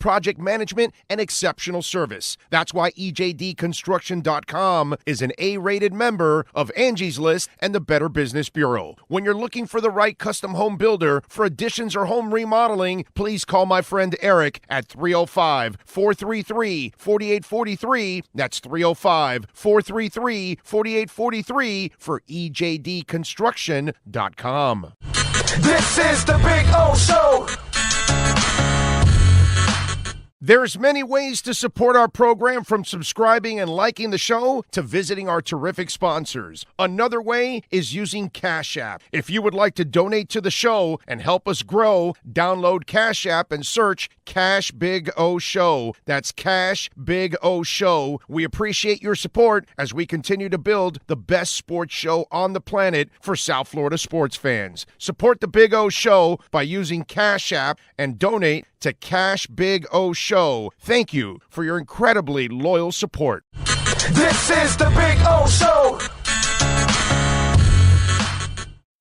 project management, and exceptional service. That's why EJDconstruction.com is an A-rated member of Angie's List and the Better Business Bureau. When you're looking for the right custom home builder for additions or home remodeling, please call my friend Eric at 305-433-4843. That's 305-433-4843 for EJDconstruction.com. This is the Big O Show. There's many ways to support our program, from subscribing and liking the show to visiting our terrific sponsors. Another way is using Cash App. If you would like to donate to the show and help us grow, download Cash App and search Cash Big O Show. That's Cash Big O Show. We appreciate your support as we continue to build the best sports show on the planet for South Florida sports fans. Support the Big O Show by using Cash App and donate to Cash Big O Show. Thank you for your incredibly loyal support. This is the Big O Show.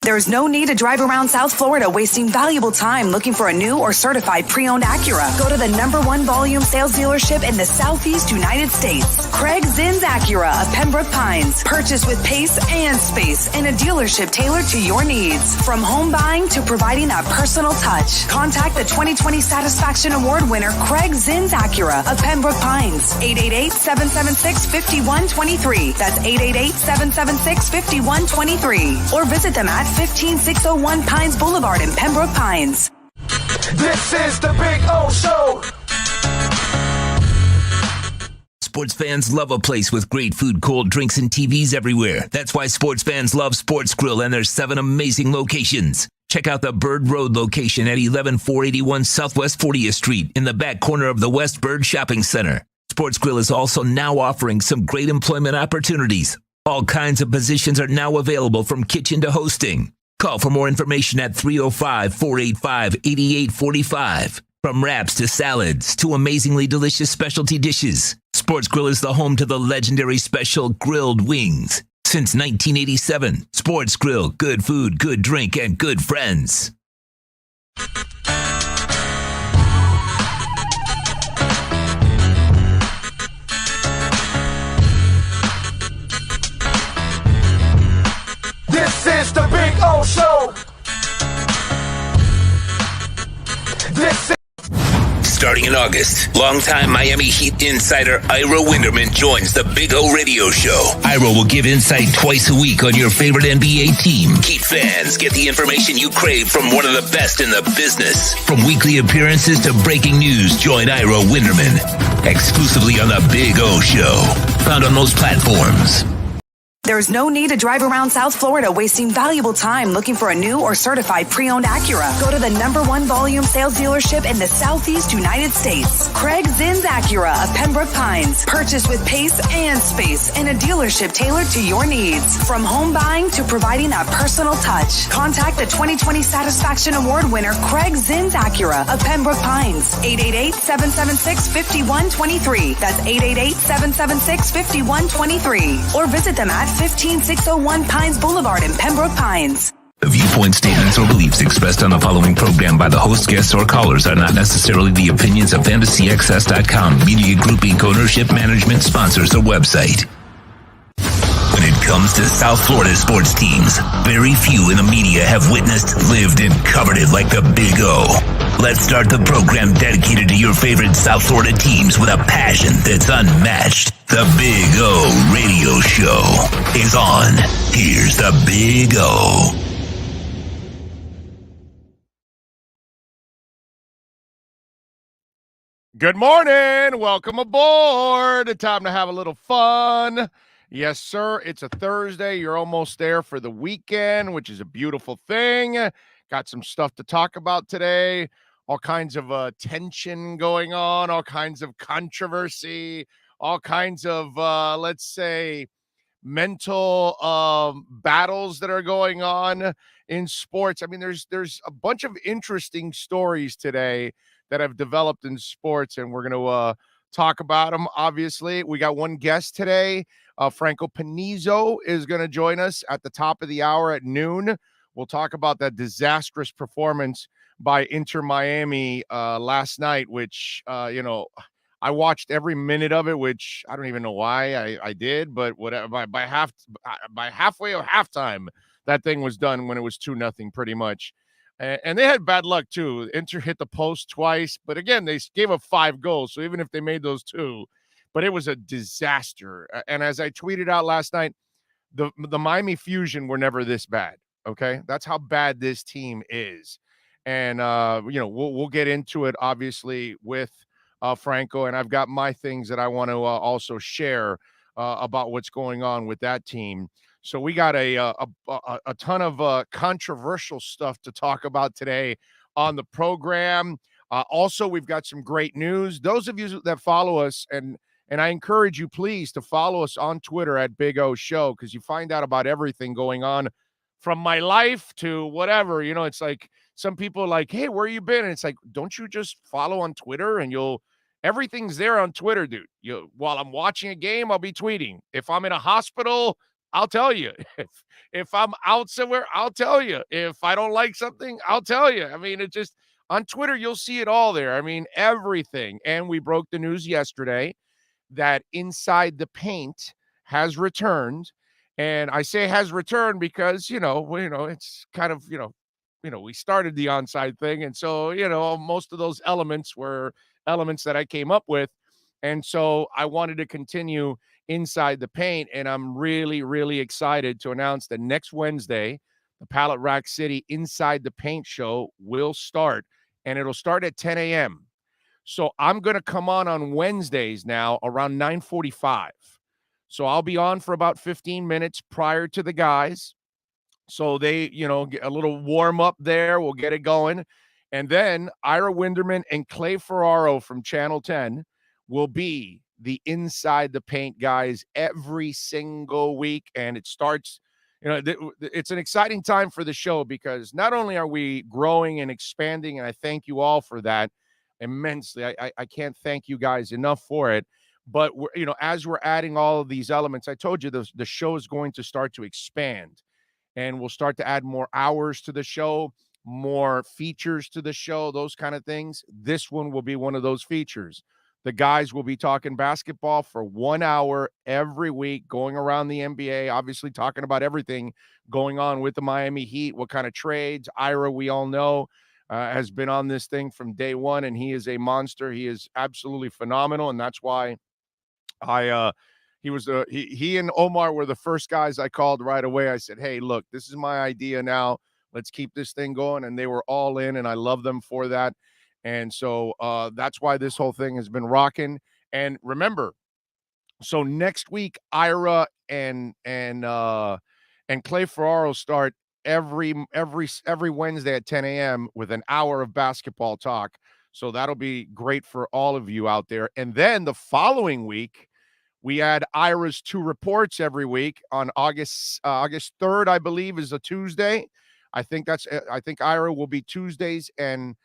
There's no need to drive around South Florida wasting valuable time looking for a new or certified pre-owned Acura. Go to the #1 volume sales dealership in the Southeast United States. Craig Zins Acura of Pembroke Pines. Purchase with pace and space in a dealership tailored to your needs. From home buying to providing that personal touch. Contact the 2020 Satisfaction Award winner Craig Zins Acura of Pembroke Pines. 888-776-5123. That's 888-776-5123. Or visit them at 15601 Pines Boulevard in Pembroke Pines. This is the Big O Show. Sports fans love a place with great food, cold drinks, and TVs everywhere. That's why sports fans love Sports Grill and their 7 amazing locations. Check out the Bird Road location at 11481 Southwest 40th Street in the back corner of the West Bird Shopping Center. Sports Grill is also now offering some great employment opportunities. All kinds of positions are now available, from kitchen to hosting. Call for more information at 305-485-8845. From wraps to salads to amazingly delicious specialty dishes, Sports Grill is the home to the legendary special grilled wings. Since 1987, Sports Grill, good food, good drink, and good friends. This is the Big O Show. This is Starting in August, longtime Miami Heat insider Ira Winderman joins the Big O Radio Show. Ira will give insight twice a week on your favorite NBA team. Heat fans get the information you crave from one of the best in the business. From weekly appearances to breaking news, join Ira Winderman exclusively on the Big O Show. Found on most platforms. There's no need to drive around South Florida wasting valuable time looking for a new or certified pre-owned Acura. Go to the #1 volume sales dealership in the Southeast United States. Craig Zins Acura of Pembroke Pines. Purchase with pace and space in a dealership tailored to your needs. From home buying to providing that personal touch. Contact the 2020 Satisfaction Award winner Craig Zins Acura of Pembroke Pines. 888-776-5123. That's 888-776-5123. Or visit them at 15601 Pines Boulevard in Pembroke Pines. The viewpoint, statements, or beliefs expressed on the following program by the host, guests, or callers are not necessarily the opinions of FantasyAccess.com, Media Group Inc. ownership, management, sponsors, or website. When it comes to South Florida sports teams, very few in the media have witnessed, lived, and covered it like the Big O. Let's start the program dedicated to your favorite South Florida teams with a passion that's unmatched. The Big O Radio Show is on. Here's the Big O. Good morning. Welcome aboard. Time to have a little fun. Yes, sir. It's a Thursday. You're almost there for the weekend, which is a beautiful thing. Got some stuff to talk about today. All kinds of tension going on, all kinds of controversy, all kinds of, let's say, mental battles that are going on in sports. I mean, there's a bunch of interesting stories today that have developed in sports, and we're going to talk about them. Obviously, we got one guest today. Franco Panizo is going to join us at the top of the hour at noon. We'll talk about that disastrous performance by Inter Miami last night, which I watched every minute of it, which I don't even know why I did, but whatever. By halfway of halftime, that thing was done when it was 2-0 pretty much. And they had bad luck too. Inter hit the post twice, but again, they gave up 5 goals. So even if they made those 2, but it was a disaster. And as I tweeted out last night, the Miami Fusion were never this bad. Okay, that's how bad this team is. And we'll get into it obviously with Franco, and I've got my things that I want to also share about what's going on with that team. So we got a ton of controversial stuff to talk about today on the program. Also, we've got some great news. Those of you that follow us, and I encourage you, please, to follow us on Twitter at Big O Show, because you find out about everything going on from my life to whatever. It's like some people are like, hey, where you been? And it's like, don't you just follow on Twitter and everything's there on Twitter, dude. While I'm watching a game, I'll be tweeting. If I'm in a hospital, I'll tell you. If I'm out somewhere, I'll tell you. If I don't like something, I'll tell you. I mean, it just on Twitter, you'll see it all there. I mean, everything. And we broke the news yesterday that Inside the Paint has returned. And I say has returned because, it's kind of, we started the onside thing. And so, most of those elements were elements that I came up with. And so I wanted to continue Inside the Paint. And I'm really, really excited to announce that next Wednesday, the Pallet Rack City Inside the Paint show will start. And it'll start at 10 a.m. So I'm going to come on Wednesdays now around 9:45. So I'll be on for about 15 minutes prior to the guys. So they, get a little warm up there. We'll get it going. And then Ira Winderman and Clay Ferraro from Channel 10 will be the Inside the Paint guys every single week. And it starts, it's an exciting time for the show because not only are we growing and expanding, and I thank you all for that immensely. I can't thank you guys enough for it. But as we're adding all of these elements, I told you the show is going to start to expand, and we'll start to add more hours to the show, more features to the show, those kind of things. This one will be one of those features. The guys will be talking basketball for 1 hour every week, going around the NBA, obviously talking about everything going on with the Miami Heat, what kind of trades. Ira, we all know, has been on this thing from day one, and he is a monster. He is absolutely phenomenal, and that's why he and Omar were the first guys I called right away. I said, hey, look, this is my idea now. Let's keep this thing going. And they were all in, and I love them for that. And so that's why this whole thing has been rocking. And remember, so next week, Ira and Clay Ferraro start every Wednesday at 10 a.m. with an hour of basketball talk. So that'll be great for all of you out there. And then the following week, we add Ira's 2 reports every week on August 3rd, I believe, is a Tuesday. I think Ira will be Tuesdays Tuesdays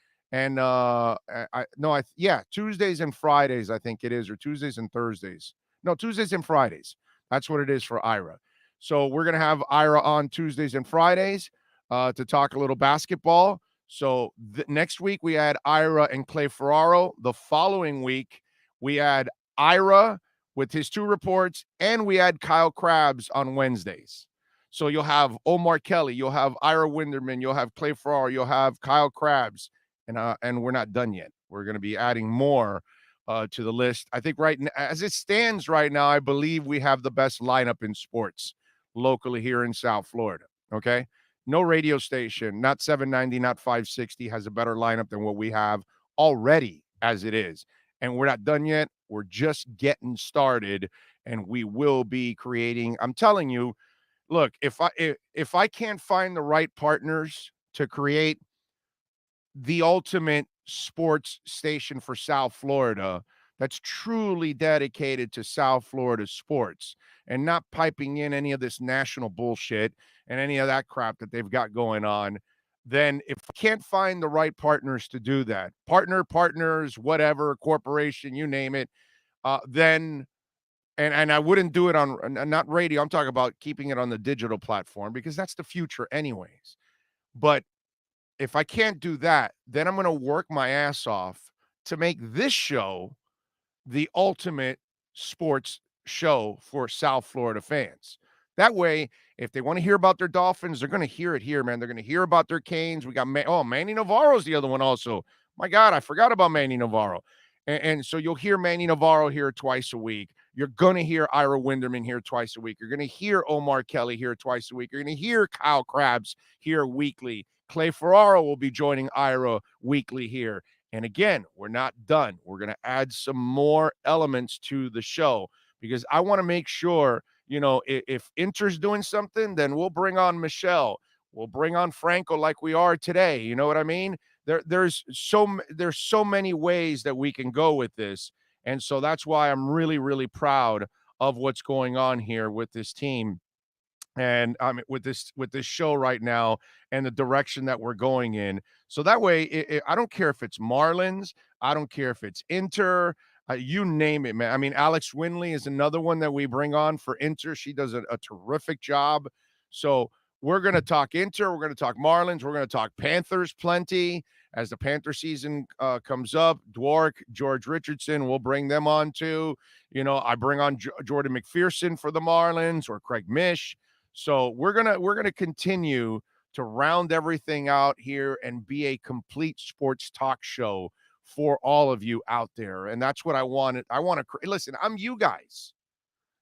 and Fridays, I think it is, or Tuesdays and Thursdays. No, Tuesdays and Fridays. That's what it is for Ira. So we're going to have Ira on Tuesdays and Fridays to talk a little basketball. So next week we add Ira and Clay Ferraro. The following week we add Ira with his 2 reports, and we add Kyle Krabs on Wednesdays. So you'll have Omar Kelly, you'll have Ira Winderman, you'll have Clay Ferraro, you'll have Kyle Krabs, and we're not done yet. We're going to be adding more to the list. I think right now, as it stands right now, I believe we have the best lineup in sports locally here in South Florida. Okay. No radio station, not 790, not 560 has a better lineup than what we have already as it is. And we're not done yet. We're just getting started, and we will be creating. I'm telling you, look, if I can't find the right partners to create the ultimate sports station for South Florida that's truly dedicated to South Florida sports and not piping in any of this national bullshit and any of that crap that they've got going on, then if I can't find the right partners to do that, partners, whatever, corporation, you name it, then, and I wouldn't do it on, not radio, I'm talking about keeping it on the digital platform because that's the future anyways. But if I can't do that, then I'm going to work my ass off to make this show the ultimate sports show for South Florida fans. That way, if they want to hear about their Dolphins, they're going to hear it here, man. They're going to hear about their Canes. We got Manny Navarro's the other one also. My God, I forgot about Manny Navarro. And so you'll hear Manny Navarro here twice a week. You're going to hear Ira Winderman here twice a week. You're going to hear Omar Kelly here twice a week. You're going to hear Kyle Krabs here weekly. Clay Ferraro will be joining Ira weekly here. And again, we're not done. We're going to add some more elements to the show because I want to make sure, if Inter's doing something, then we'll bring on Michelle. We'll bring on Franco like we are today. You know what I mean? There's so many ways that we can go with this. And so that's why I'm really, really proud of what's going on here with this team. And with this show right now and the direction that we're going in. So that way, I don't care if it's Marlins, I don't care if it's Inter, you name it, man. I mean, Alex Winley is another one that we bring on for Inter. She does a terrific job. So we're going to talk Inter, we're going to talk Marlins, we're going to talk Panthers plenty as the Panther season comes up. Dwork, George Richardson, we'll bring them on too. I bring on Jordan McPherson for the Marlins or Craig Mish. So we're gonna continue to round everything out here and be a complete sports talk show for all of you out there. And that's what I wanted. I want to listen. I'm you guys.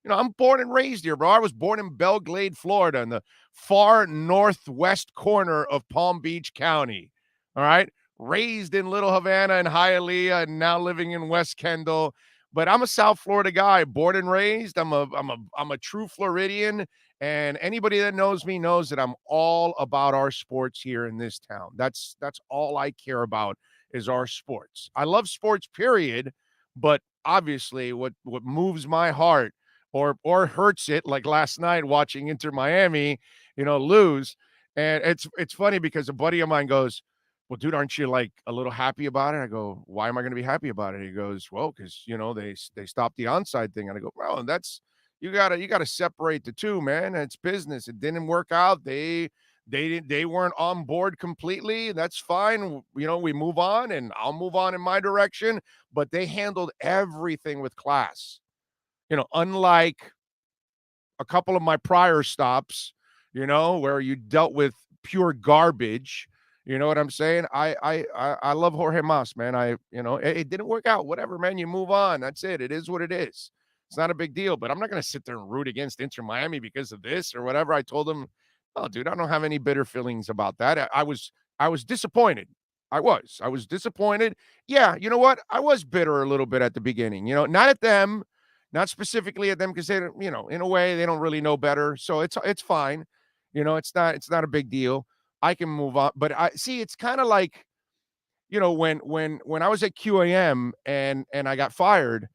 I'm born and raised here, bro. I was born in Belle Glade, Florida, in the far northwest corner of Palm Beach County. All right, raised in Little Havana and Hialeah, and now living in West Kendall. But I'm a South Florida guy, born and raised. I'm a true Floridian. And anybody that knows me knows that I'm all about our sports here in this town. That's all I care about is our sports. I love sports, period. But obviously, what moves my heart or hurts it, like last night watching Inter Miami, lose. And it's funny because a buddy of mine goes, "Well, dude, aren't you like a little happy about it?" I go, "Why am I going to be happy about it?" He goes, "Well, because they stopped the onside thing." And I go, "Well, that's." You gotta separate the two, man. It's business. It didn't work out. They weren't on board completely. That's fine. We move on, and I'll move on in my direction. But they handled everything with class. Unlike a couple of my prior stops, where you dealt with pure garbage. You know what I'm saying? I love Jorge Mas, man. It didn't work out. Whatever, man. You move on. That's it. It is what it is. It's not a big deal, but I'm not going to sit there and root against Inter Miami because of this or whatever. I told him, "Oh, dude, I don't have any bitter feelings about that." I was disappointed. I was disappointed. Yeah, you know what? I was bitter a little bit at the beginning. Not at them, not specifically at them because they, in a way they don't really know better. So it's fine. It's not a big deal. I can move on. But I see it's kind of like, when I was at QAM and I got fired.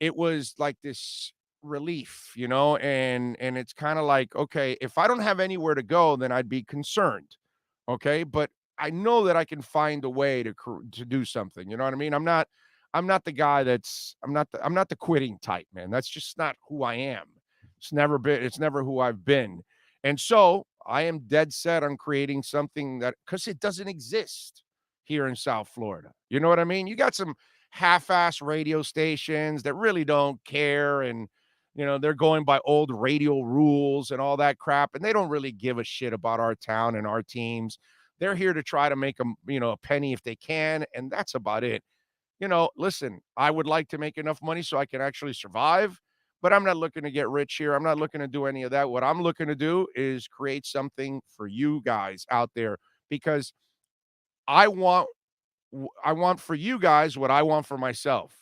It was like this relief, and it's kind of like, okay, if I don't have anywhere to go, then I'd be concerned. Okay. But I know that I can find a way to do something. You know what I mean? I'm not the guy I'm not the quitting type, man. That's just not who I am. It's never who I've been. And so I am dead set on creating something because it doesn't exist here in South Florida. You know what I mean? You got some half-ass radio stations that really don't care, and they're going by old radio rules and all that crap, and they don't really give a shit about our town and our teams. They're here to try to make them a penny if they can, and that's about it. Listen, I would like to make enough money so I can actually survive, but I'm not looking to get rich here. I'm not looking to do any of that. What I'm looking to do is create something for you guys out there, because I want for you guys what I want for myself.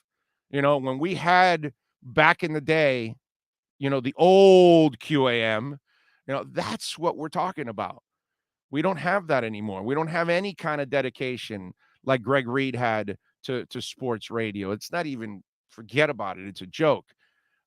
When we had back in the day, the old QAM, that's what we're talking about. We don't have that anymore. We don't have any kind of dedication like Greg Reed had to sports radio. It's not even, forget about it. It's a joke.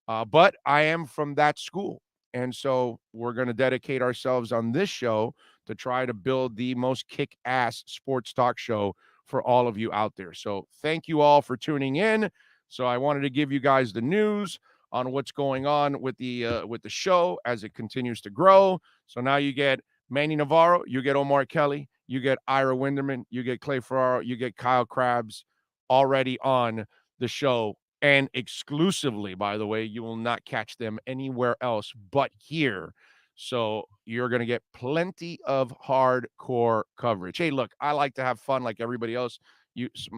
But I am from that school. And so we're going to dedicate ourselves on this show to try to build the most kick-ass sports talk show for all of you out there. So thank you all for tuning in. So I wanted to give you guys the news on what's going on with the show as it continues to grow. So now you get Manny Navarro, you get Omar Kelly, you get Ira Winderman, you get Clay Ferraro, you get Kyle Krabs already on the show. And exclusively, by the way, you will not catch them anywhere else but here. So you're going to get plenty of hardcore coverage. Hey, look, I like to have fun like everybody else.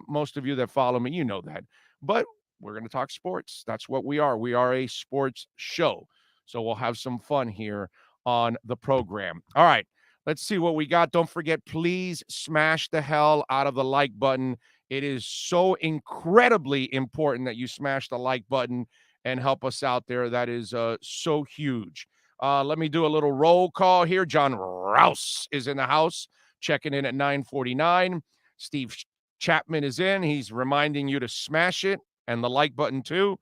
Most of you that follow me, you know that. But we're going to talk sports. That's what we are. We are a sports show. So we'll have some fun here on the program. All right, let's see what we got. Don't forget, please smash the hell out of the like button. It is so incredibly important that you smash the like button and help us out there. That is so huge. Let me do a little roll call here. John Rouse is in the house, checking in at 9:49. Steve Chapman is in. He's reminding you to smash it and the like button too.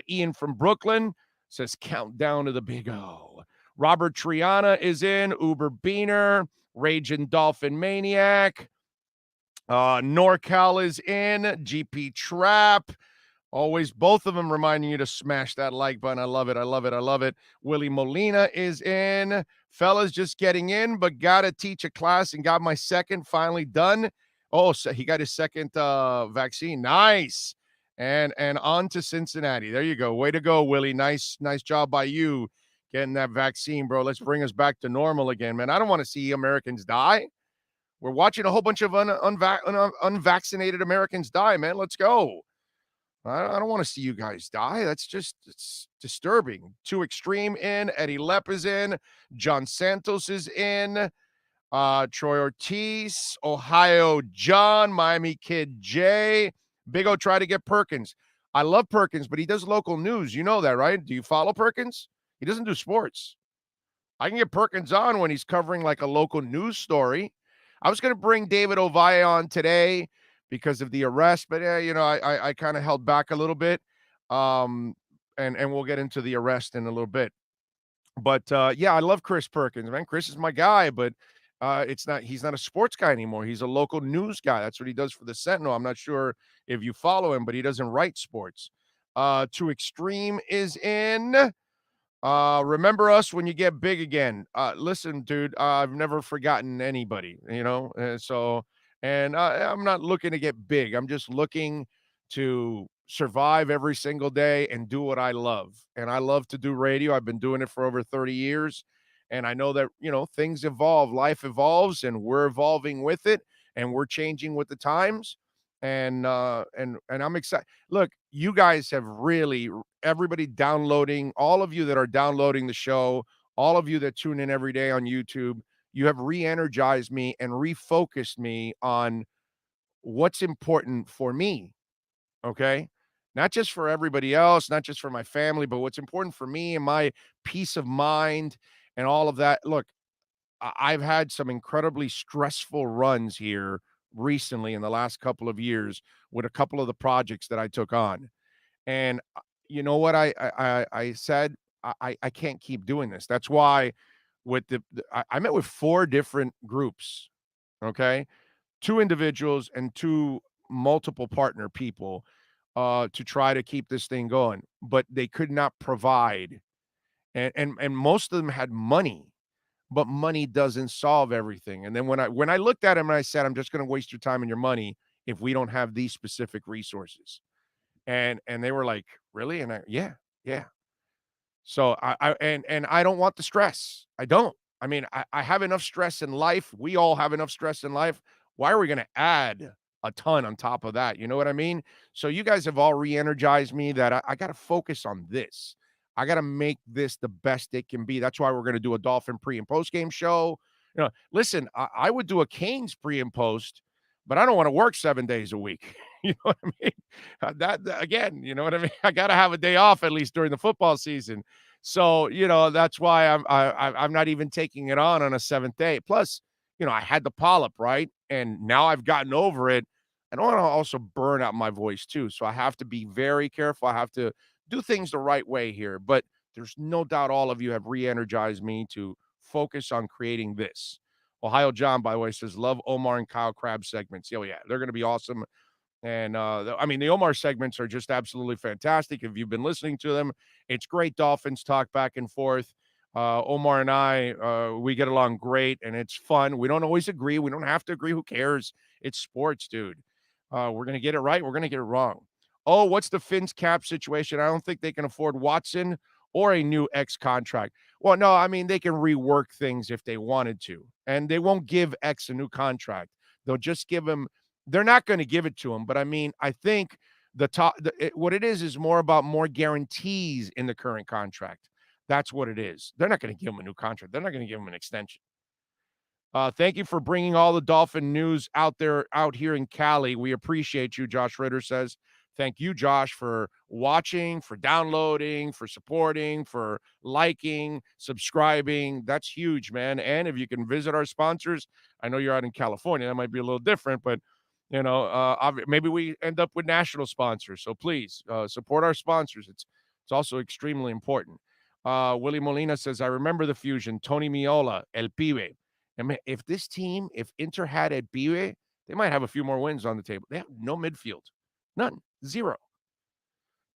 Ian from Brooklyn says countdown to the big O. Robert Triana is in. Uber Beaner, Raging Dolphin Maniac. NorCal is in. GP Trap. Always both of them reminding you to smash that like button. I love it. I love it. I love it. Willie Molina is in. Fellas just getting in, but got to teach a class and got my second finally done. Oh, so he got his second vaccine. Nice. And on to Cincinnati. There you go. Way to go, Willie. Nice job by you getting that vaccine, bro. Let's bring us back to normal again, man. I don't want to see Americans die. We're watching a whole bunch of unvaccinated Americans die, man. Let's go. I don't want to see you guys die. It's disturbing. Too Extreme in. Eddie Lepp is in. John Santos is in. Troy Ortiz. Ohio John. Miami Kid Jay. Big O tried to get Perkins. I love Perkins, but he does local news. You know that, right? Do you follow Perkins? He doesn't do sports. I can get Perkins on when he's covering like a local news story. I was going to bring David Ovalle on today because of the arrest, but I kind of held back a little bit. And we'll get into the arrest in a little bit. But I love Chris Perkins, man. Chris is my guy, but he's not a sports guy anymore. He's a local news guy. That's what he does for the Sentinel. I'm not sure if you follow him, but he doesn't write sports. Too Extreme is in. Remember us when you get big again. Listen, dude, I've never forgotten anybody, and I'm not looking to get big. I'm just looking to survive every single day and do what I love. And I love to do radio. I've been doing it for over 30 years. And I know that, things evolve, life evolves, and we're evolving with it, and we're changing with the times. And I'm excited. Look, you guys have really, everybody downloading, all of you that are downloading the show, all of you that tune in every day on YouTube, you have re-energized me and refocused me on what's important for me. Okay. Not just for everybody else, not just for my family, but what's important for me and my peace of mind and all of that. Look, I've had some incredibly stressful runs here recently in the last couple of years with a couple of the projects that I took on. And you know what I said? I can't keep doing this. That's why with I met with 4 different groups, okay? 2 individuals and 2 multiple partner people to try to keep this thing going, but they could not provide. And most of them had money, but money doesn't solve everything. And then when I looked at him and I said, I'm just going to waste your time and your money if we don't have these specific resources. And they were like, really? And yeah. So I don't want the stress. I don't. I mean, I have enough stress in life. We all have enough stress in life. Why are we going to add a ton on top of that? You know what I mean? So you guys have all re-energized me that I got to focus on this. I got to make this the best it can be. That's why we're going to do a Dolphin pre and post game show. Listen, I would do a Canes pre and post, but I don't want to work 7 days a week. You know what I mean? That again, you know what I mean? I got to have a day off at least during the football season. So, that's why I'm not even taking it on a 7th day. Plus, I had the polyp, right? And now I've gotten over it. I don't want to also burn out my voice too. So I have to be very careful. I have to do things the right way here. But there's no doubt all of you have re-energized me to focus on creating this. Ohio John, by the way, says, love Omar and Kyle Krabs segments. Oh, yeah, they're going to be awesome. And, the Omar segments are just absolutely fantastic. If you've been listening to them, it's great Dolphins talk back and forth. Omar and I, we get along great, and it's fun. We don't always agree. We don't have to agree. Who cares? It's sports, dude. We're going to get it right. We're going to get it wrong. Oh, what's the Finns cap situation? I don't think they can afford Watson or a new X contract. Well, no, I mean, they can rework things if they wanted to, and they won't give X a new contract. They'll just give him, they're not going to give it to him. But I mean, I think what it is more about more guarantees in the current contract. That's what it is. They're not going to give him a new contract. They're not going to give him an extension. Thank you for bringing all the Dolphin news out here in Cali. We appreciate you, Josh Ritter says. Thank you, Josh, for watching, for downloading, for supporting, for liking, subscribing. That's huge, man. And if you can visit our sponsors, I know you're out in California. That might be a little different, but maybe we end up with national sponsors. So please support our sponsors. It's also extremely important. Willie Molina says, I remember the fusion. Tony Miola, El Pibe. And if this team, if Inter had El Pibe, they might have a few more wins on the table. They have no midfield. None. Zero.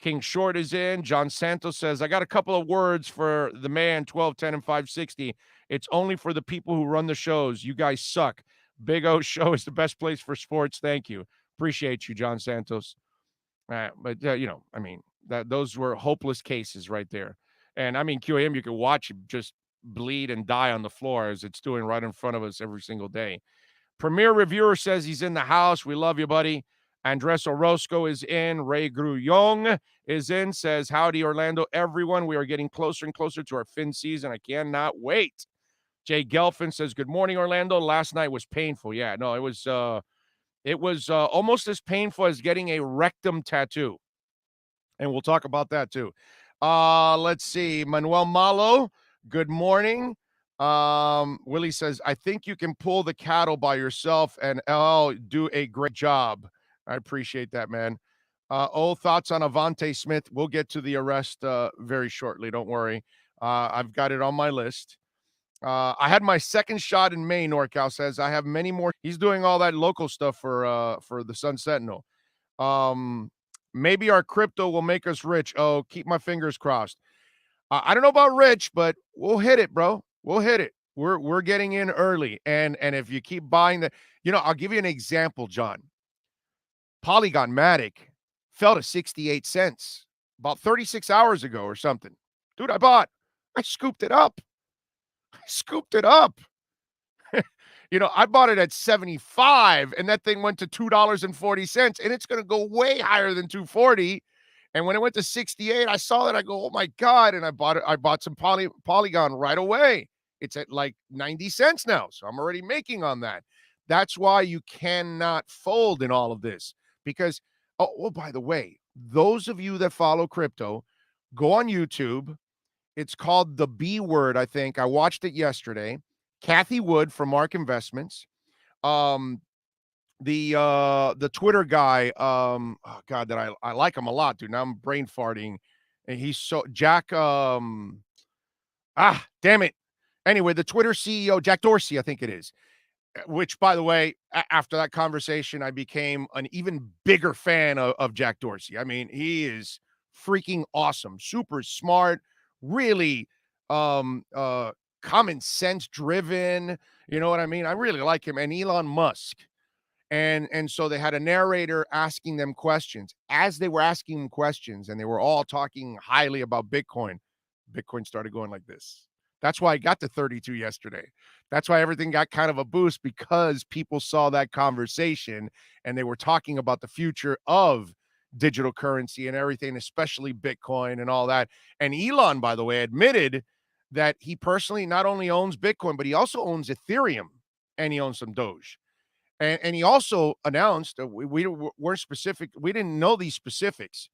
King Short is in. John Santos says, I got a couple of words for the man, 12, 10, and 560. It's only for the people who run the shows. You guys suck. Big O Show is the best place for sports. Thank you. Appreciate you, John Santos. Those were hopeless cases right there. And I mean, QAM, you can watch him just bleed and die on the floor as it's doing right in front of us every single day. Premier Reviewer says he's in the house. We love you, buddy. Andres Orozco is in. Ray Grullon is in. Says, howdy, Orlando, everyone. We are getting closer and closer to our Finn season. I cannot wait. Jay Gelfin says, good morning, Orlando. Last night was painful. Yeah, no, it was almost as painful as getting a rectum tattoo. And we'll talk about that too. Let's see. Manuel Malo, good morning. Willie says, I think you can pull the cattle by yourself and do a great job. I appreciate that, man. Thoughts on Avante Smith. We'll get to the arrest very shortly. Don't worry. I've got it on my list. I had my second shot in May, NorCal says. I have many more. He's doing all that local stuff for the Sun Sentinel. Maybe our crypto will make us rich. Oh, keep my fingers crossed. I don't know about rich, but we'll hit it, bro. We'll hit it. We're getting in early. And if you keep buying I'll give you an example, John. Polygon Matic fell to 68 cents about 36 hours ago or something. Dude, I scooped it up. I bought it at 75 and that thing went to $2.40 and it's going to go way higher than 240. And when it went to 68, I saw that. I go, oh my God. And I bought some Polygon right away. It's at like 90 cents now. So I'm already making on that. That's why you cannot fold in all of this because, by the way, those of you that follow crypto, go on YouTube. It's called The B Word, I think. I watched it yesterday. Kathy Wood from Mark Investments. The Twitter guy, that I like him a lot, dude. Now I'm brain farting. And he's so Jack, damn it. Anyway, the Twitter CEO, Jack Dorsey, I think it is. Which, by the way, after that conversation, I became an even bigger fan of Jack Dorsey. I mean, he is freaking awesome, super smart, really common sense driven. You know what I mean? I really like him. And Elon Musk. And so they had a narrator asking them questions. As they were asking them questions, and they were all talking highly about Bitcoin, Bitcoin started going like this. That's why I got to 32 yesterday. That's why everything got kind of a boost, because people saw that conversation and they were talking about the future of digital currency and everything, especially Bitcoin and all that. And Elon, by the way, admitted that he personally not only owns Bitcoin, but he also owns Ethereum and he owns some Doge. And he also announced, we weren't specific. We didn't know these specifics.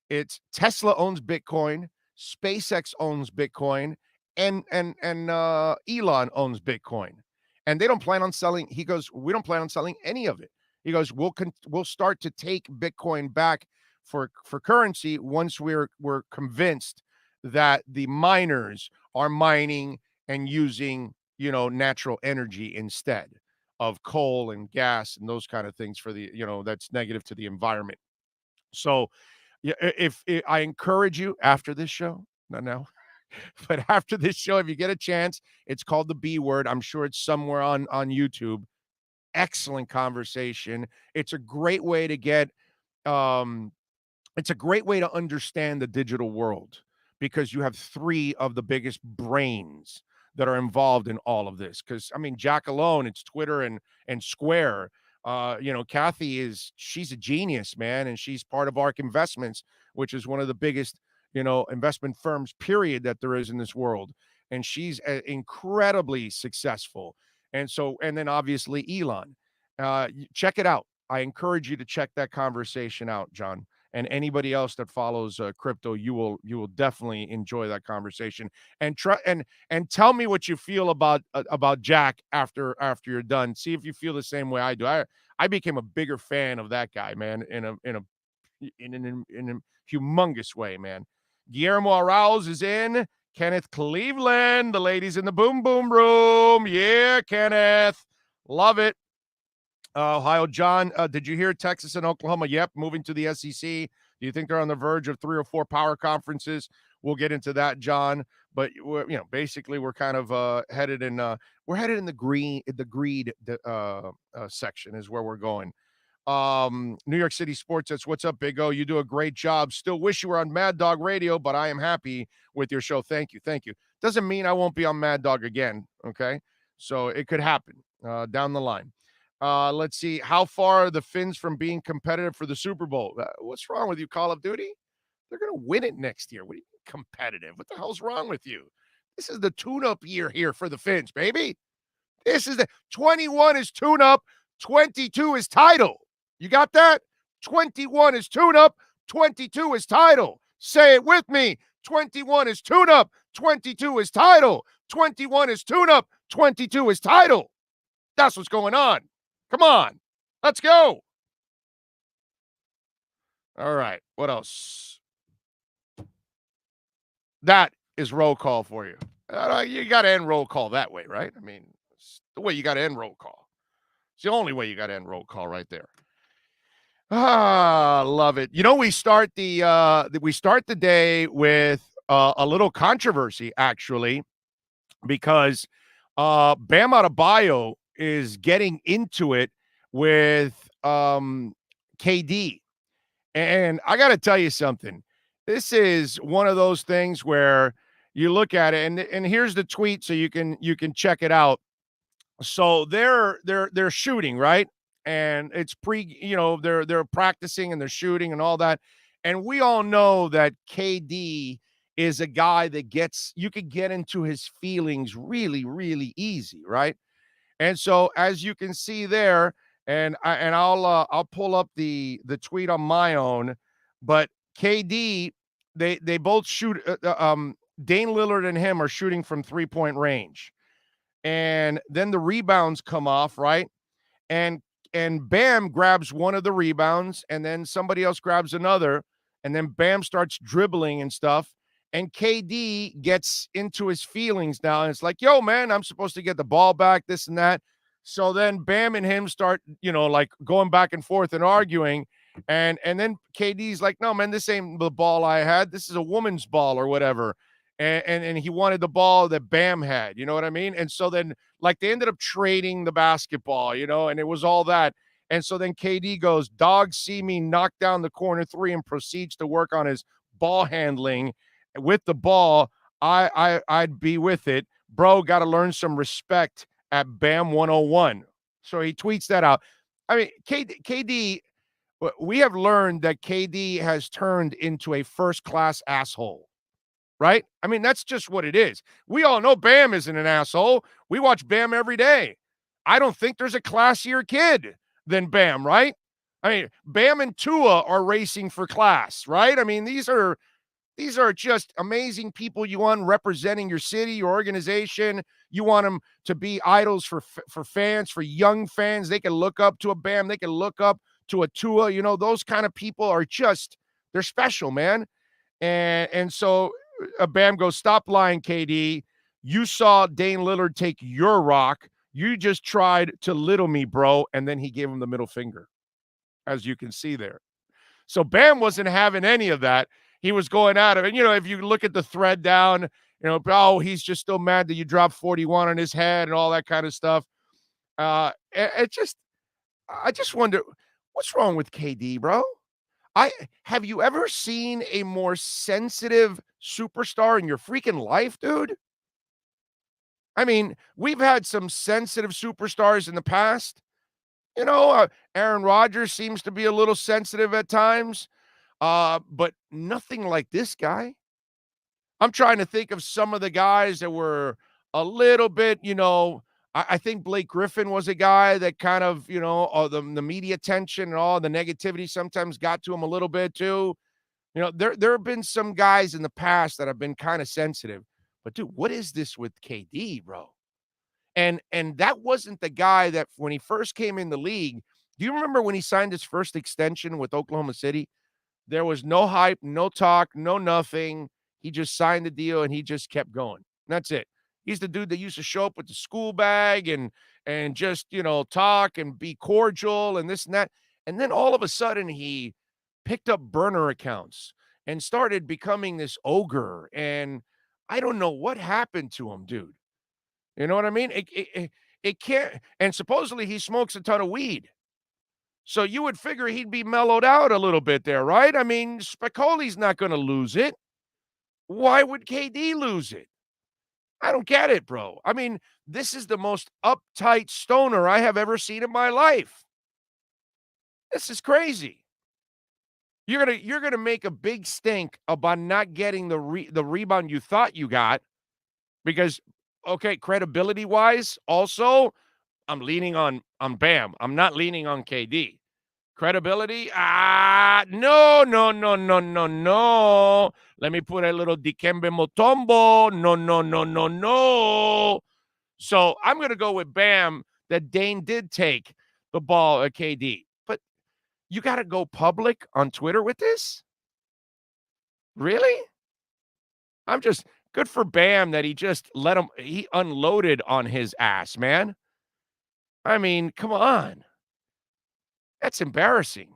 It's Tesla owns Bitcoin, SpaceX owns Bitcoin, and Elon owns Bitcoin, and they don't plan on selling. He goes, we don't plan on selling any of it. He goes, we'll start to take Bitcoin back for currency once we're convinced that the miners are mining and using, natural energy instead of coal and gas and those kind of things for the, that's negative to the environment. So if I encourage you after this show, not now, But after this show, if you get a chance, it's called The B Word. I'm sure it's somewhere on YouTube. Excellent conversation. It's a great way to get it's a great way to understand the digital world because you have three of the biggest brains that are involved in all of this. Because I mean, Jack alone, it's Twitter and Square. Kathy she's a genius, man, and she's part of ARK Investments, which is one of the biggest, investment firms, period, that there is in this world. And she's incredibly successful. And then obviously Elon. Check it out. I encourage you to check that conversation out, John. And anybody else that follows crypto, you will definitely enjoy that conversation. And try and tell me what you feel about Jack after you're done. See if you feel the same way I do. I became a bigger fan of that guy, man, in a humongous way, man. Guillermo Arauz is in. Kenneth Cleveland, the ladies in the boom boom room. Yeah, Kenneth, love it. Ohio John, did you hear Texas and Oklahoma? Yep, moving to the SEC. Do you think they're on the verge of 3 or 4 power conferences? We'll get into that, John. But basically, we're kind of headed in the greed section is where we're going. New York City Sports, that's what's up, Big O. You do a great job. Still wish you were on Mad Dog Radio, but I am happy with your show. Thank you. Doesn't mean I won't be on Mad Dog again. Okay, so it could happen down the line. Let's see. How far are the Finns from being competitive for the Super Bowl? What's wrong with you, Call of Duty? They're going to win it next year. What do you mean competitive? What the hell's wrong with you? This is the tune-up year here for the Finns, baby. This is 21 is tune-up, 22 is title. You got that? 21 is tune-up, 22 is title. Say it with me. 21 is tune-up, 22 is title. 21 is tune-up, 22 is title. That's what's going on. Come on. Let's go. All right. What else? That is roll call for you. You got to end roll call that way, right? I mean, it's the way you got to end roll call. It's the only way you got to end roll call right there. Love it. We start the day with a little controversy, actually, because Bam Adebayo is getting into it with KD. And I got to tell you something. This is one of those things where you look at it, and here's the tweet so you can check it out. So they're shooting, right? And it's they're practicing and they're shooting and all that. And we all know that KD is a guy that you could get into his feelings really, really easy, right? And so as you can see there, and I'll pull up the tweet on my own, but KD, they both shoot. Dame Lillard and him are shooting from 3-point range, and then the rebounds come off, right? And Bam grabs one of the rebounds, and then somebody else grabs another, and then Bam starts dribbling and stuff. And KD gets into his feelings now, and it's like, yo, man, I'm supposed to get the ball back, this and that. So then Bam and him start, like going back and forth and arguing. And then KD's like, no, man, this ain't the ball I had. This is a woman's ball or whatever. And he wanted the ball that Bam had, you know what I mean? And so then, like, they ended up trading the basketball, and it was all that. And so then KD goes, dogs see me knock down the corner three, and proceeds to work on his ball handling with the ball. I'd be with it. Bro, got to learn some respect at Bam 101. So he tweets that out. I mean, KD, we have learned that KD has turned into a first-class asshole, right? I mean, that's just what it is. We all know Bam isn't an asshole. We watch Bam every day. I don't think there's a classier kid than Bam, right? I mean, Bam and Tua are racing for class, right? I mean, these are just amazing people you want representing your city, your organization. You want them to be idols for fans, for young fans. They can look up to a Bam. They can look up to a Tua. Those kind of people are just, they're special, man. And so Bam goes, stop lying, KD. You saw Dame Lillard take your rock. You just tried to little me, bro. And then he gave him the middle finger, as you can see there. So Bam wasn't having any of that. He was going at it. And, if you look at the thread down, Oh, he's just still mad that you dropped 41 on his head and all that kind of stuff. I just wonder what's wrong with KD, bro. Have you ever seen a more sensitive superstar in your freaking life, dude? I mean, we've had some sensitive superstars in the past. Aaron Rodgers seems to be a little sensitive at times, but nothing like this guy. I'm trying to think of some of the guys that were a little bit, I think Blake Griffin was a guy that kind of, the media attention and all the negativity sometimes got to him a little bit too. There have been some guys in the past that have been kind of sensitive. But dude, what is this with KD, bro? And that wasn't the guy that when he first came in the league. Do you remember when he signed his first extension with Oklahoma City? There was no hype, no talk, no nothing. He just signed the deal and he just kept going. That's it. He's the dude that used to show up with the school bag and just, talk and be cordial and this and that. And then all of a sudden he picked up burner accounts and started becoming this ogre. And I don't know what happened to him, dude. You know what I mean? It can't. And supposedly he smokes a ton of weed. So you would figure he'd be mellowed out a little bit there, right? I mean, Spicoli's not going to lose it. Why would KD lose it? I don't get it, bro. I mean, this is the most uptight stoner I have ever seen in my life. This is crazy. You're gonna make a big stink about not getting the rebound you thought you got because, okay, credibility-wise, also, I'm leaning on Bam. I'm not leaning on KD. Credibility? No. Let me put a little Dikembe Mutombo. No. So I'm going to go with Bam that Dane did take the ball at KD. But you got to go public on Twitter with this? Really? I'm just good for Bam that he just he unloaded on his ass, man. I mean, come on. That's embarrassing.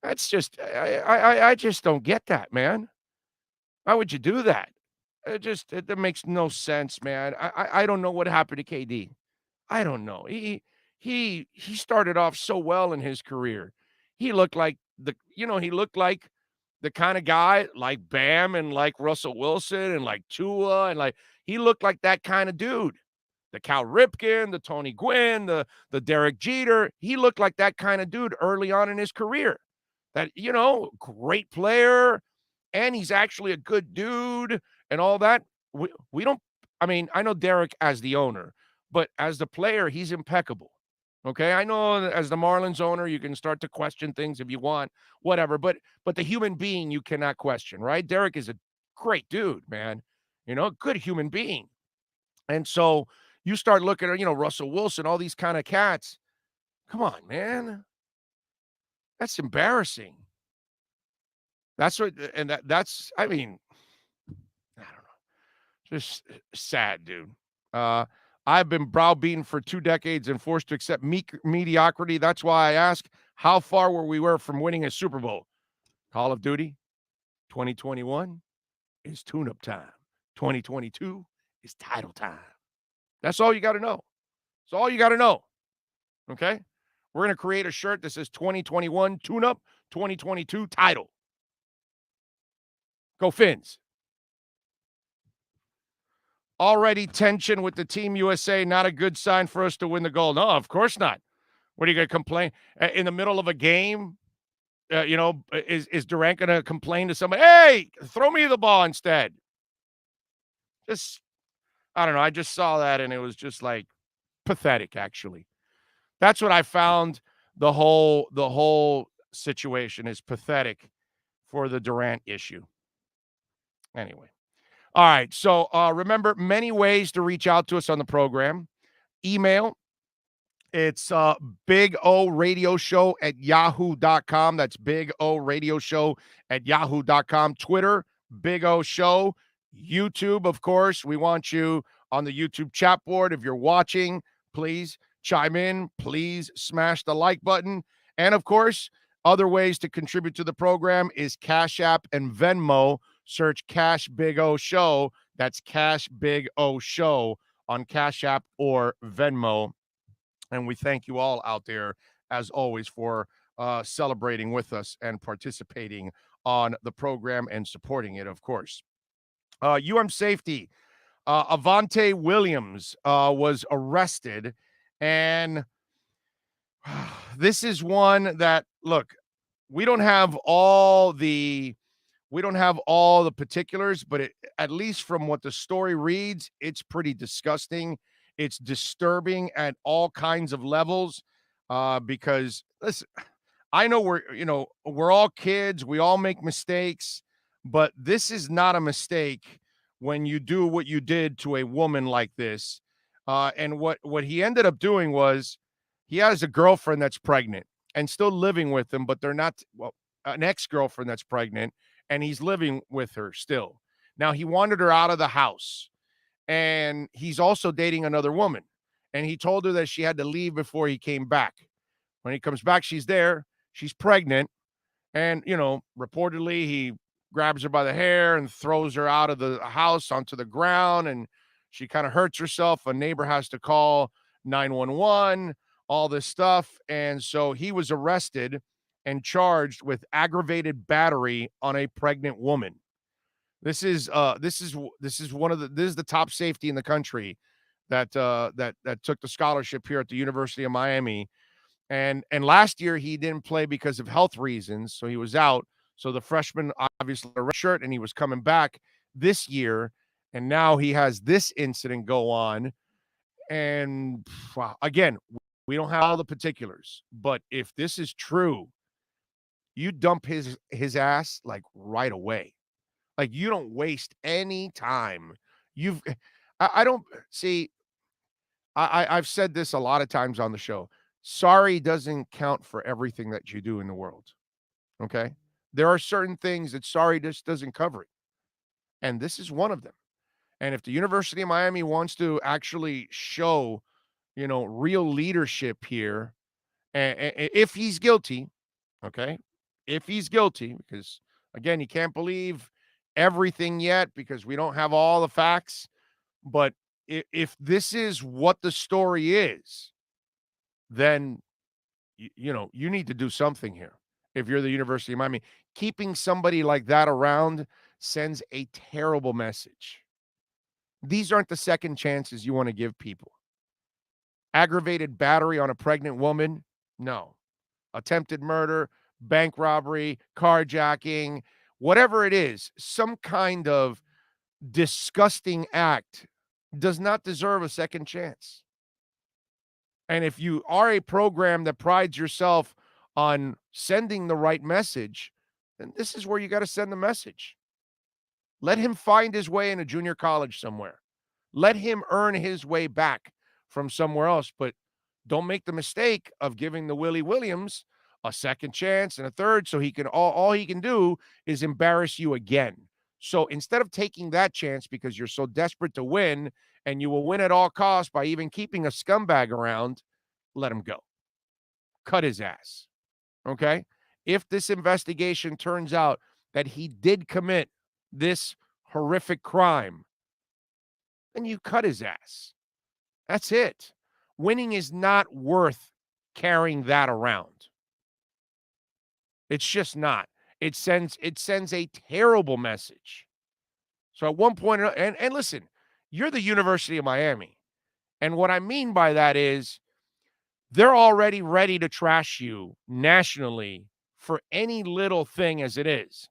That's just, I just don't get that, man. Why would you do that? It makes no sense, man. I don't know what happened to KD. I don't know. He started off so well in his career. He looked like the kind of guy like Bam and like Russell Wilson and like Tua and like he looked like that kind of dude. The Cal Ripken, the Tony Gwynn, the Derek Jeter. He looked like that kind of dude early on in his career. That, great player, and he's actually a good dude and all that. We don't, I mean, I know Derek as the owner, but as the player, he's impeccable. Okay, I know as the Marlins owner, you can start to question things if you want, whatever, but the human being you cannot question, right? Derek is a great dude, man. Good human being. And so you start looking at, Russell Wilson, all these kind of cats. Come on, man. That's embarrassing. That's what, and that's, I mean, I don't know. Just sad, dude. I've been browbeaten for 2 decades and forced to accept mediocrity. That's why I ask, how far we were from winning a Super Bowl? Call of Duty 2021 is tune-up time. 2022 is title time. That's all you got to know. That's all you got to know. Okay? We're going to create a shirt that says 2021 tune-up, 2022 title. Go Fins. Already tension with the Team USA. Not a good sign for us to win the gold. No, of course not. What are you going to complain? In the middle of a game, is Durant going to complain to somebody? Hey, throw me the ball instead. Just, I don't know. I just saw that, and it was just like pathetic, actually. That's what I found. The whole situation is pathetic for the Durant issue. Anyway. All right. So remember, many ways to reach out to us on the program. Email. It's Big O Radio Show at yahoo.com. That's Big O Radio Show at yahoo.com. Twitter, Big O Show. YouTube, of course. We want you on the YouTube chat board. If you're watching, please chime in. Please smash the like button. And, of course, other ways to contribute to the program is Cash App and Venmo. Search Cash Big O Show. That's Cash Big O Show on Cash App or Venmo. And we thank you all out there, as always, for celebrating with us and participating on the program and supporting it, of course. Safety. Avante Williams was arrested, and this is one that, look, we don't have all the particulars, but at least from what the story reads, it's pretty disgusting. It's disturbing at all kinds of levels, because listen, I know we're all kids, we all make mistakes, but this is not a mistake when you do what you did to a woman like this. And what he ended up doing was, he has a girlfriend that's pregnant and still living with him, but they're not, well, an ex-girlfriend that's pregnant, and he's living with her still. Now, he wanted her out of the house, and he's also dating another woman, and he told her that she had to leave before he came back. When he comes back, she's there, she's pregnant, and, reportedly he grabs her by the hair and throws her out of the house onto the ground, and she kind of hurts herself. A neighbor has to call 911, all this stuff. And so he was arrested and charged with aggravated battery on a pregnant woman. This is the top safety in the country that took the scholarship here at the University of Miami. And last year he didn't play because of health reasons, so he was out. So the freshman obviously a red shirt, and he was coming back this year, and now he has this incident go on. And again, we don't have all the particulars, but if this is true, you dump his ass like right away. Like, you don't waste any time. I don't see. I've said this a lot of times on the show. Sorry doesn't count for everything that you do in the world. Okay, there are certain things that sorry just doesn't cover it, and this is one of them. And if the University of Miami wants to actually show, real leadership here, and if he's guilty, okay, if he's guilty, because again, you can't believe everything yet because we don't have all the facts. But if this is what the story is, then you need to do something here. If you're the University of Miami, keeping somebody like that around sends a terrible message. These aren't the second chances you want to give people. Aggravated battery on a pregnant woman? No. Attempted murder, bank robbery, carjacking, whatever it is, some kind of disgusting act does not deserve a second chance. And if you are a program that prides yourself on sending the right message, then this is where you got to send the message. Let him find his way in a junior college somewhere. Let him earn his way back from somewhere else. But don't make the mistake of giving the Willie Williams a second chance and a third, so he can all he can do is embarrass you again. So instead of taking that chance because you're so desperate to win, and you will win at all costs by even keeping a scumbag around, let him go. Cut his ass. Okay? If this investigation turns out that he did commit this horrific crime, then you cut his ass. That's it. Winning is not worth carrying that around. It's just not. It sends a terrible message. So at one point, and listen, you're the University of Miami. And what I mean by that is they're already ready to trash you nationally for any little thing as it is.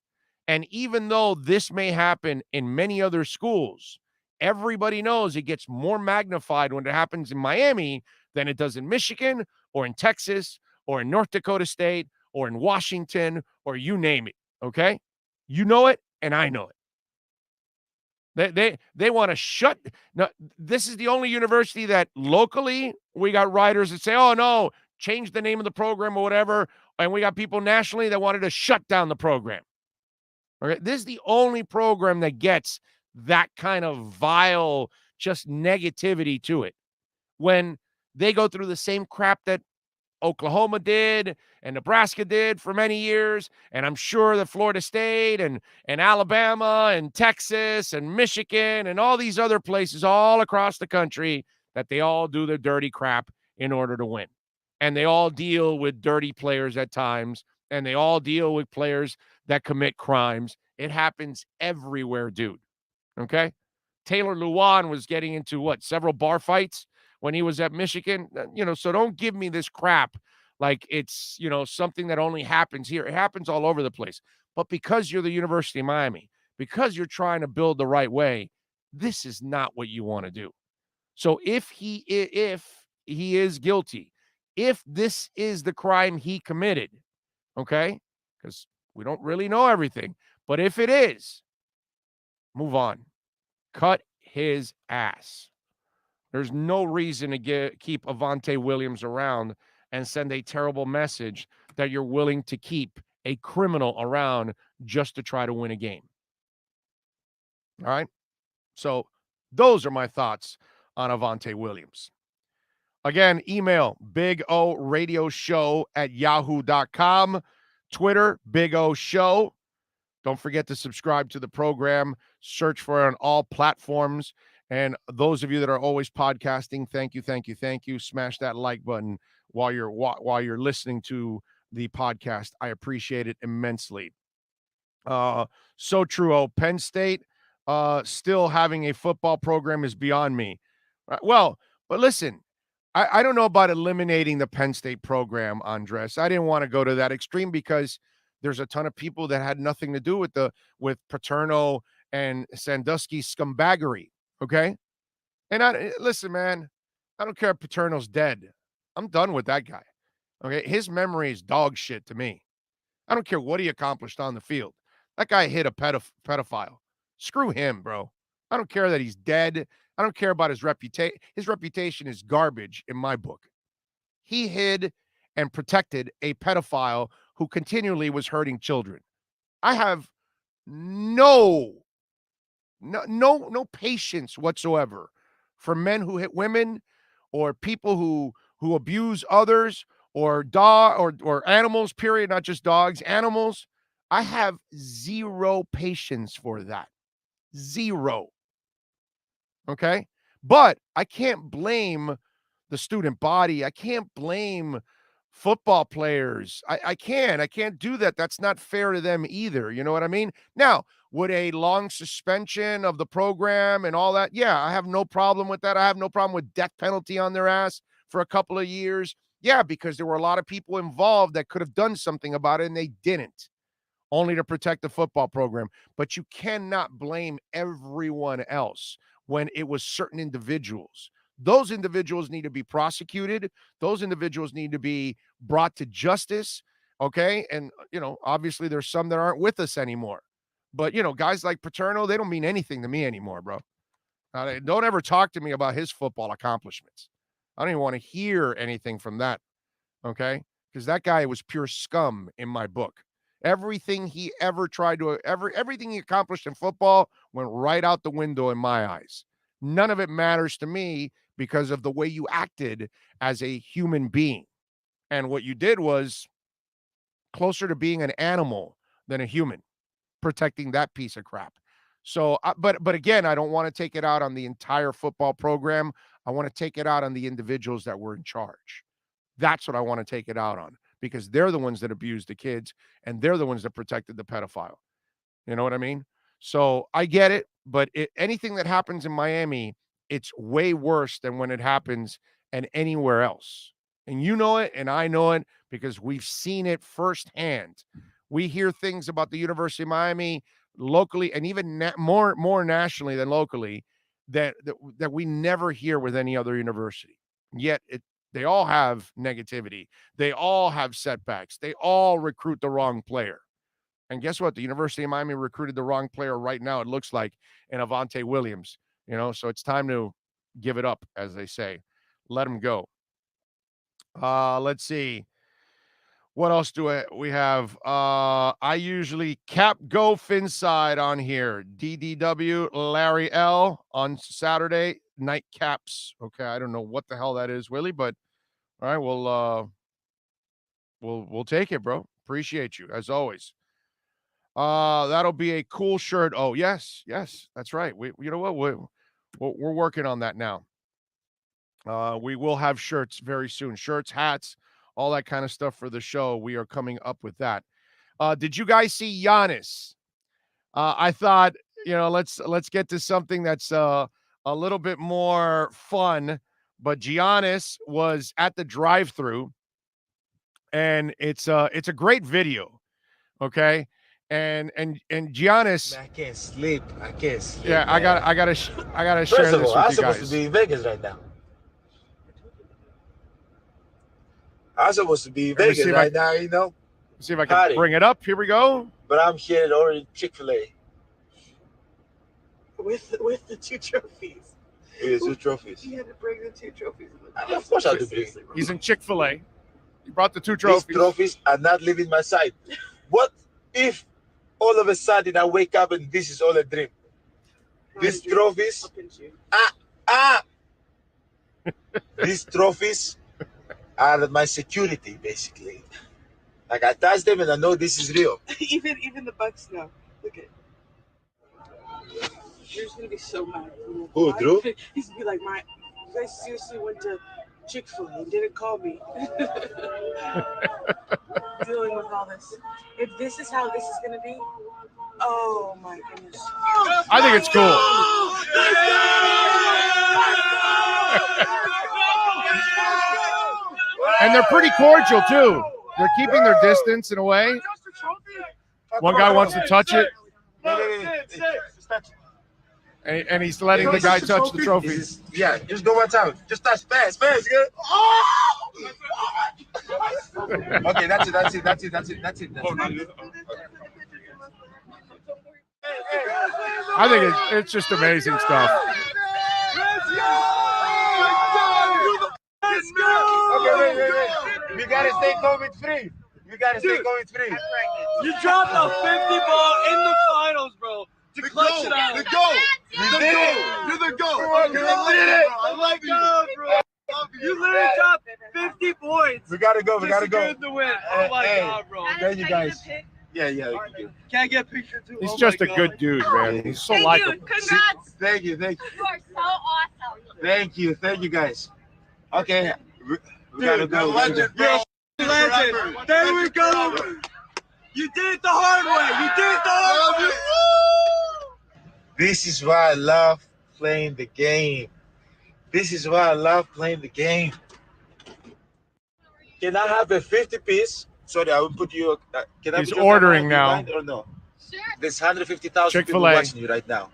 And even though this may happen in many other schools, everybody knows it gets more magnified when it happens in Miami than it does in Michigan or in Texas or in North Dakota State or in Washington or you name it, okay? You know it, and I know it. They want to shut. No, this is the only university that locally we got writers that say, oh, no, change the name of the program or whatever. And we got people nationally that wanted to shut down the program. Okay, this is the only program that gets that kind of vile, just negativity to it. When they go through the same crap that Oklahoma did and Nebraska did for many years. And I'm sure that Florida State and Alabama and Texas and Michigan and all these other places all across the country, that they all do their dirty crap in order to win. And they all deal with dirty players at times, and they all deal with players that commit crimes. It happens everywhere, dude. Okay? Taylor Lewan was getting into several bar fights when he was at Michigan. So don't give me this crap like it's, something that only happens here. It happens all over the place. But because you're the University of Miami, because you're trying to build the right way, this is not what you want to do. So if he is guilty, if this is the crime he committed, okay, because we don't really know everything, but if it is, move on. Cut his ass. There's no reason to keep Avante Williams around and send a terrible message that you're willing to keep a criminal around just to try to win a game. All right? So those are my thoughts on Avante Williams. Again, email bigoradioshow@yahoo.com. Twitter, Big O Show. Don't forget to subscribe to the program. Search for it on all platforms. And those of you that are always podcasting, thank you, thank you, thank you. Smash that like button while you're listening to the podcast. I appreciate it immensely. So true. Oh, Penn State still having a football program is beyond me. Well, but listen, I don't know about eliminating the Penn State program, Andres. I didn't want to go to that extreme because there's a ton of people that had nothing to do with Paterno and Sandusky's scumbaggery. Okay. And listen, man, I don't care if Paterno's dead. I'm done with that guy. Okay. His memory is dog shit to me. I don't care what he accomplished on the field. That guy hit a pedophile. Screw him, bro. I don't care that he's dead. I don't care about his reputation. His reputation is garbage in my book. He hid and protected a pedophile who continually was hurting children. I have no patience whatsoever for men who hit women or people who abuse others or animals, period, not just dogs, animals. I have zero patience for that. Zero. Okay? But I can't blame the student body. I can't blame football players. I can't do that. That's not fair to them either. You know what I mean? Now, would a long suspension of the program and all that? Yeah, I have no problem with that. I have no problem with death penalty on their ass for a couple of years. Yeah, because there were a lot of people involved that could have done something about it and they didn't, only to protect the football program. But you cannot blame everyone else when it was certain individuals. Those individuals need to be prosecuted. Those individuals need to be brought to justice. Okay. And, obviously there's some that aren't with us anymore. But, guys like Paterno, they don't mean anything to me anymore, bro. Don't ever talk to me about his football accomplishments. I don't even want to hear anything from that. Okay. Because that guy was pure scum in my book. Everything he ever tried to, everything he accomplished in football went right out the window in my eyes. None of it matters to me because of the way you acted as a human being. And what you did was closer to being an animal than a human, protecting that piece of crap. So, but again, I don't want to take it out on the entire football program. I want to take it out on the individuals that were in charge. That's what I want to take it out on, because they're the ones that abused the kids and they're the ones that protected the pedophile. You know what I mean? So I get it, but anything that happens in Miami, it's way worse than when it happens and anywhere else. And you know it, and I know it because we've seen it firsthand. We hear things about the University of Miami locally and even more nationally than locally that we never hear with any other university. Yet they all have negativity. They all have setbacks. They all recruit the wrong player. And guess what? The University of Miami recruited the wrong player right now, it looks like, in Avante Williams. So it's time to give it up, as they say. Let him go. Let's see. What else do we have? I usually cap go Finside on here. DDW Larry L on Saturday night caps. Okay, I don't know what the hell that is, Willie, but all right, We'll take it, bro. Appreciate you as always. That'll be a cool shirt. Oh, yes, that's right. You know what? We're working on that now. We will have shirts very soon. Shirts, hats, all that kind of stuff for the show. We are coming up with that. Did you guys see Giannis? I thought, let's get to something that's a little bit more fun. But Giannis was at the drive-thru, and it's a great video. Okay. And Giannis, I can't sleep. yeah, I gotta share First of this all, with I'm you supposed guys. to be in Vegas right now. I'm supposed to be in Let me Vegas see if right now, you know. See if I can Howdy. bring it up. Here we go. But I'm here at already Chick-fil-A with the 2 trophies. with 2 trophies. You had to bring the 2 trophies. Of course I have to bring. He's in Chick-fil-A. He brought the 2 trophies. These trophies are not leaving my side. What if all of a sudden I wake up and this is all a dream? These trophies, these trophies are my security, basically. Like I touch them and I know this is real. even the Bucks know. Look at. You're just gonna be so mad. Who, Drew? He's gonna be like, you guys seriously went to Chick-fil-A and didn't call me. Dealing with all this. If this is how this is gonna be, oh my goodness. I think it's cool. And they're pretty cordial too. They're keeping their distance in a way. One guy wants to touch it, and he's letting the guy touch the trophy. Yeah, just go one time. Just touch fast. Good. Okay, that's it. I think it's just amazing stuff. Okay, wait. We gotta stay COVID free. You dropped a 50 ball in the finals, bro. To clutch it out. The goal. You're the goal. You did it. Oh my God, bro. You literally dropped 50 points. We gotta go. To win. Oh my God, bro. Thank you guys. Yeah. Can I get a picture too? He's Oh just my a God. good dude, man. He's so Thank you. likable. Congrats. Thank you. You are so awesome. Thank you, guys. Okay, we gotta go. You're a legend. There we go. You did it the hard way. This is why I love playing the game. Can I have a 50-piece? Sorry, I will put you. Can I He's put your ordering camera now. behind or no? Sure. There's 150,000 people Chick-fil-A. watching you right now.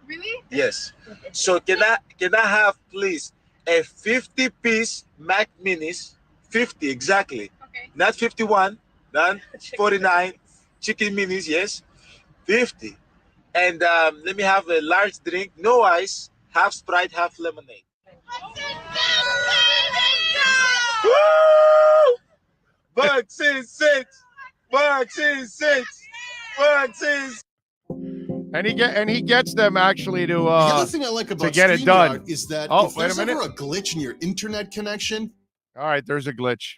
Really? Yes. So can I have please a 50-piece Mac Minis? 50 exactly. Okay. Not 51, not 49. Chicken minis, yes. 50. And let me have a large drink, no ice, half Sprite, half lemonade. Woo! Bucks in six. And he gets them actually The other to thing I like about get it done. StreamYard is that Oh, if wait a there's ever minute. a glitch in your internet connection, all right, there's a glitch.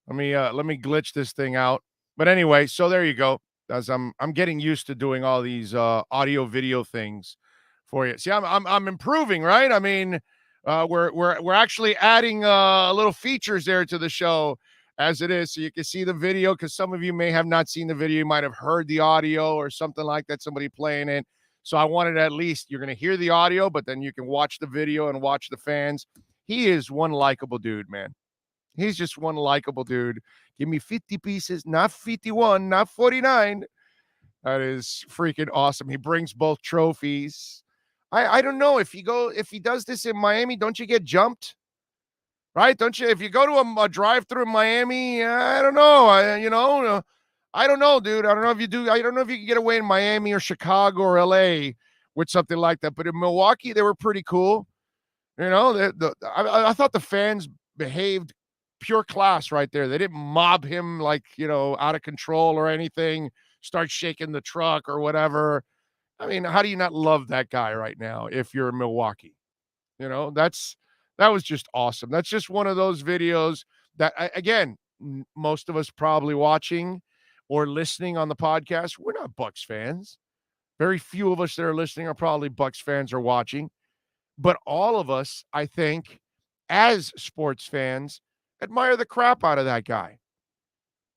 Let me glitch this thing out. But anyway, so there you go. As I'm getting used to doing all these audio video things for you. See, I'm improving, right? I mean, we're actually adding little features there to the show as it is, so you can see the video, because some of you may have not seen the video. You might have heard the audio or something like that, somebody playing it. So I wanted at least you're going to hear the audio, but then you can watch the video and watch the fans. He is one likable dude, man. He's just one likable dude. Give me 50 pieces, not 51, not 49. That is freaking awesome. He brings both trophies. I don't know if he does this in Miami, don't you get jumped? Right? Don't you? If you go to a drive-through in Miami, I don't know. I don't know, dude. I don't know if you do. I don't know if you can get away in Miami or Chicago or LA with something like that. But in Milwaukee, they were pretty cool. You know, I thought the fans behaved pure class right there. They didn't mob him like, out of control or anything, start shaking the truck or whatever. I mean, how do you not love that guy right now if you're in Milwaukee? That was just awesome. That's just one of those videos that, again, most of us probably watching or listening on the podcast, we're not Bucks fans. Very few of us that are listening are probably Bucks fans or watching. But all of us, I think, as sports fans, admire the crap out of that guy.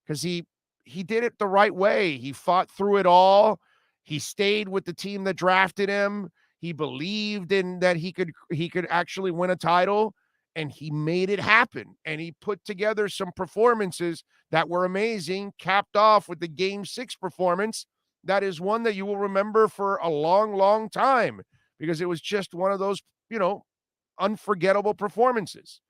Because he did it the right way. He fought through it all. He stayed with the team that drafted him. He believed in that he could actually win a title, and he made it happen. And he put together some performances that were amazing, capped off with the Game 6 performance. That is one that you will remember for a long, long time, because it was just one of those, unforgettable performances.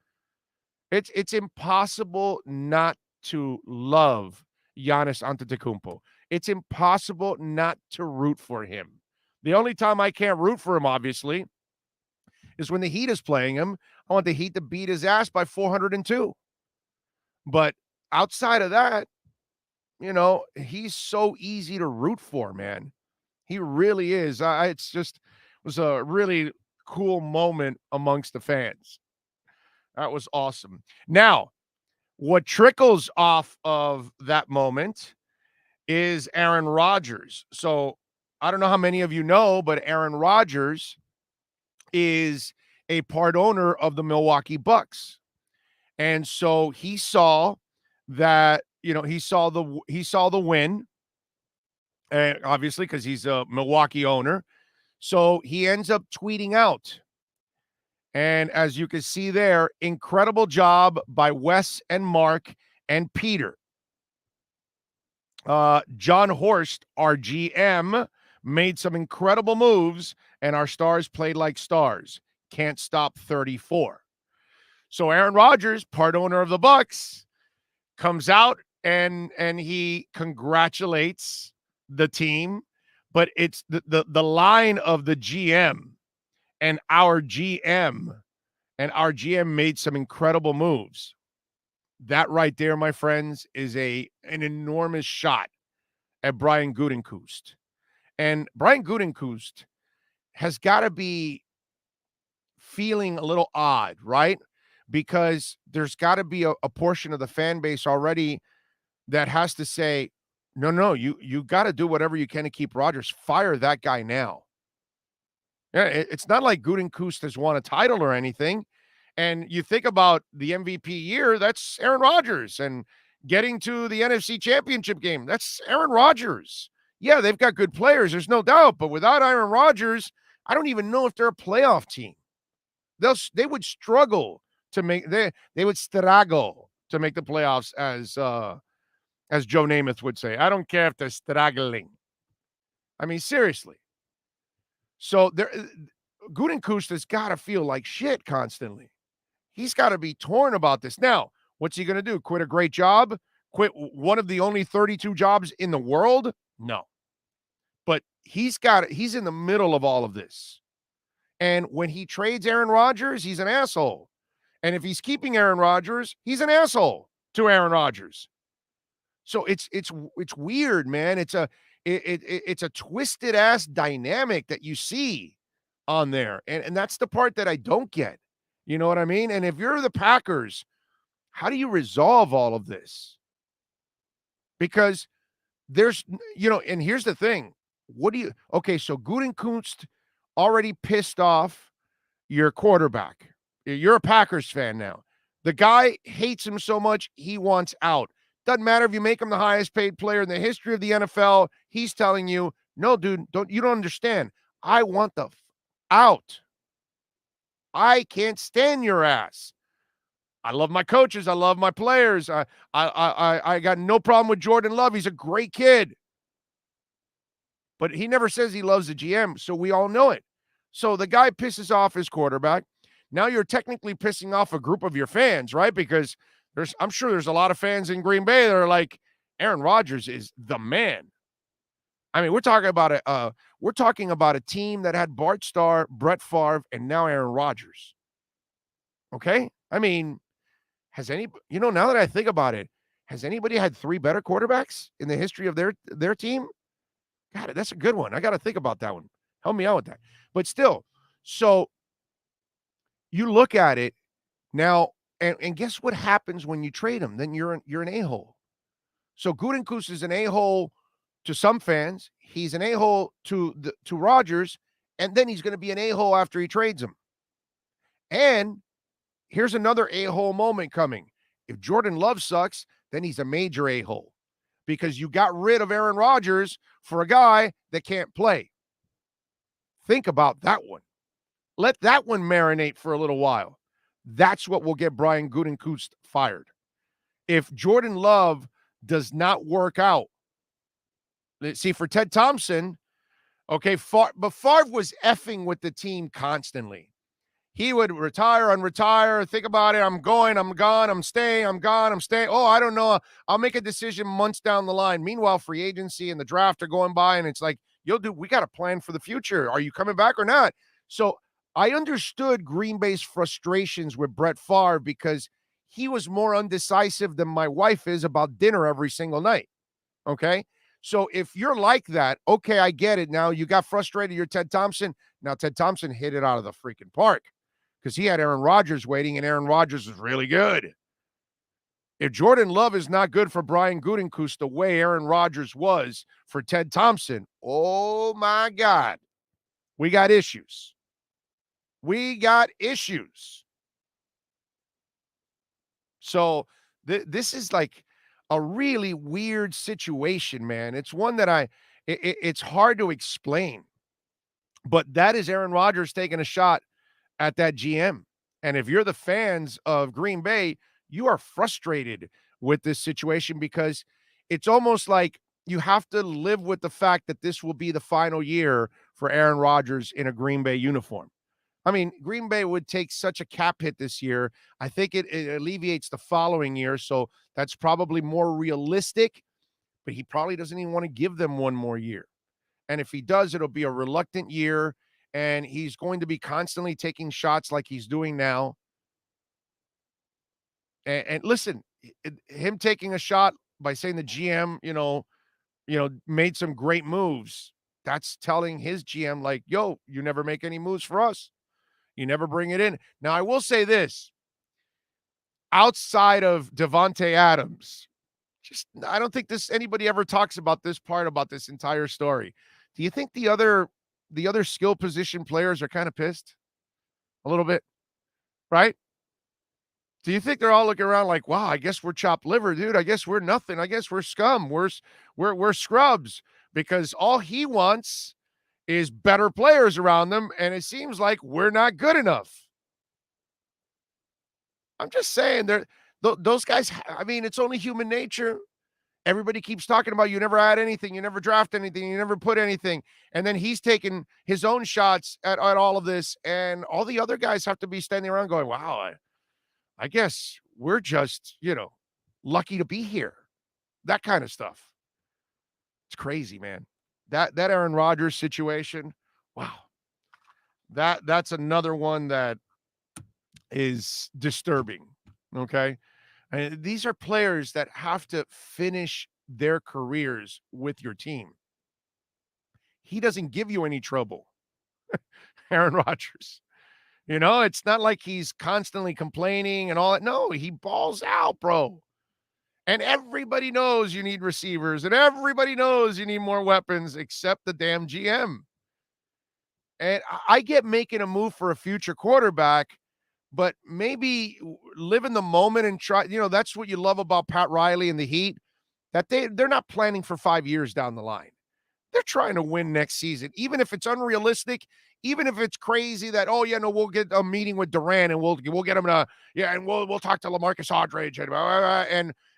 It's impossible not to love Giannis Antetokounmpo. It's impossible not to root for him. The only time I can't root for him, obviously, is when the Heat is playing him. I want the Heat to beat his ass by 402. But outside of that, he's so easy to root for, man. He really is. It was a really cool moment amongst the fans. That was awesome. Now, what trickles off of that moment is Aaron Rodgers. So I don't know how many of you know, but Aaron Rodgers is a part owner of the Milwaukee Bucks. And so he saw that, he saw the win, obviously, because he's a Milwaukee owner. So he ends up tweeting out. And as you can see there, incredible job by Wes and Mark and Peter. John Horst, our GM, made some incredible moves, and our stars played like stars. Can't stop 34. So Aaron Rodgers, part owner of the Bucks, comes out and he congratulates the team, but it's the line of the GM and our GM made some incredible moves. That right there, my friends, is an enormous shot at Brian Gutekunst. And Brian Gutekunst has got to be feeling a little odd, right? Because there's got to be a portion of the fan base already that has to say, no, you got to do whatever you can to keep Rodgers. Fire that guy now. Yeah, it's not like Gutekunst has won a title or anything. And you think about the MVP year, that's Aaron Rodgers. And getting to the NFC Championship game, that's Aaron Rodgers. Yeah, they've got good players, there's no doubt. But without Aaron Rodgers, I don't even know if they're a playoff team. They would struggle to make they would struggle to make the playoffs, as Joe Namath would say. I don't care if they're struggling. I mean, seriously. So Gutekunst has got to feel like shit constantly. He's got to be torn about this. Now, what's he going to do? Quit a great job? Quit one of the only 32 jobs in the world? No. But he's in the middle of all of this. And when he trades Aaron Rodgers, he's an asshole. And if he's keeping Aaron Rodgers, he's an asshole to Aaron Rodgers. So it's weird, man. It's a twisted ass dynamic that you see on there. And that's the part that I don't get. You know what I mean? And if you're the Packers, how do you resolve all of this? Because there's, and here's the thing. So Gutekunst already pissed off your quarterback. You're a Packers fan now. The guy hates him so much, he wants out. Doesn't matter if you make him the highest paid player in the history of the NFL. He's telling you, no, dude, you don't understand. I want the out. I can't stand your ass. I love my coaches. I love my players. I got no problem with Jordan Love. He's a great kid. But he never says he loves the GM, so we all know it. So the guy pisses off his quarterback. Now you're technically pissing off a group of your fans, right? Because I'm sure there's a lot of fans in Green Bay that are like, Aaron Rodgers is the man. I mean, we're talking about a team that had Bart Starr, Brett Favre, and now Aaron Rodgers. Okay? I mean, now that I think about it, has anybody had three better quarterbacks in the history of their team? God, that's a good one. I got to think about that one. Help me out with that. But still, so you look at it now, And guess what happens when you trade him? Then you're an a-hole. So Gutekunst is an a-hole to some fans. He's an a-hole to Rodgers, and then he's going to be an a-hole after he trades him. And here's another a-hole moment coming. If Jordan Love sucks, then he's a major a-hole because you got rid of Aaron Rodgers for a guy that can't play. Think about that one. Let that one marinate for a little while. That's what will get Brian Gutekunst fired. If Jordan Love does not work out, let's see, for Ted Thompson, okay, but Favre was effing with the team constantly. He would retire, unretire, think about it, I'm going, I'm gone, I'm staying, I'm gone, I'm staying. Oh, I don't know, I'll make a decision months down the line. Meanwhile, free agency and the draft are going by, and it's like, we got a plan for the future. Are you coming back or not? So I understood Green Bay's frustrations with Brett Favre because he was more undecisive than my wife is about dinner every single night, okay? So if you're like that, okay, I get it. Now you got frustrated, you're Ted Thompson. Now Ted Thompson hit it out of the freaking park because he had Aaron Rodgers waiting, and Aaron Rodgers is really good. If Jordan Love is not good for Brian Gutekunst the way Aaron Rodgers was for Ted Thompson, oh my God, we got issues. We got issues. So this is like a really weird situation, man. It's one that it's hard to explain. But that is Aaron Rodgers taking a shot at that GM. And if you're the fans of Green Bay, you are frustrated with this situation because it's almost like you have to live with the fact that this will be the final year for Aaron Rodgers in a Green Bay uniform. I mean, Green Bay would take such a cap hit this year. I think it alleviates the following year, so that's probably more realistic, but he probably doesn't even want to give them one more year. And if he does, it'll be a reluctant year, and he's going to be constantly taking shots like he's doing now. And listen, him taking a shot by saying the GM, made some great moves, that's telling his GM, like, yo, you never make any moves for us. You never bring it in. Now, I will say this. Outside of Devontae Adams, I don't think anybody ever talks about this part about this entire story. Do you think the other skill position players are kind of pissed? A little bit, right? Do you think they're all looking around like, wow, I guess we're chopped liver, dude. I guess we're nothing. I guess we're scum. We're scrubs because all he wants is better players around them, and it seems like we're not good enough. I'm just saying, those guys, I mean, it's only human nature. Everybody keeps talking about you never add anything, you never draft anything, you never put anything, and then he's taking his own shots at all of this, and all the other guys have to be standing around going, wow, I guess we're just, lucky to be here. That kind of stuff. It's crazy, man. That Aaron Rodgers situation, wow. That's another one that is disturbing, okay? And these are players that have to finish their careers with your team. He doesn't give you any trouble, Aaron Rodgers. It's not like he's constantly complaining and all that. No, he balls out, bro. And everybody knows you need receivers, and everybody knows you need more weapons except the damn GM. And I get making a move for a future quarterback, but maybe live in the moment and try. That's what you love about Pat Riley and the Heat, that they're not planning for 5 years down the line. They're trying to win next season, even if it's unrealistic, even if it's crazy that, oh, yeah, no, we'll get a meeting with Durant and we'll get him and we'll talk to LaMarcus Aldridge and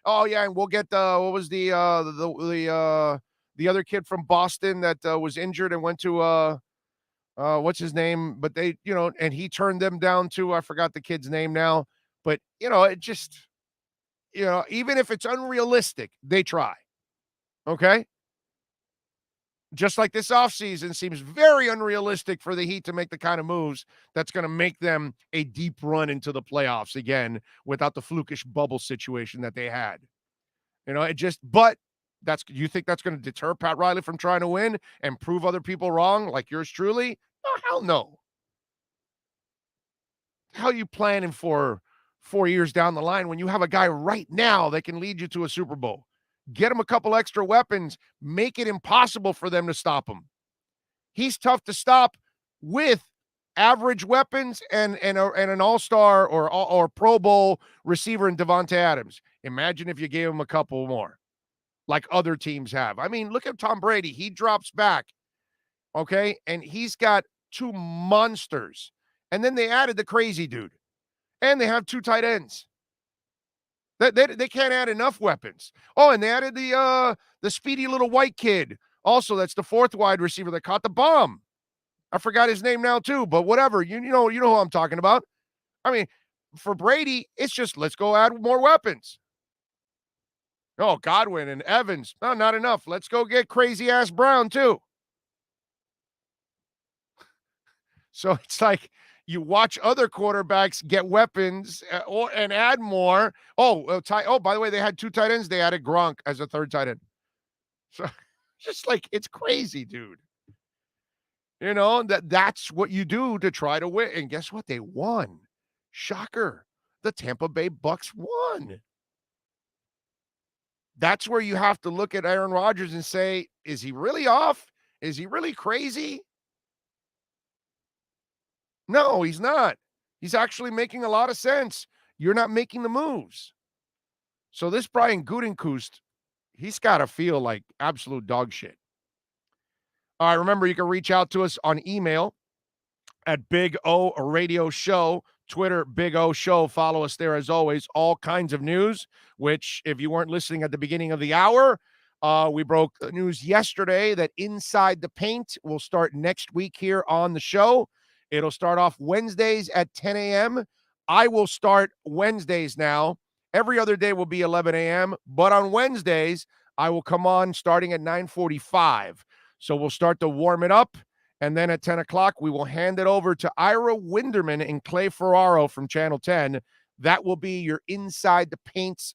oh, yeah, and we'll get what was the other kid from Boston that was injured and went to what's his name? But they, and he turned them down to, I forgot the kid's name now. But, it just, even if it's unrealistic, they try. Okay? Just like this offseason seems very unrealistic for the Heat to make the kind of moves that's going to make them a deep run into the playoffs again without the flukish bubble situation that they had. But you think that's going to deter Pat Riley from trying to win and prove other people wrong like yours truly? Oh, hell no. How are you planning for 4 years down the line when you have a guy right now that can lead you to a Super Bowl. Get him a couple extra weapons, make it impossible for them to stop him. He's tough to stop with average weapons and an all-star or Pro Bowl receiver in Devontae Adams. Imagine if you gave him a couple more, like other teams have. I mean, look at Tom Brady. He drops back, okay? And he's got 2 monsters. And then they added the crazy dude. And they have 2 tight ends. They can't add enough weapons. Oh, and they added the speedy little white kid. Also, that's the 4th wide receiver that caught the bomb. I forgot his name now too, but whatever. You know who I'm talking about. I mean, for Brady, it's just let's go add more weapons. Oh, Godwin and Evans. No, not enough. Let's go get crazy ass Brown too. So it's like you watch other quarterbacks get weapons and add more. By the way, they had 2 tight ends. They added Gronk as a 3rd tight end. So just like it's crazy, dude. You know, that's what you do to try to win. And guess what? They won. Shocker. The Tampa Bay Bucks won. That's where you have to look at Aaron Rodgers and say, is he really off? Is he really crazy? No, he's not. He's actually making a lot of sense. You're not making the moves. So this Brian Gutekunst, he's got to feel like absolute dog shit. All right, remember, you can reach out to us on email at Big O Radio Show, Twitter, Big O Show. Follow us there as always. All kinds of news, which if you weren't listening at the beginning of the hour, we broke the news yesterday that Inside the Paint will start next week here on the show. It'll start off Wednesdays at 10 a.m. I will start Wednesdays now. Every other day will be 11 a.m., but on Wednesdays, I will come on starting at 9:45. So we'll start to warm it up, and then at 10 o'clock, we will hand it over to Ira Winderman and Clay Ferraro from Channel 10. That will be your Inside the Paint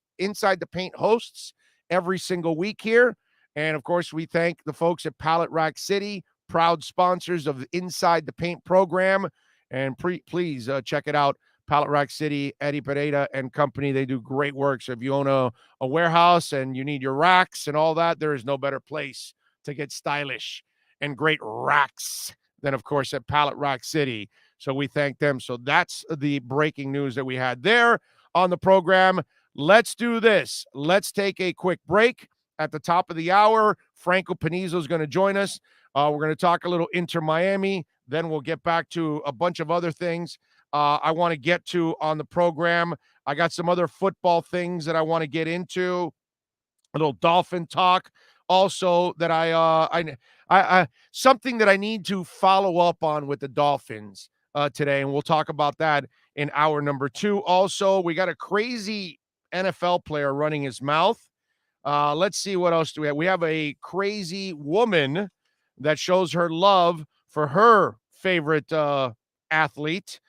hosts every single week here. And, of course, we thank the folks at Pallet Rack City, proud sponsors of the Inside the Paint program. And please check it out, Pallet Rack City, Eddie Pereira and company. They do great work. So if you own a warehouse and you need your racks and all that, there is no better place to get stylish and great racks than, of course, at Pallet Rack City. So we thank them. So that's the breaking news that we had there on the program. Let's do this. Let's take a quick break. At the top of the hour, Franco Panizo is going to join us. We're going to talk a little Inter Miami. Then we'll get back to a bunch of other things I want to get to on the program. I got some other football things that I want to get into. A little Dolphin talk. Also, that I something that I need to follow up on with the Dolphins today, and we'll talk about that in hour number 2. Also, we got a crazy NFL player running his mouth. Let's see, what else do we have? We have a crazy woman that shows her love for her favorite athlete.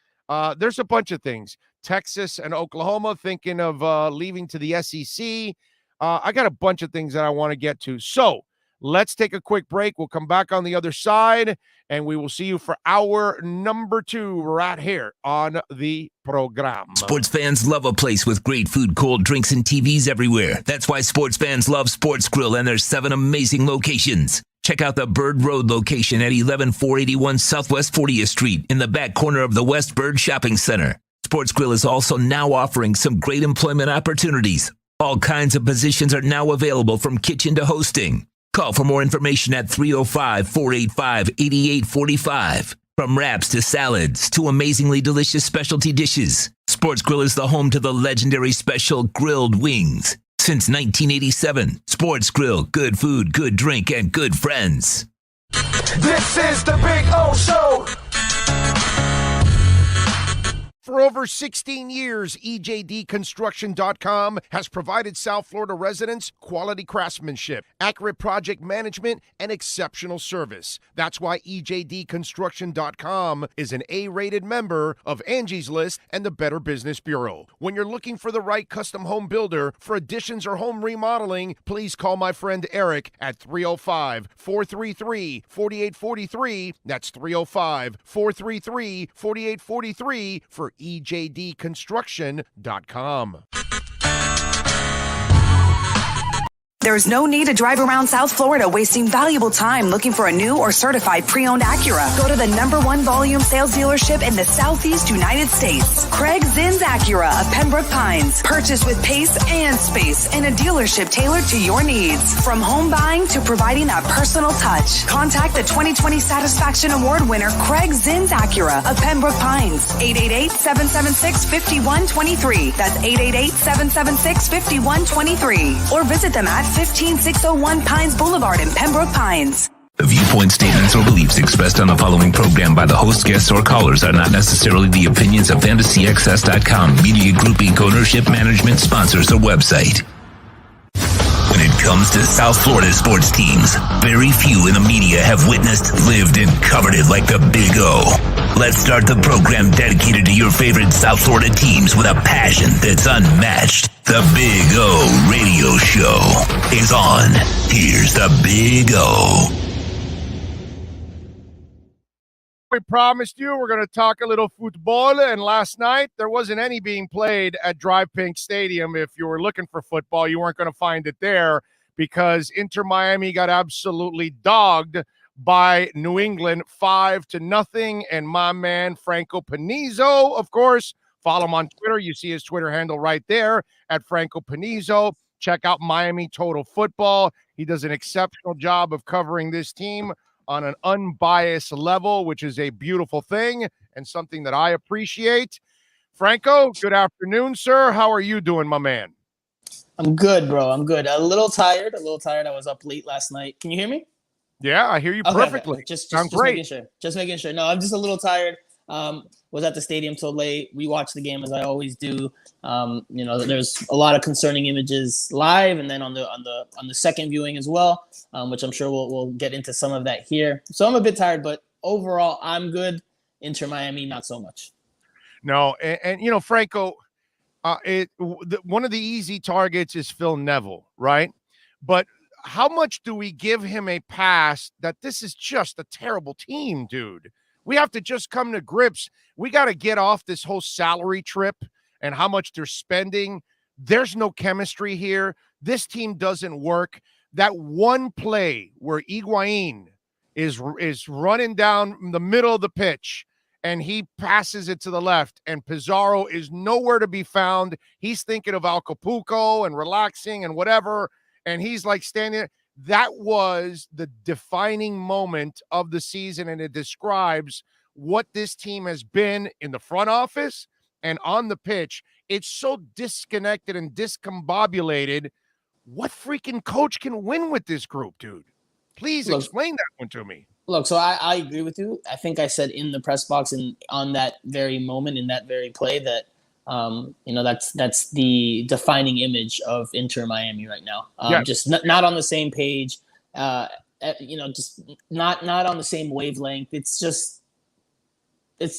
There's a bunch of things. Texas and Oklahoma thinking of leaving to the SEC. I got a bunch of things that I want to get to. So let's take a quick break. We'll come back on the other side, and we will see you for hour number 2 right here on the program. Sports fans love a place with great food, cold drinks, and TVs everywhere. That's why sports fans love Sports Grill and their 7 amazing locations. Check out the Bird Road location at 11481 Southwest 40th Street in the back corner of the West Bird Shopping Center. Sports Grill is also now offering some great employment opportunities. All kinds of positions are now available, from kitchen to hosting. Call for more information at 305-485-8845. From wraps to salads to amazingly delicious specialty dishes, Sports Grill is the home to the legendary special grilled wings. Since 1987, Sports Grill, good food, good drink, and good friends. This is the Big O Show. For over 16 years, EJDconstruction.com has provided South Florida residents quality craftsmanship, accurate project management, and exceptional service. That's why EJDconstruction.com is an A-rated member of Angie's List and the Better Business Bureau. When you're looking for the right custom home builder for additions or home remodeling, please call my friend Eric at 305-433-4843. That's 305-433-4843 for ejdconstruction.com. There's no need to drive around South Florida wasting valuable time looking for a new or certified pre-owned Acura. Go to the #1 volume sales dealership in the Southeast United States. Craig Zinn's Acura of Pembroke Pines. Purchased with pace and space in a dealership tailored to your needs. From home buying to providing that personal touch. Contact the 2020 Satisfaction Award winner Craig Zinn's Acura of Pembroke Pines. 888-776-5123. That's 888-776-5123. Or visit them at 15601 Pines Boulevard in Pembroke Pines. The viewpoint, statements, or beliefs expressed on the following program by the host, guests, or callers are not necessarily the opinions of FantasyXS.com, Media Group Inc. ownership, management, sponsors, or website. When it comes to South Florida sports teams, very few in the media have witnessed, lived, and covered it like the Big O. Let's start the program dedicated to your favorite South Florida teams with a passion that's unmatched. The Big O Radio Show is on. Here's the Big O. We promised you we're going to talk a little football, and last night there wasn't any being played at Drive Pink Stadium. If you were looking for football, you weren't going to find it there because Inter Miami got absolutely dogged by New England 5-0, and my man Franco Panizo, of course, follow him on Twitter. You see his Twitter handle right there at Franco Panizo. Check out Miami Total Football. He does an exceptional job of covering this team on an unbiased level, which is a beautiful thing and something that I appreciate. Franco, good afternoon, sir. How are you doing, my man? I'm good, bro. I'm good. A little tired. I was up late last night. Can you hear me? Yeah, I hear you perfectly. Okay. Just great. making sure. Just making sure. No, I'm just a little tired. Was at the stadium till late. Rewatched the game as I always do. There's a lot of concerning images live, and then on the second viewing as well, which I'm sure we'll get into some of that here. So I'm a bit tired, but overall I'm good. Inter Miami, not so much. No, and Franco, one of the easy targets is Phil Neville, right? But how much do we give him a pass that this is just a terrible team, dude? We have to just come to grips. We got to get off this whole salary trip and how much they're spending. There's no chemistry here. This team doesn't work. That one play where Higuain is running down the middle of the pitch and he passes it to the left and Pizarro is nowhere to be found. He's thinking of Acapulco and relaxing and whatever. And he's like standing there. That was the defining moment of the season, and it describes what this team has been in the front office and on the pitch. It's so disconnected and discombobulated. What freaking coach can win with this group, dude? Please explain that one to me. Look, so I agree with you. I think I said in the press box and on that very moment, in that very play, that that's the defining image of Inter Miami right now. Just not on the same page, just not on the same wavelength. It's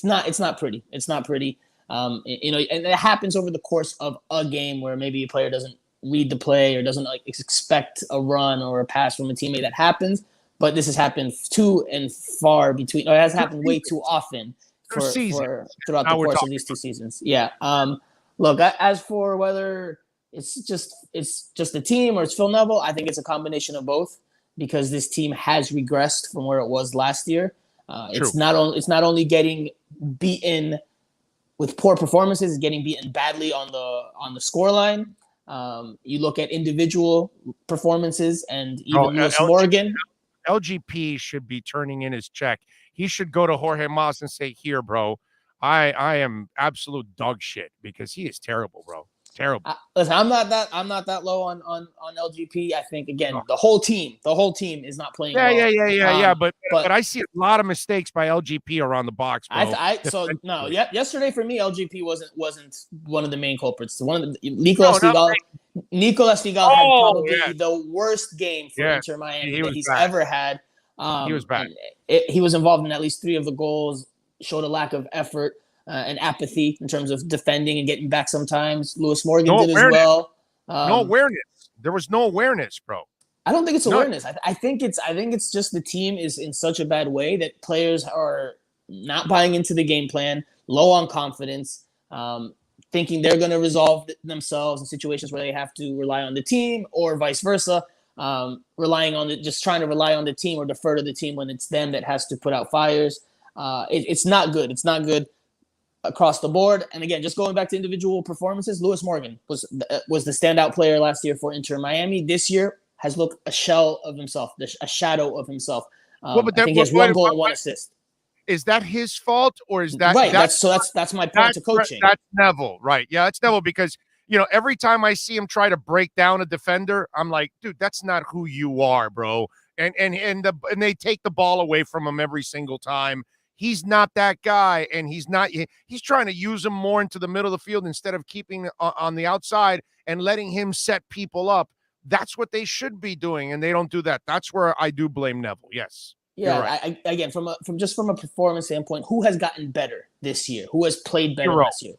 not pretty. It's not pretty. And it happens over the course of a game where maybe a player doesn't read the play or doesn't expect a run or a pass from a teammate. That happens, but this has happened too and far between. Or it has happened way too often. For throughout the course of these two seasons. Yeah. Look, as for whether it's just the team or it's Phil Neville, I think it's a combination of both because this team has regressed from where it was last year. It's not only getting beaten with poor performances, it's getting beaten badly on the scoreline. You look at individual performances and even Lewis Morgan. LGP should be turning in his check. He should go to Jorge Mas and say, here, bro, I am absolute dog shit because he is terrible, bro. Terrible. Listen, I'm not that low on LGP. I think again, the whole team is not playing. Yeah. But I see a lot of mistakes by LGP around the box, bro. Yesterday for me, LGP wasn't one of the main culprits. Nicolas Figal had probably the worst game for Inter Miami that he's ever had. He was bad. He was involved in at least 3 of the goals. Showed a lack of effort and apathy in terms of defending and getting back sometimes. Lewis Morgan did as well. No awareness. There was no awareness, bro. I don't think it's awareness. I think it's just the team is in such a bad way that players are not buying into the game plan, low on confidence. thinking they're going to resolve themselves in situations where they have to rely on the team or vice versa, trying to rely on the team or defer to the team when it's them that has to put out fires. It's not good. It's not good across the board. And again, just going back to individual performances, Lewis Morgan was the standout player last year for Inter Miami. This year has looked a shell of himself, a shadow of himself. I think he has 1 goal and 1 assist. Is that his fault, or is that right? That's my point to coaching. That's Neville, right? Yeah, that's Neville, because every time I see him try to break down a defender, I'm like, dude, that's not who you are, bro. And they take the ball away from him every single time. He's not that guy, and he's trying to use him more into the middle of the field instead of keeping on the outside and letting him set people up. That's what they should be doing, and they don't do that. That's where I do blame Neville. Yes. Yeah. Right. Again, from a performance standpoint, who has gotten better this year? Who has played better last year?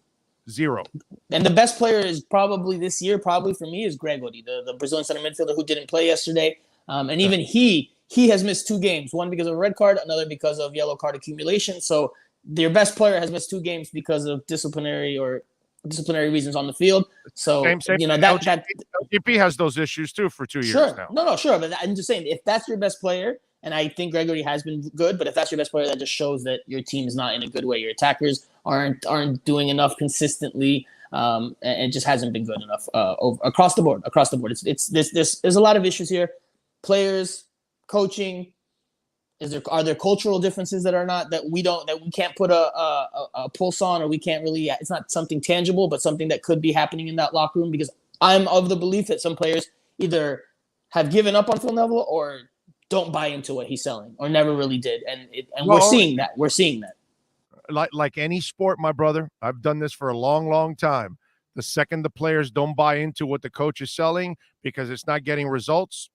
Zero. And the best player is probably this year, probably for me, is Gregori, the Brazilian center midfielder who didn't play yesterday. And even he has missed 2 games, one because of a red card, another because of yellow card accumulation. So their best player has missed 2 games because of disciplinary reasons on the field. So same. that LGP has those issues too for 2 years now. No, sure. But I'm just saying, if that's your best player, and I think Gregori has been good, but if that's your best player, that just shows that your team is not in a good way. Your attackers aren't doing enough consistently, and it just hasn't been good enough across the board. There's a lot of issues here. Players, coaching. Are there cultural differences that we can't put a pulse on, or we can't really? It's not something tangible, but something that could be happening in that locker room. Because I'm of the belief that some players either have given up on Phil Neville or don't buy into what he's selling, or never really did, and we're seeing that. We're seeing that. Like any sport, my brother, I've done this for a long, long time. The second the players don't buy into what the coach is selling because it's not getting results,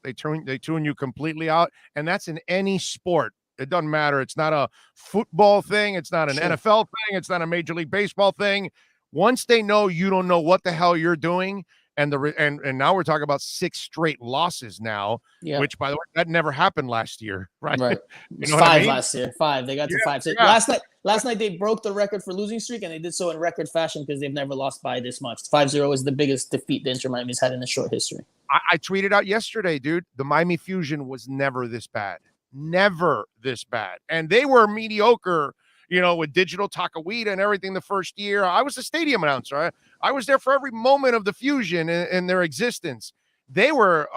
they tune you completely out, and that's in any sport. It doesn't matter. It's not a football thing. It's not an NFL thing. It's not a Major League Baseball thing. Once they know you don't know what the hell you're doing. And now we're talking about 6 straight losses now, which, by the way, that never happened last year, right? Right. You know 5 last year. 5. They got to 5. So last night they broke the record for losing streak, and they did so in record fashion because they've never lost by this much. 5-0 is the biggest defeat the Inter Miami's had in a short history. I tweeted out yesterday, dude, the Miami Fusion was never this bad. Never this bad. And they were mediocre, with Digital Takawita and everything the first year. I was the stadium announcer. I was there for every moment of the Fusion in their existence. They were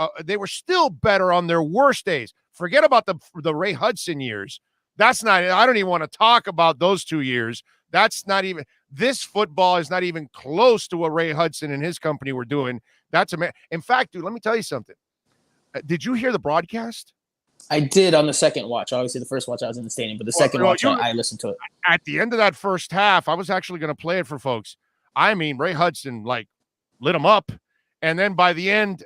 still better on their worst days. Forget about the Ray Hudson years. That's not. I don't even want to talk about those 2 years. That's not even. This football is not even close to what Ray Hudson and his company were doing. That's in fact, dude. Let me tell you something. Did you hear the broadcast? I did on the second watch. Obviously, the first watch I was in the stadium, but the second watch I listened to it. At the end of that first half, I was actually going to play it for folks. I mean, Ray Hudson lit him up, and then by the end,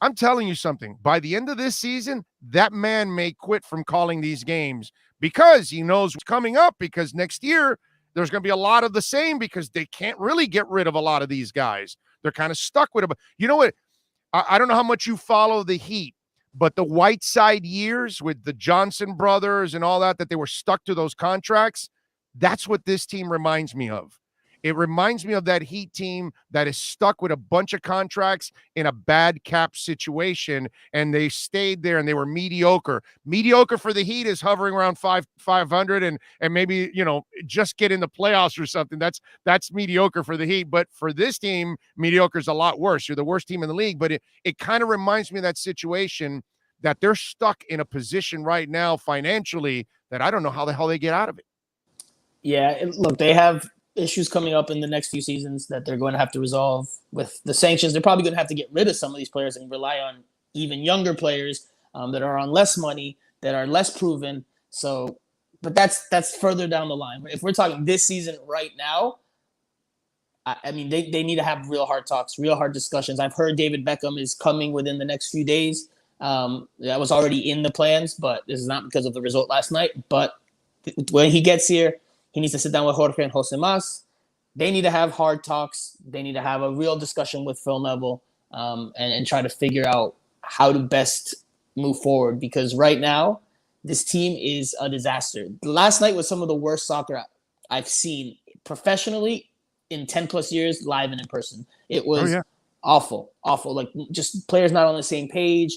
I'm telling you something. By the end of this season, that man may quit from calling these games because he knows what's coming up. Because next year there's going to be a lot of the same because they can't really get rid of a lot of these guys. They're kind of stuck with them. You know what? I don't know how much you follow the Heat. But the Whiteside years with the Johnson brothers and all that they were stuck to those contracts, that's what this team reminds me of. It reminds me of that Heat team that is stuck with a bunch of contracts in a bad cap situation, and they stayed there and they were mediocre. Mediocre for the Heat is hovering around 500 and maybe, just get in the playoffs or something. That's mediocre for the Heat. But for this team, mediocre is a lot worse. You're the worst team in the league. But it kind of reminds me of that situation that they're stuck in a position right now financially that I don't know how the hell they get out of it. Yeah, look, they have issues coming up in the next few seasons that they're going to have to resolve with the sanctions. They're probably going to have to get rid of some of these players and rely on even younger players that are on less money, that are less proven. So, but that's further down the line. If we're talking this season right now, I mean, they need to have real hard talks, real hard discussions. I've heard David Beckham is coming within the next few days. That was already in the plans, but this is not because of the result last night. But when he gets here, he needs to sit down with Jorge and Jose Mas. They need to have hard talks. They need to have a real discussion with Phil Neville and try to figure out how to best move forward. Because right now, this team is a disaster. Last night was some of the worst soccer I've seen professionally in 10 plus years, live and in person. It was awful. Like just players not on the same page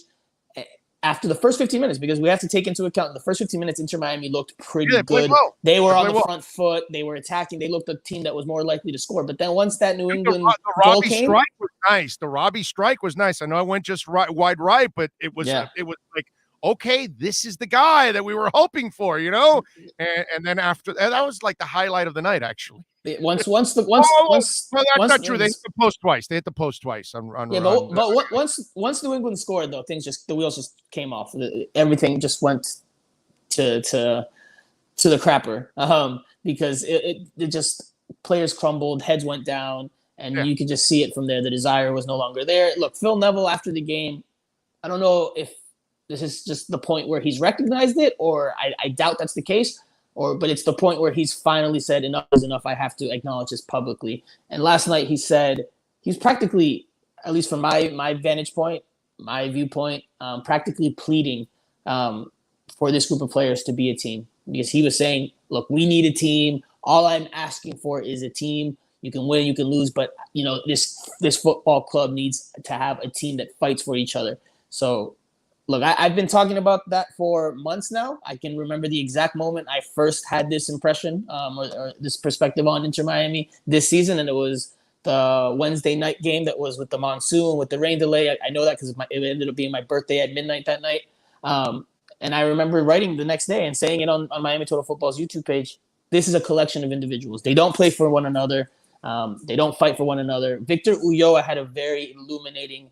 after the first 15 minutes, because we have to take into account the first 15 minutes, Inter Miami looked pretty good. Well. They were on the front foot. They were attacking. They looked a team that was more likely to score. But then once that New England goal came, strike was nice. The Robbie strike was nice. I know I went just wide right, but it was like, okay, this is the guy that we were hoping for, you know? And then after that was like the highlight of the night, actually. Once that's not true. They hit the post twice. Once New England scored, though, the wheels just came off. Everything just went to the crapper, because it just players crumbled, heads went down, and you could just see it from there. The desire was no longer there. Look, Phil Neville after the game, I don't know if this is just the point where he's recognized it, or I doubt that's the case. But it's the point where he's finally said enough is enough. I have to acknowledge this publicly. And last night he said he's practically, at least from my vantage point, my viewpoint, practically pleading for this group of players to be a team, because he was saying, look, we need a team. All I'm asking for is a team. You can win, you can lose, but this football club needs to have a team that fights for each other. So. Look, I've been talking about that for months now. I can remember the exact moment I first had this impression or this perspective on Inter Miami this season, and it was the Wednesday night game that was with the monsoon, with the rain delay. I know that because it ended up being my birthday at midnight that night. And I remember writing the next day and saying it on Miami Total Football's YouTube page. This is a collection of individuals. They don't play for one another. They don't fight for one another. Victor Ulloa had a very illuminating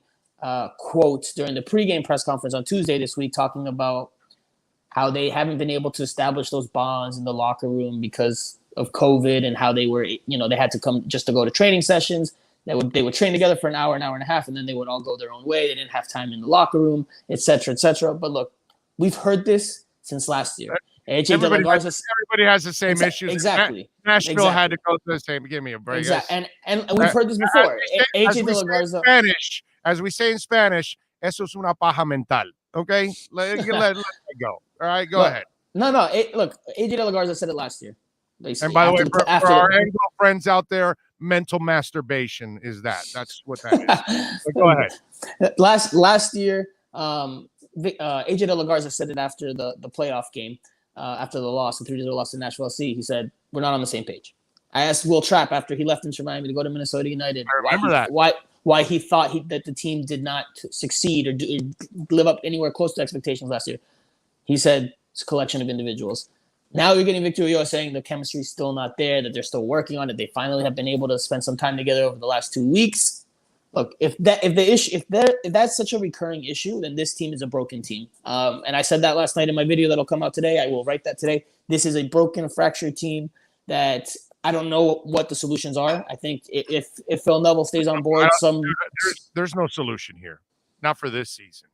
quote during the pregame press conference on Tuesday this week, talking about how they haven't been able to establish those bonds in the locker room because of COVID, and how they were, they had to come just to go to training sessions. They would train together for an hour and a half, and then they would all go their own way. They didn't have time in the locker room, et cetera, et cetera. But look, we've heard this since last year. Everybody has the same issues. Exactly. Nashville had to go through the same. Give me a break. Exactly. And we've heard this before. AJ De La Garza. As we say in Spanish, eso es una paja mental. Okay? Let it go. All right, go ahead. No. Look, AJ De La Garza said it last year. Basically. And by the way, for our Anglo friends out there, mental masturbation is that. That's what that is. But go ahead. Last year, AJ De La Garza said it after the playoff game, after the loss, the 3-0 loss to Nashville SC. He said, we're not on the same page. I asked Will Trapp after he left Inter Miami to go to Minnesota United. I remember why he thought that the team did not succeed or live up anywhere close to expectations last year. He said it's a collection of individuals. Now you're getting Victor Ulloa saying the chemistry is still not there, that they're still working on it. They finally have been able to spend some time together over the last 2 weeks. Look, if that's such a recurring issue, then this team is a broken team. And I said that last night in my video that'll come out today. I will write that today. This is a broken, fractured team that I don't know what the solutions are. I think if Phil Neville stays on board, there's no solution here, not for this season.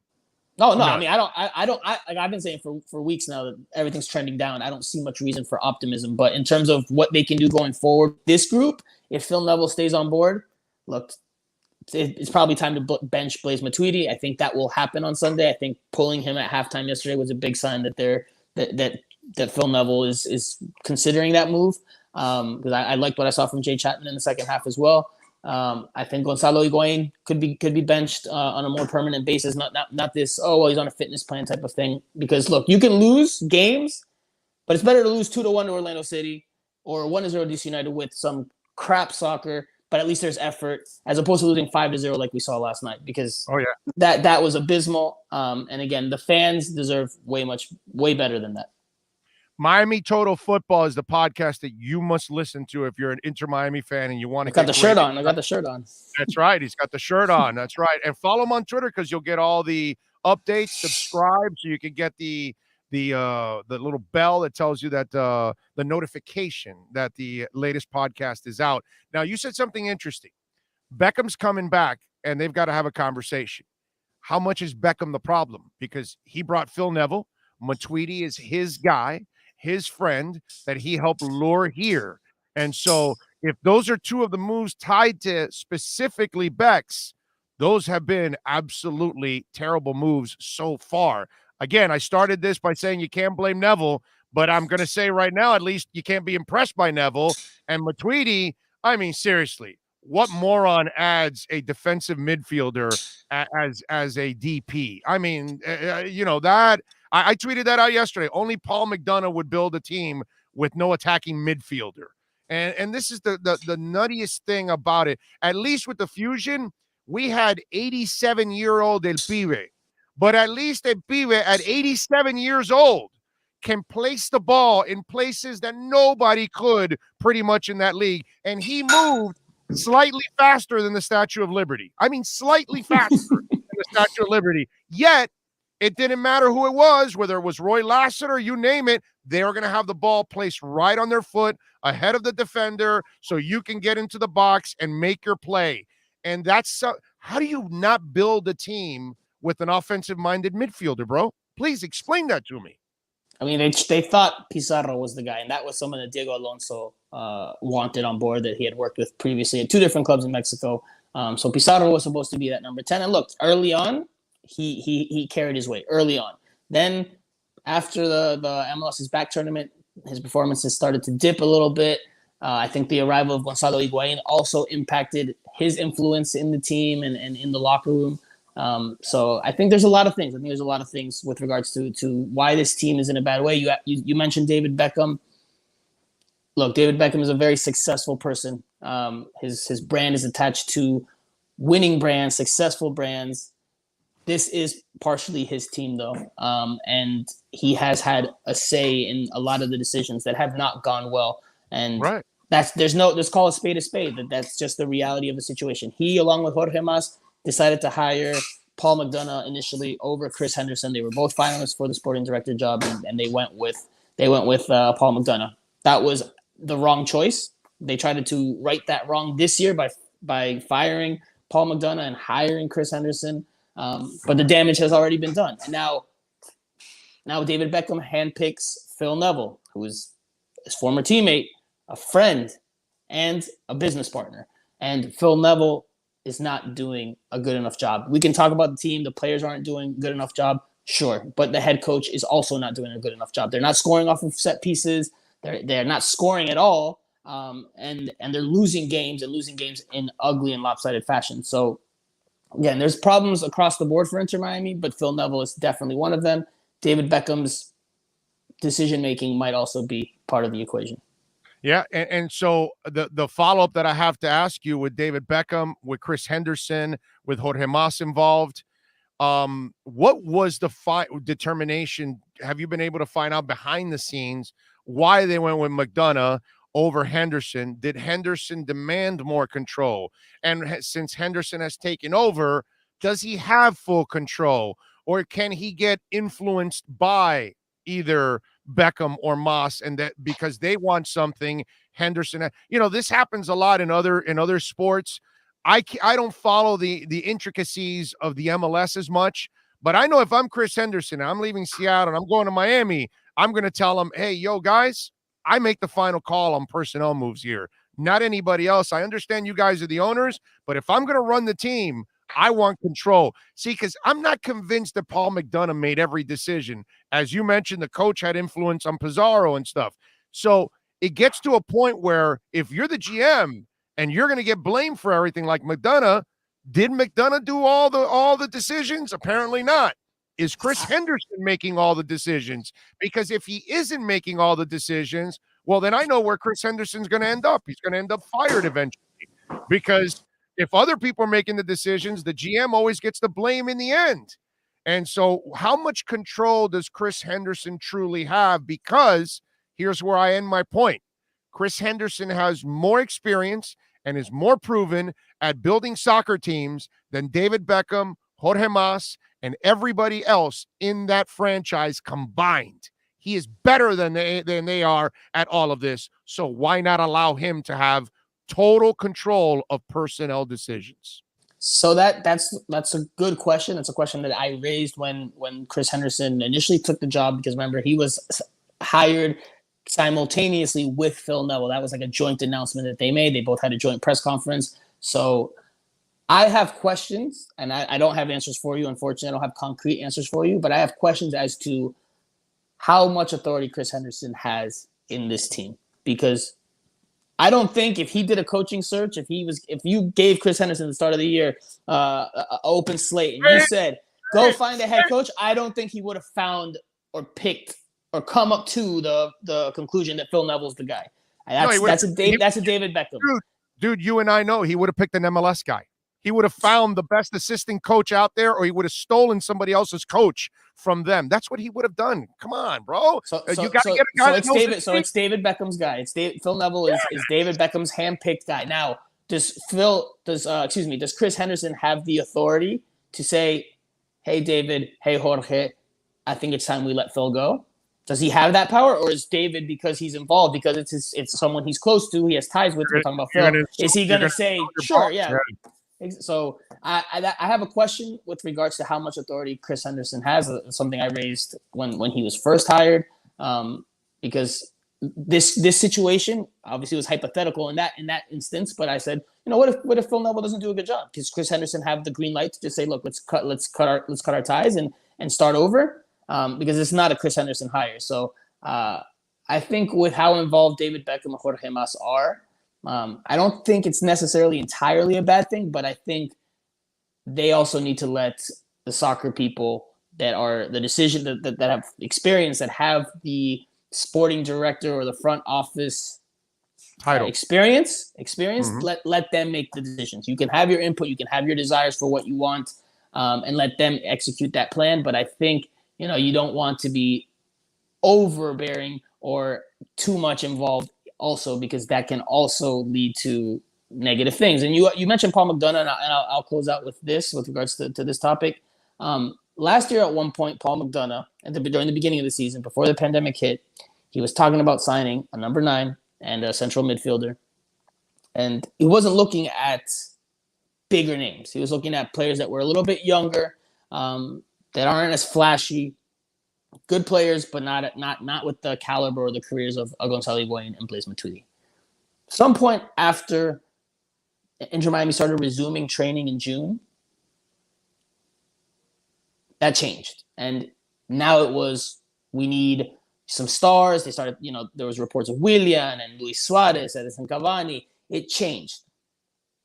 No. I mean, I've been saying for weeks now that everything's trending down. I don't see much reason for optimism. But in terms of what they can do going forward, this group, if Phil Neville stays on board, look, it's probably time to bench Blaise Matuidi. I think that will happen on Sunday. I think pulling him at halftime yesterday was a big sign that that Phil Neville is considering that move. Because I liked what I saw from Jay Chapman in the second half as well. I think Gonzalo Higuain could be benched on a more permanent basis, not this, he's on a fitness plan type of thing. Because look, you can lose games, but it's better to lose 2-1 to Orlando City or 1-0 to DC United with some crap soccer, but at least there's effort, as opposed to losing 5-0 like we saw last night. Because that was abysmal. And again, the fans deserve way better than that. Miami Total Football is the podcast that you must listen to if you're an Inter Miami fan and you want to get the shirt on. I got the shirt on. That's right. He's got the shirt on. That's right. And follow him on Twitter because you'll get all the updates. Subscribe so you can get the little bell that tells you that the notification that the latest podcast is out. Now, you said something interesting. Beckham's coming back and they've got to have a conversation. How much is Beckham the problem? Because he brought Phil Neville. Matuidi is his guy, his friend that he helped lure here. And so if those are two of the moves tied to specifically Beck's, those have been absolutely terrible moves so far. Again, I started this by saying you can't blame Neville, but I'm going to say right now, at least you can't be impressed by Neville. And Matuidi, I mean, seriously, what moron adds a defensive midfielder as a DP? I mean, that I tweeted that out yesterday. Only Paul McDonough would build a team with no attacking midfielder. And this is the nuttiest thing about it. At least with the Fusion, we had 87-year-old El Pibe. But at least El Pibe at 87 years old can place the ball in places that nobody could pretty much in that league. And he moved slightly faster than the Statue of Liberty. I mean, slightly faster than the Statue of Liberty. Yet, it didn't matter who it was, whether it was Roy Lassiter, you name it, they were going to have the ball placed right on their foot ahead of the defender so you can get into the box and make your play. And that's how do you not build a team with an offensive-minded midfielder, bro? Please explain that to me. I mean, they thought Pizarro was the guy, and that was someone that Diego Alonso wanted on board that he had worked with previously at 2 different clubs in Mexico. So Pizarro was supposed to be that number 10. And look, early on, he carried his weight early on. Then after the MLS's back tournament, his performances started to dip a little bit. I think the arrival of Gonzalo Higuain also impacted his influence in the team and in the locker room. So I think there's a lot of things. I think there's a lot of things with regards to why this team is in a bad way. You mentioned David Beckham. Look, David Beckham is a very successful person. His brand is attached to winning brands, successful brands. This is partially his team, though, and he has had a say in a lot of the decisions that have not gone well. And right. Let's call a spade a spade. That's just the reality of the situation. He, along with Jorge Mas, decided to hire Paul McDonough initially over Chris Henderson. They were both finalists for the sporting director job, and they went with Paul McDonough. That was the wrong choice. They tried to right that wrong this year by firing Paul McDonough and hiring Chris Henderson. But the damage has already been done. And now David Beckham handpicks Phil Neville, who is his former teammate, a friend, and a business partner. And Phil Neville is not doing a good enough job. We can talk about the team. The players aren't doing a good enough job. Sure. But the head coach is also not doing a good enough job. They're not scoring off of set pieces. They're not scoring at all. And they're losing games in ugly and lopsided fashion. So, again, there's problems across the board for Inter Miami, but Phil Neville is definitely one of them. David Beckham's decision-making might also be part of the equation. Yeah, and so the follow-up that I have to ask you with David Beckham, with Chris Henderson, with Jorge Mas involved, what was the determination? Have you been able to find out behind the scenes why they went with McDonough over Henderson? Did Henderson demand more control? And since Henderson has taken over, does he have full control? Or can he get influenced by either Beckham or Mas, and that because they want something, Henderson, this happens a lot in other sports. I don't follow the intricacies of the MLS as much, but I know if I'm Chris Henderson, I'm leaving Seattle and I'm going to Miami, I'm going to tell them, hey, yo, guys, I make the final call on personnel moves here, not anybody else. I understand you guys are the owners, but if I'm going to run the team, I want control. See, because I'm not convinced that Paul McDonough made every decision. As you mentioned, the coach had influence on Pizarro and stuff. So it gets to a point where if you're the GM and you're going to get blamed for everything like McDonough, did McDonough do all the decisions? Apparently not. Is Chris Henderson making all the decisions? Because if he isn't making all the decisions, well, then I know where Chris Henderson's going to end up. He's going to end up fired eventually. Because if other people are making the decisions, the GM always gets the blame in the end. And so how much control does Chris Henderson truly have? Because here's where I end my point. Chris Henderson has more experience and is more proven at building soccer teams than David Beckham, Jorge Mas, and everybody else in that franchise combined. He is better than they are at all of this. So why not allow him to have total control of personnel decisions? So that's a good question. It's a question that I raised when Chris Henderson initially took the job, because remember, he was hired simultaneously with Phil Neville. That was like a joint announcement that they made. They both had a joint press conference. So I have questions, and I don't have answers for you. Unfortunately, I don't have concrete answers for you, but I have questions as to how much authority Chris Henderson has in this team, because I don't think if he did a coaching search, if you gave Chris Henderson the start of the year an open slate and you said go find a head coach, I don't think he would have found or picked or come up to the conclusion that Phil Neville's the guy. That's a David Beckham. Dude, you and I know he would have picked an MLS guy. He would have found the best assistant coach out there, or he would have stolen somebody else's coach from them. That's what he would have done. Come on, bro. You got to get a guy. It's David Beckham's guy. Phil Neville is David Beckham's handpicked guy. Now, does Chris Henderson have the authority to say, "Hey, David, hey, Jorge, I think it's time we let Phil go"? Does he have that power, or is David, because he's involved, because it's someone he's close to, he has ties with? We're talking about Phil. Is he going to say, "Sure, yeah"? So I have a question with regards to how much authority Chris Henderson has. Something I raised when he was first hired, because this situation obviously was hypothetical in that instance. But I said, what if Phil Neville doesn't do a good job? Does Chris Henderson have the green light to just say, look, let's cut our ties and start over? Because it's not a Chris Henderson hire. So I think with how involved David Beckham and Jorge Mas are, I don't think it's necessarily entirely a bad thing, but I think they also need to let the soccer people that are the decision that have experience, that have the sporting director or the front office title experience, let them make the decisions. You can have your input, you can have your desires for what you want, and let them execute that plan. But I think, you don't want to be overbearing or too much involved also, because that can also lead to negative things. And you mentioned Paul McDonough, and I'll close out with this with regards to this topic. Last year at one point, Paul McDonough, during the beginning of the season, before the pandemic hit, he was talking about signing a number 9 and a central midfielder. And he wasn't looking at bigger names. He was looking at players that were a little bit younger, that aren't as flashy, good players, but not with the caliber or the careers of Gonzalo Higuain and Blaise Matuidi. Some point after Inter Miami started resuming training in June, that changed. And now it was, we need some stars. They started, there was reports of Willian and Luis Suarez, Edison Cavani. It changed.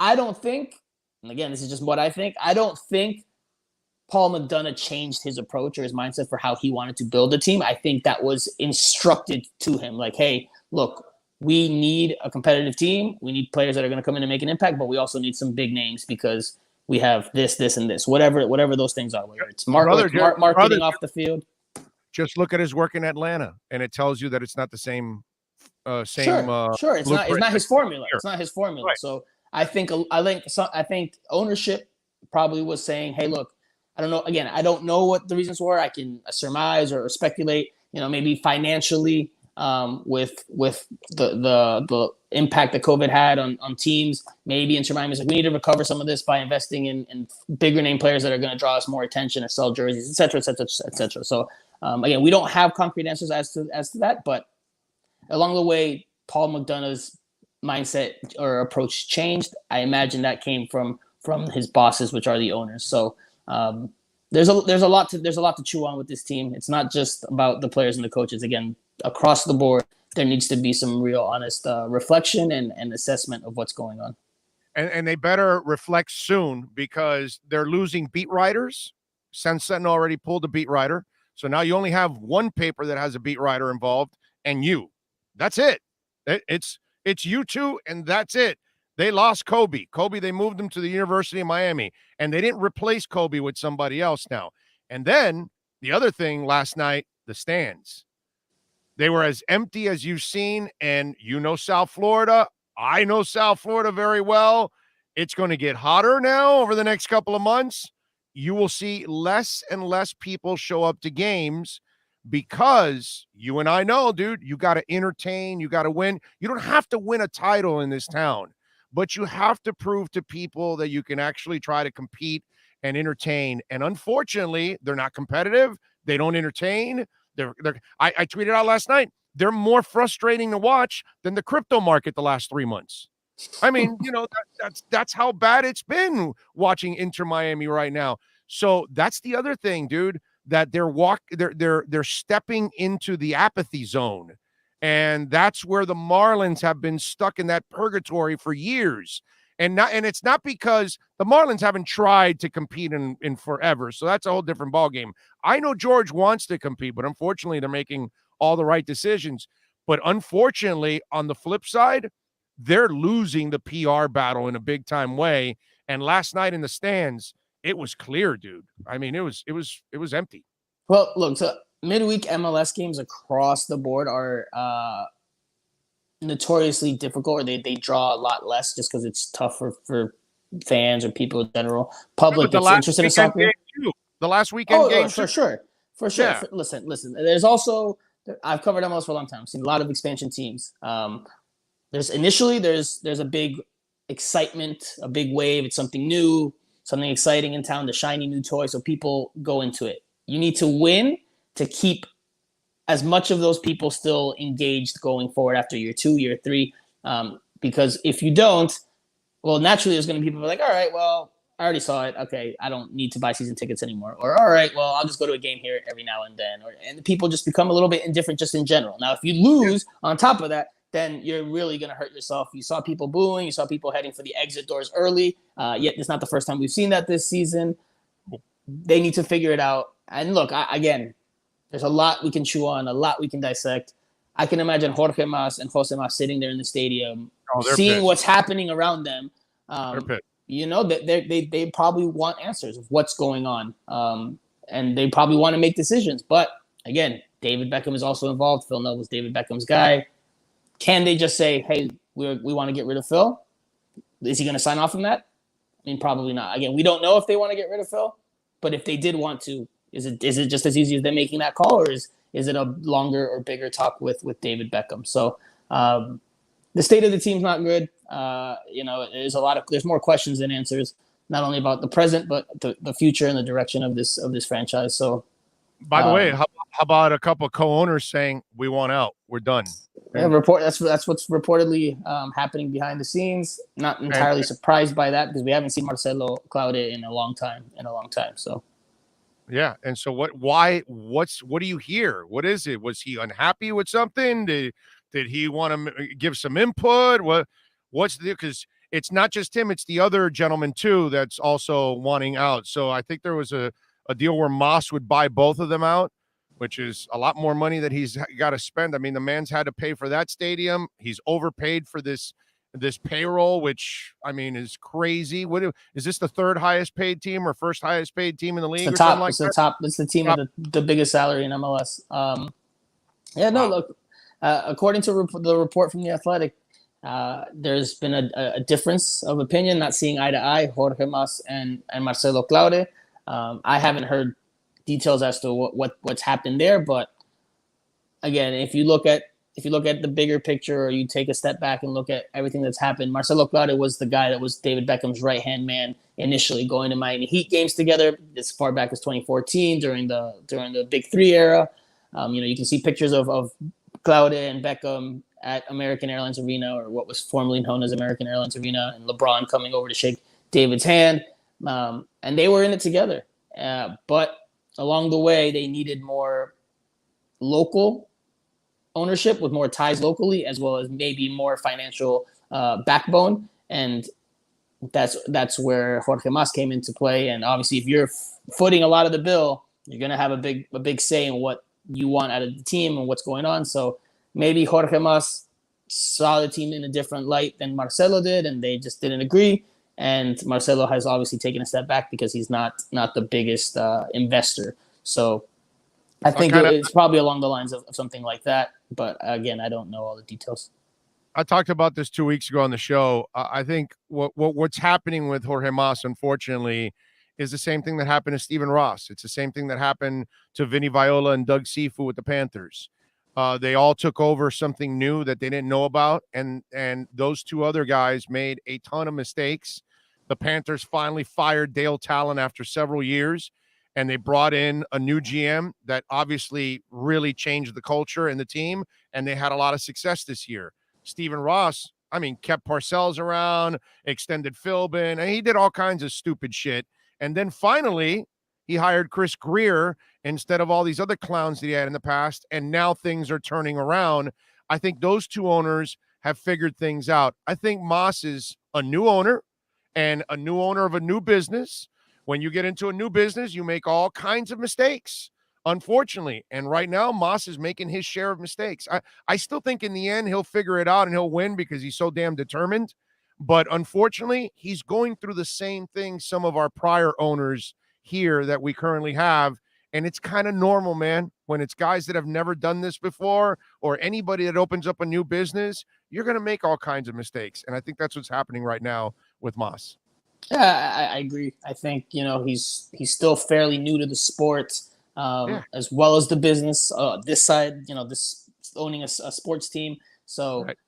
I don't think, and again, this is just what I think, I don't think Paul McDonough changed his approach or his mindset for how he wanted to build the team. I think that was instructed to him. Like, hey, look, we need a competitive team. We need players that are going to come in and make an impact, but we also need some big names because we have this, and this, whatever those things are, whether it's marketing off the field. Just look at his work in Atlanta, and it tells you that it's not the same. Sure. It's not his formula. It's not his formula. Right. So I think ownership probably was saying, hey, look, I don't know. Again, I don't know what the reasons were. I can surmise or speculate. Maybe financially, with the impact that COVID had on teams. Maybe Inter Miami is like, we need to recover some of this by investing in bigger name players that are going to draw us more attention or sell jerseys, et cetera, et cetera, et cetera. So again, we don't have concrete answers as to that, but along the way, Paul McDonough's mindset or approach changed. I imagine that came from his bosses, which are the owners. So there's a lot to chew on with this team. It's not just about the players and the coaches. Again, across the board, there needs to be some real honest reflection and assessment of what's going on. And they better reflect soon, because they're losing beat writers. Sun Sentinel already pulled a beat writer. So now you only have one paper that has a beat writer involved, and you. That's it. It's you two, and that's it. They lost Kobe. They moved him to the University of Miami, and they didn't replace Kobe with somebody else now. And then the other thing last night, the stands. They were as empty as you've seen, and South Florida. I know South Florida very well. It's going to get hotter now over the next couple of months. You will see less and less people show up to games, because you and I know, dude, you got to entertain, you got to win. You don't have to win a title in this town, but you have to prove to people that you can actually try to compete and entertain. And unfortunately, they're not competitive. They don't entertain. I tweeted out last night, they're more frustrating to watch than the crypto market the last 3 months. I mean, that's how bad it's been watching Inter Miami right now. So that's the other thing, dude, that they're stepping into the apathy zone. And that's where the Marlins have been stuck in that purgatory for years. And it's not because the Marlins haven't tried to compete in forever. So that's a whole different ballgame. I know George wants to compete, but unfortunately, they're making all the right decisions. But unfortunately, on the flip side, they're losing the PR battle in a big time way. And last night in the stands, it was clear, dude. I mean, it was empty. Well, look, so midweek MLS games across the board are notoriously difficult, or they draw a lot less just because it's tougher for fans or people in general. Public that's interested in soccer. The last weekend game, for sure. Yeah. Listen. There's also, I've covered MLS for a long time. I've seen a lot of expansion teams. There's a big excitement, a big wave. It's something new, something exciting in town, the shiny new toy. So people go into it. You need to win to keep as much of those people still engaged going forward after year 2, year 3. Because if you don't, well, naturally there's going to be people like, all right, well, I already saw it. Okay, I don't need to buy season tickets anymore. Or, all right, well, I'll just go to a game here every now and then. And people just become a little bit indifferent just in general. Now, if you lose on top of that, then you're really going to hurt yourself. You saw people booing. You saw people heading for the exit doors early. Yet it's not the first time we've seen that this season. They need to figure it out. And look, again, there's a lot we can chew on, a lot we can dissect. I can imagine Jorge Mas and Jose Mas sitting there in the stadium, seeing pissed. what's happening around them. They're pissed. You know, they probably want answers of what's going on. And they probably want to make decisions. But again, David Beckham is also involved. Phil Neville's David Beckham's guy. Can they just say, hey, we want to get rid of Phil? Is he going to sign off on that? I mean, probably not. Again, we don't know if they want to get rid of Phil. But if they did want to, is it just as easy as them making that call, or is it a longer or bigger talk with David Beckham? So the state of the team's not good. There's more questions than answers, not only about the present but the future and the direction of this franchise. So, by the way, how about a couple of co-owners saying we want out, we're done? Yeah, that's what's reportedly happening behind the scenes. Not entirely surprised by that because we haven't seen Marcelo Claude in a long time. So. Yeah, and so what do you hear? What is it? Was he unhappy with something? Did he want to give some input? What's the, because it's not just him, it's the other gentleman too that's also wanting out. So I think there was a deal where Moss would buy both of them out, which is a lot more money that he's got to spend. I mean, the man's had to pay for that stadium. He's overpaid for this payroll, which I mean is crazy. Is this the third highest paid team or first highest paid team in the league? It's the team with the biggest salary in MLS. Look, according to the report from The Athletic, there's been a difference of opinion, not seeing eye to eye, Jorge Mas and Marcelo Claude. I haven't heard details as to what's happened there, but again, if you look at the bigger picture, or you take a step back and look at everything that's happened, Marcelo Claude was the guy that was David Beckham's right-hand man initially, going to Miami Heat games together as far back as 2014 during the Big Three era. You can see pictures of Claude and Beckham at American Airlines Arena, or what was formerly known as American Airlines Arena, and LeBron coming over to shake David's hand. And they were in it together. But along the way, they needed more local ownership with more ties locally, as well as maybe more financial backbone. And that's where Jorge Mas came into play. And obviously, if you're footing a lot of the bill, you're going to have a big say in what you want out of the team and what's going on. So maybe Jorge Mas saw the team in a different light than Marcelo did, and they just didn't agree. And Marcelo has obviously taken a step back because he's not the biggest investor. So I think it's probably along the lines of something like that. But again, I don't know all the details. I talked about this 2 weeks ago on the show. I think what's happening with Jorge Mas, unfortunately, is the same thing that happened to Steven Ross. It's the same thing that happened to Vinny Viola and Doug Sifu with the Panthers. They all took over something new that they didn't know about, and those two other guys made a ton of mistakes. The Panthers finally fired Dale Talon after several years, and they brought in a new GM that obviously really changed the culture and the team, and they had a lot of success this year. Steven Ross, kept Parcells around, extended Philbin, and he did all kinds of stupid shit. And then finally, he hired Chris Greer instead of all these other clowns that he had in the past, and now things are turning around. I think those two owners have figured things out. I think Moss is a new owner and a new owner of a new business. When you get into a new business, you make all kinds of mistakes, unfortunately. And right now, Moss is making his share of mistakes. I still think in the end, he'll figure it out and he'll win because he's so damn determined. But unfortunately, he's going through the same thing some of our prior owners here that we currently have. And it's kind of normal, man. When it's guys that have never done this before or anybody that opens up a new business, you're going to make all kinds of mistakes. And I think that's what's happening right now with Moss. Yeah, I agree. I think, he's still fairly new to the sport, as well as the business. This side, this owning a sports team. So, right.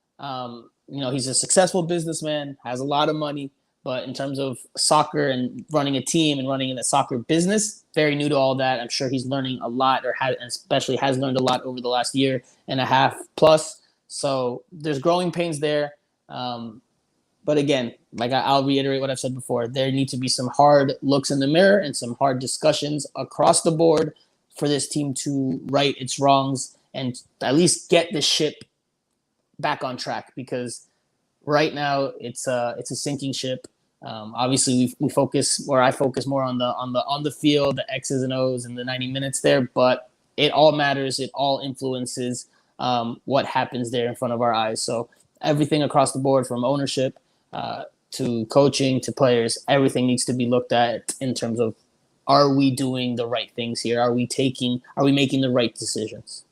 He's a successful businessman, has a lot of money. But in terms of soccer and running a team and running in the soccer business, very new to all that. I'm sure he's learning a lot, especially has learned a lot over the last year and a half plus. So there's growing pains there. But again, like I'll reiterate what I've said before, there need to be some hard looks in the mirror and some hard discussions across the board for this team to right its wrongs and at least get the ship back on track, because right now it's a sinking ship. Obviously I focus more on the field, the X's and O's and the 90 minutes there, but it all matters. It all influences what happens there in front of our eyes. So everything across the board, from ownership to coaching to players, everything needs to be looked at in terms of, are we doing the right things here? Are we making the right decisions?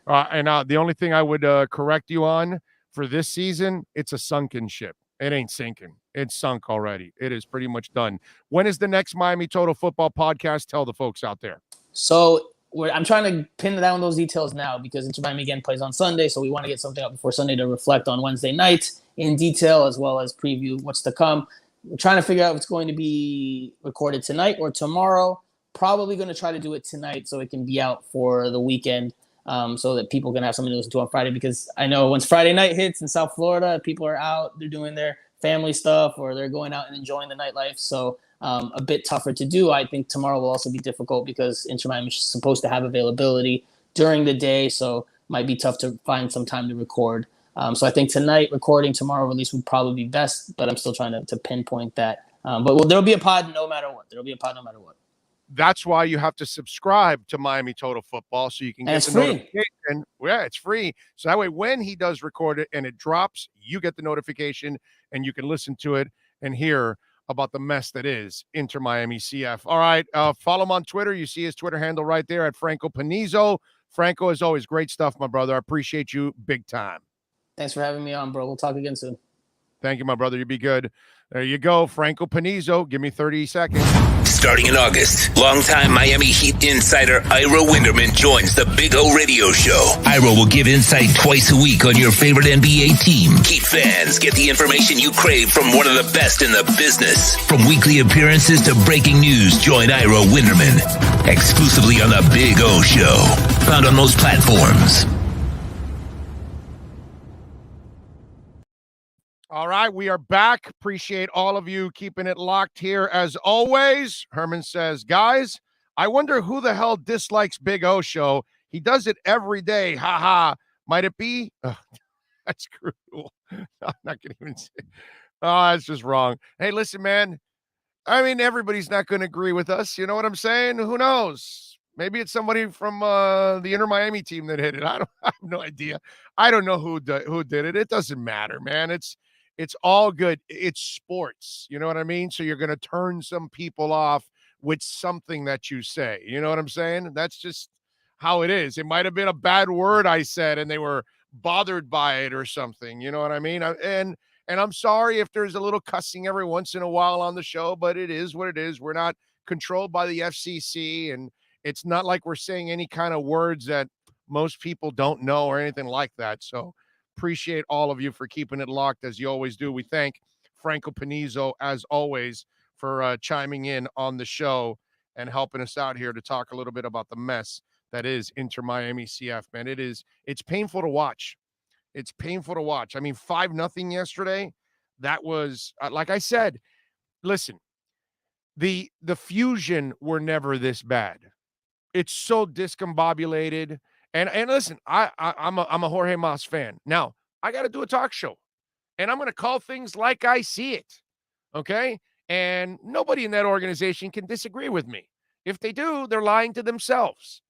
And the only thing I would correct you on for this season, it's a sunken ship. It ain't sinking. It's sunk already. It is pretty much done. When is the next Miami Total Football podcast? Tell the folks out there. So I'm trying to pin down those details now because Inter Miami again plays on Sunday. So we want to get something up before Sunday to reflect on Wednesday night in detail, as well as preview what's to come. We're trying to figure out if it's going to be recorded tonight or tomorrow. Probably going to try to do it tonight so it can be out for the weekend, so that people can have something to listen to on Friday, because I know once Friday night hits in South Florida, people are out, they're doing their family stuff or they're going out and enjoying the nightlife. So a bit tougher to do. I think tomorrow will also be difficult because Inter Miami is supposed to have availability during the day, so might be tough to find some time to record. So I think tonight recording, tomorrow release would probably be best, but I'm still trying to pinpoint that. But there'll be a pod no matter what. That's why you have to subscribe to Miami Total Football so you can get the notification. Yeah, it's free. So that way, when he does record it and it drops, you get the notification and you can listen to it and hear about the mess that is Inter Miami CF. All right, follow him on Twitter. You see his Twitter handle right there at Franco Panizo. Franco, as always, great stuff, my brother. I appreciate you big time. Thanks for having me on, bro. We'll talk again soon. Thank you, my brother. You be good. There you go, Franco Panizo. Give me 30 seconds. Starting in August, longtime Miami Heat insider Ira Winderman joins the Big O Radio Show. Ira will give insight twice a week on your favorite NBA team. Heat fans get the information you crave from one of the best in the business. From weekly appearances to breaking news, join Ira Winderman exclusively on the Big O Show. Found on most platforms. All right, we are back. Appreciate all of you keeping it locked here as always. Herman says, guys, I wonder who the hell dislikes Big O Show. He does it every day. Ha ha. Might it be? That's cruel. I'm not going to even say. Oh, that's just wrong. Hey, listen, man. I mean, everybody's not going to agree with us. You know what I'm saying? Who knows? Maybe it's somebody from the Inter Miami team that hit it. I have no idea. I don't know who did it. It doesn't matter, man. It's all good. It's sports. You know what I mean? So you're going to turn some people off with something that you say. You know what I'm saying? That's just how it is. It might have been a bad word I said and they were bothered by it or something. You know what I mean? And I'm sorry if there's a little cussing every once in a while on the show, but it is what it is. We're not controlled by the FCC, and it's not like we're saying any kind of words that most people don't know or anything like that. So appreciate all of you for keeping it locked as you always do. We thank Franco Panizo, as always, for chiming in on the show and helping us out here to talk a little bit about the mess that is Inter Miami CF, man. It's painful to watch. It's painful to watch. I mean, 5-0 yesterday. That was, like I said, listen, the Fusion were never this bad. It's so discombobulated. And listen, I'm a Jorge Mas fan. Now, I got to do a talk show, and I'm going to call things like I see it, okay? And nobody in that organization can disagree with me. If they do, they're lying to themselves,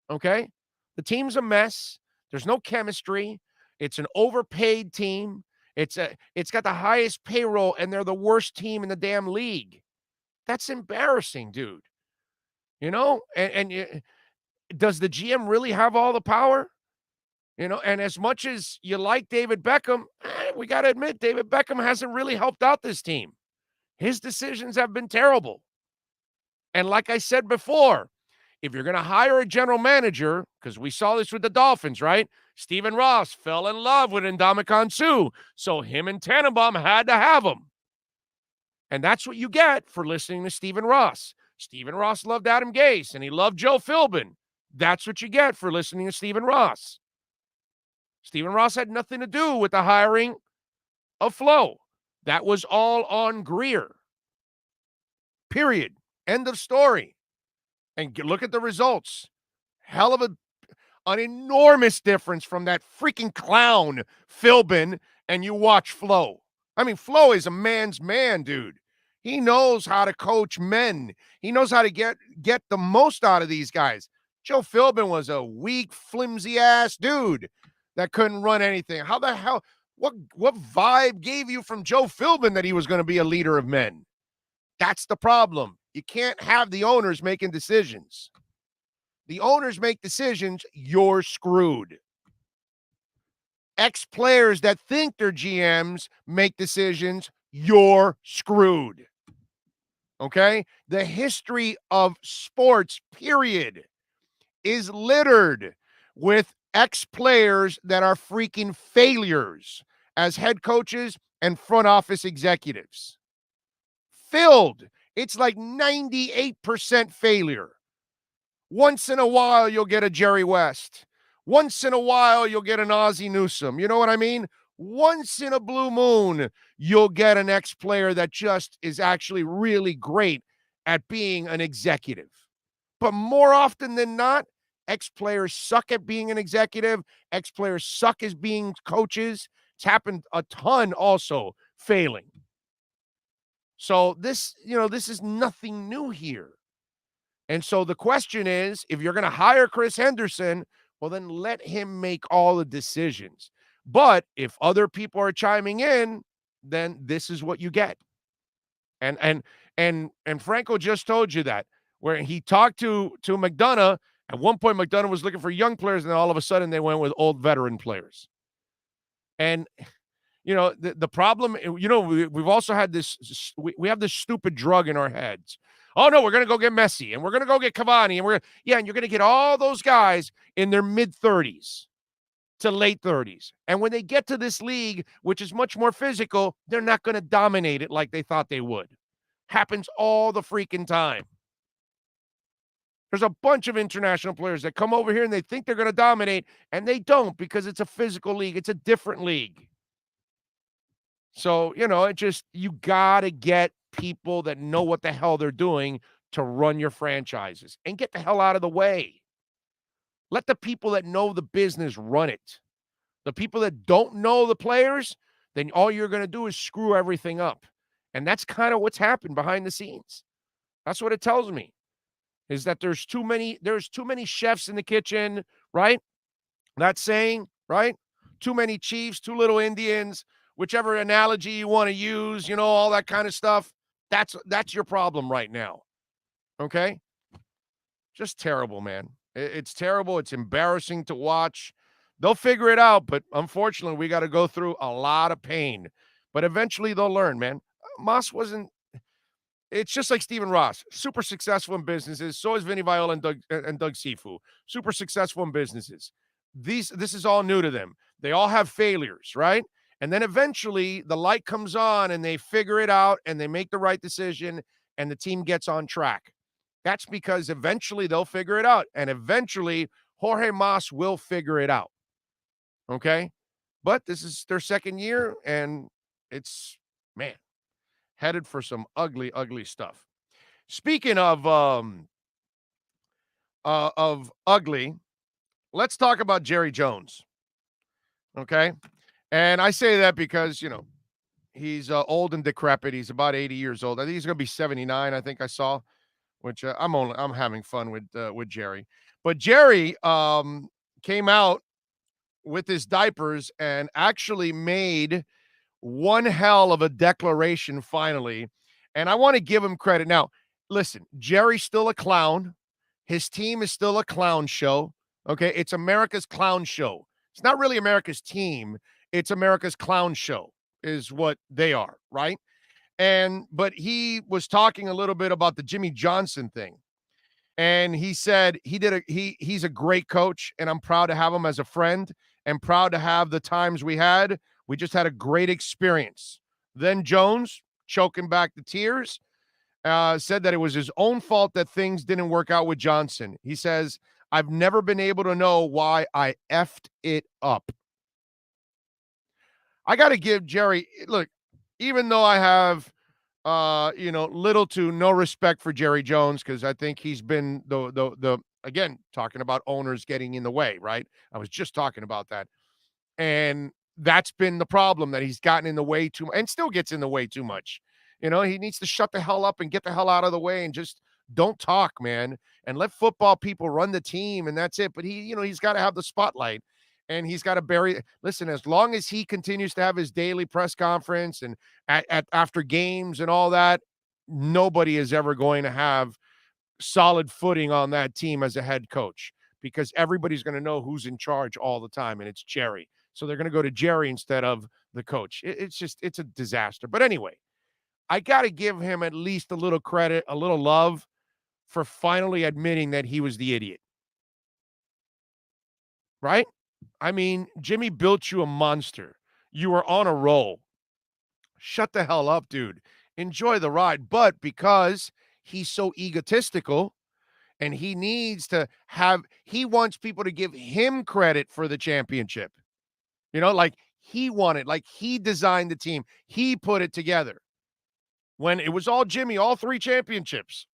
okay? The team's a mess. There's no chemistry. It's an overpaid team. It's got the highest payroll, and they're the worst team in the damn league. That's embarrassing, dude. You know, does the GM really have all the power? You know, and as much as you like David Beckham, we got to admit, David Beckham hasn't really helped out this team. His decisions have been terrible. And like I said before, if you're going to hire a general manager, because we saw this with the Dolphins, right? Stephen Ross fell in love with Ndamukong Suh, so him and Tannenbaum had to have him. And that's what you get for listening to Stephen Ross. Stephen Ross loved Adam Gase, and he loved Joe Philbin. That's what you get for listening to Stephen Ross. Stephen Ross had nothing to do with the hiring of Flo. That was all on Grier. Period. End of story. And look at the results. Hell of an enormous difference from that freaking clown, Philbin, and you watch Flo. I mean, Flo is a man's man, dude. He knows how to coach men. He knows how to get the most out of these guys. Joe Philbin was a weak, flimsy-ass dude that couldn't run anything. How the hell? What vibe gave you from Joe Philbin that he was going to be a leader of men? That's the problem. You can't have the owners making decisions. The owners make decisions, you're screwed. Ex-players that think they're GMs make decisions, you're screwed. Okay? The history of sports, period, is littered with ex-players that are freaking failures as head coaches and front office executives. Filled. It's like 98% failure. Once in a while, you'll get a Jerry West. Once in a while, you'll get an Ozzie Newsome. You know what I mean? Once in a blue moon, you'll get an ex-player that just is actually really great at being an executive. But more often than not, ex-players suck at being an executive. Ex-players suck as being coaches. It's happened a ton also, failing. So this is nothing new here. And so the question is, if you're going to hire Chris Henderson, well, then let him make all the decisions. But if other people are chiming in, then this is what you get. And Franco just told you that, where he talked to McDonough. At one point, McDonough was looking for young players, and then all of a sudden they went with old veteran players. And the problem, we've also had this, we have this stupid drug in our heads. Oh, no, we're going to go get Messi, and we're going to go get Cavani, and and you're going to get all those guys in their mid-30s to late 30s. And when they get to this league, which is much more physical, they're not going to dominate it like they thought they would. Happens all the freaking time. There's a bunch of international players that come over here and they think they're going to dominate, and they don't, because it's a physical league. It's a different league. So, you got to get people that know what the hell they're doing to run your franchises and get the hell out of the way. Let the people that know the business run it. The people that don't know the players, then all you're going to do is screw everything up. And that's kind of what's happened behind the scenes. That's what it tells me, is that there's too many chefs in the kitchen, right? That saying, right? Too many chiefs, too little Indians, whichever analogy you want to use, all that kind of stuff. That's your problem right now. Okay? Just terrible, man. It's terrible. It's embarrassing to watch. They'll figure it out, but unfortunately, we got to go through a lot of pain. But eventually they'll learn, man. Mas wasn't. It's just like Stephen Ross, super successful in businesses. So is Vinny Viola and Doug Sifu, super successful in businesses. This is all new to them. They all have failures, right? And then eventually the light comes on and they figure it out and they make the right decision and the team gets on track. That's because eventually they'll figure it out. And eventually Jorge Mas will figure it out. Okay? But this is their second year and it's, man, headed for some ugly, ugly stuff. Speaking of ugly, let's talk about Jerry Jones. Okay? And I say that because, he's old and decrepit. He's about 80 years old. I think he's going to be 79, I think I saw, which I'm having fun with Jerry. But Jerry came out with his diapers and actually made one hell of a declaration finally. And I want to give him credit. Now, listen, Jerry's still a clown. His team is still a clown show. Okay, it's America's clown show. It's not really America's team. It's America's clown show is what they are, right? But he was talking a little bit about the Jimmy Johnson thing. And he said he's a great coach, and I'm proud to have him as a friend and proud to have the times we had. We just had a great experience. Then Jones, choking back the tears, said that it was his own fault that things didn't work out with Johnson. He says, I've never been able to know why I effed it up. I got to give Jerry, look, even though I have, little to no respect for Jerry Jones, because I think he's been again, talking about owners getting in the way, right? I was just talking about that. And that's been the problem, that he's gotten in the way too much and still gets in the way too much. He needs to shut the hell up and get the hell out of the way and just don't talk, man, and let football people run the team, and that's it. But he's got to have the spotlight, and he's got to listen, as long as he continues to have his daily press conference and after games and all that, nobody is ever going to have solid footing on that team as a head coach, because everybody's going to know who's in charge all the time, and it's Jerry. So they're going to go to Jerry instead of the coach. It's a disaster. But anyway, I got to give him at least a little credit, a little love for finally admitting that he was the idiot. Right? I mean, Jimmy built you a monster. You were on a roll. Shut the hell up, dude. Enjoy the ride. But because he's so egotistical and he wants people to give him credit for the championship. Like he won it, like he designed the team. He put it together. When it was all Jimmy, all 3 championships.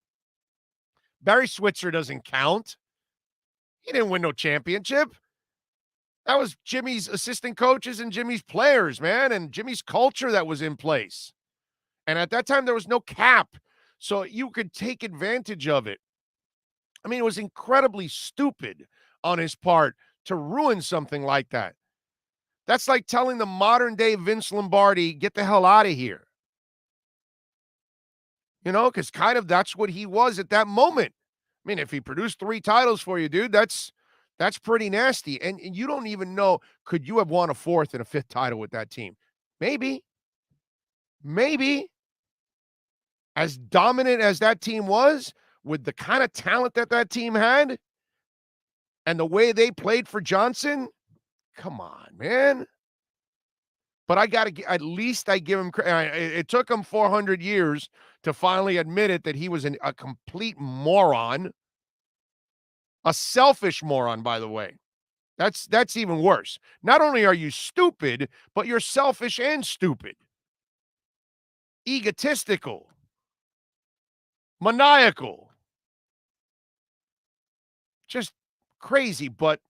Barry Switzer doesn't count. He didn't win no championship. That was Jimmy's assistant coaches and Jimmy's players, man, and Jimmy's culture that was in place. And at that time, there was no cap, so you could take advantage of it. I mean, it was incredibly stupid on his part to ruin something like that. That's like telling the modern-day Vince Lombardi, get the hell out of here. Because kind of that's what he was at that moment. I mean, if he produced 3 titles for you, dude, that's pretty nasty. And you don't even know, could you have won a 4th and a 5th title with that team? Maybe. As dominant as that team was, with the kind of talent that team had, and the way they played for Johnson, come on, man. But I give him credit. It took him 400 years to finally admit it, that he was a complete moron. A selfish moron, by the way. That's even worse. Not only are you stupid, but you're selfish and stupid. Egotistical. Maniacal. Just crazy. But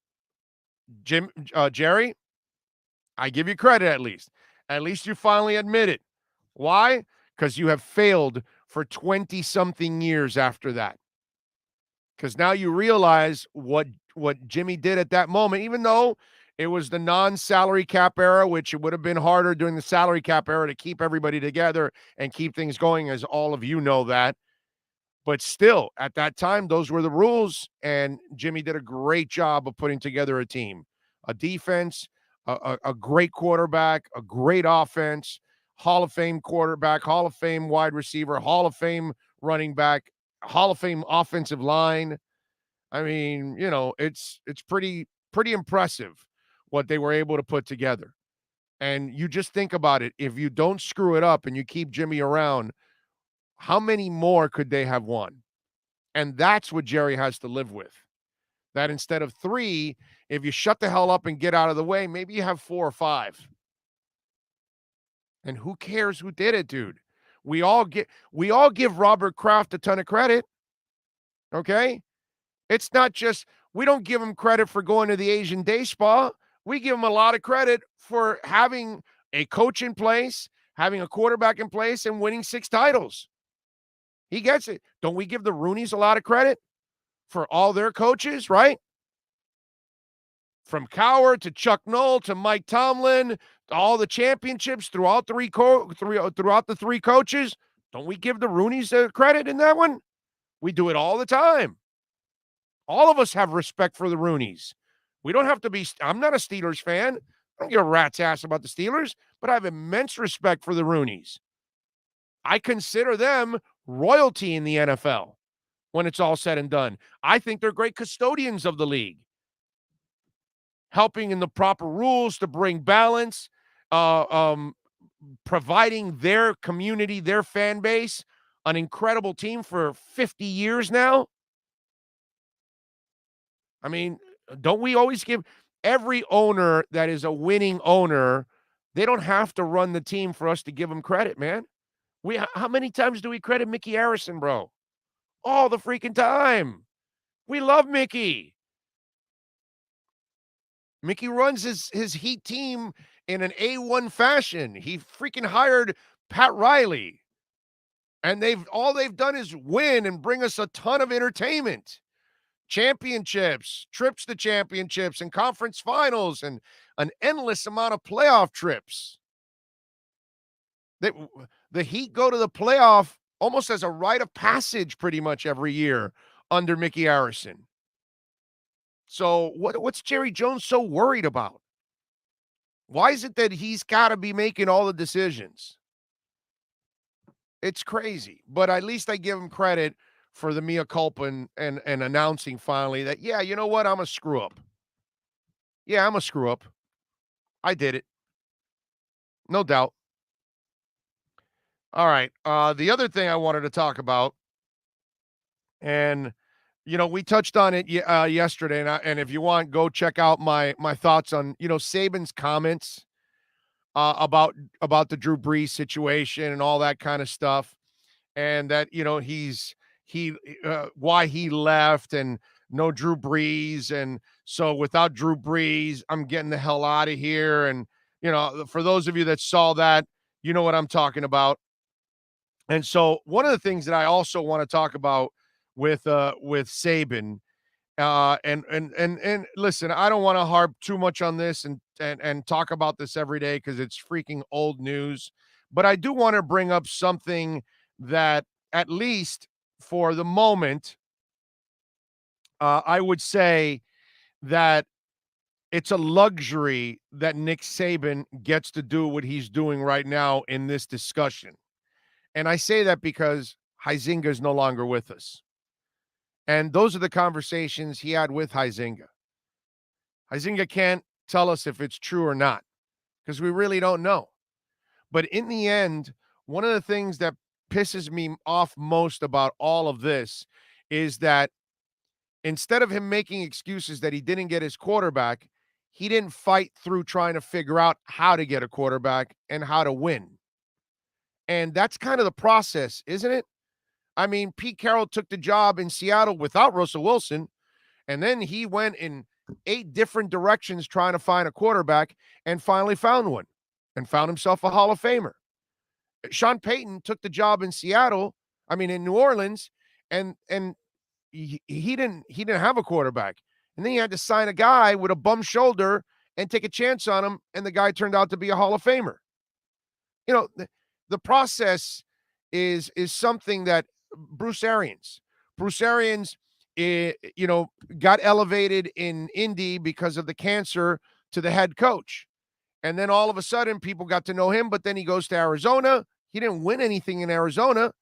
Jerry, I give you credit at least. At least you finally admit it. Why? Because you have failed for 20-something years after that. Because now you realize what Jimmy did at that moment, even though it was the non-salary cap era, which it would have been harder during the salary cap era to keep everybody together and keep things going, as all of you know that. But still, at that time, those were the rules, and Jimmy did a great job of putting together a team, a defense, a great quarterback, a great offense, Hall of Fame quarterback, Hall of Fame wide receiver, Hall of Fame running back, Hall of Fame offensive line. I mean, it's pretty impressive what they were able to put together. And you just think about it. If you don't screw it up and you keep Jimmy around, how many more could they have won? And that's what Jerry has to live with. That instead of 3, if you shut the hell up and get out of the way, maybe you have 4 or 5. And who cares who did it, dude? We all give Robert Kraft a ton of credit. Okay? It's not just, We don't give him credit for going to the Asian Day Spa. We give him a lot of credit for having a coach in place, having a quarterback in place, and winning 6 titles. He gets it. Don't we give the Rooneys a lot of credit for all their coaches, right? From Cowher to Chuck Noll to Mike Tomlin, all the championships throughout the 3 coaches. Don't we give the Rooneys credit in that one? We do it all the time. All of us have respect for the Rooneys. We don't have to be. I'm not a Steelers fan. I don't give a rat's ass about the Steelers, but I have immense respect for the Rooneys. I consider them royalty in the NFL when it's all said and done. I think they're great custodians of the league, helping in the proper rules to bring balance, providing their community, their fan base, an incredible team for 50 years now. I mean, don't we always give every owner that is a winning owner, they don't have to run the team for us to give them credit, man. How many times do we credit Mickey Arison, bro? All the freaking time. We love Mickey. Mickey runs his Heat team in an A1 fashion. He freaking hired Pat Riley. And all they've done is win and bring us a ton of entertainment. Championships, trips to championships, and conference finals, and an endless amount of playoff trips. The Heat go to the playoff almost as a rite of passage pretty much every year under Mickey Arison. So what's Jerry Jones so worried about? Why is it that he's got to be making all the decisions? It's crazy, but at least I give him credit for the mea culpa and announcing finally that, yeah, you know what? I'm a screw up. Yeah, I'm a screw up. I did it. No doubt. All right. The other thing I wanted to talk about, and, you know, we touched on it yesterday, and if you want, go check out my thoughts on, you know, Saban's comments about the Drew Brees situation and all that kind of stuff, and that, you know, why he left and no Drew Brees, and so without Drew Brees, I'm getting the hell out of here. And, you know, for those of you that saw that, you know what I'm talking about. And so one of the things that I also want to talk about with Saban, and listen, I don't want to harp too much on this and talk about this every day because it's freaking old news, but I do want to bring up something that, at least for the moment, I would say that it's a luxury that Nick Saban gets to do what he's doing right now in this discussion. And I say that because Huizenga is no longer with us. And those are the conversations he had with Huizenga. Huizenga can't tell us if it's true or not because we really don't know. But in the end, one of the things that pisses me off most about all of this is that instead of him making excuses that he didn't get his quarterback, he didn't fight through trying to figure out how to get a quarterback and how to win. And that's kind of the process, isn't it? I mean, Pete Carroll took the job in Seattle without Russell Wilson, and then he went in 8 different directions trying to find a quarterback and finally found one and found himself a Hall of Famer. Sean Payton took the job in in New Orleans, and he didn't have a quarterback. And then he had to sign a guy with a bum shoulder and take a chance on him, and the guy turned out to be a Hall of Famer. You know, the process is something that Bruce Arians, got elevated in Indy because of the cancer to the head coach. And then all of a sudden people got to know him, but then he goes to Arizona. He didn't win anything in Arizona.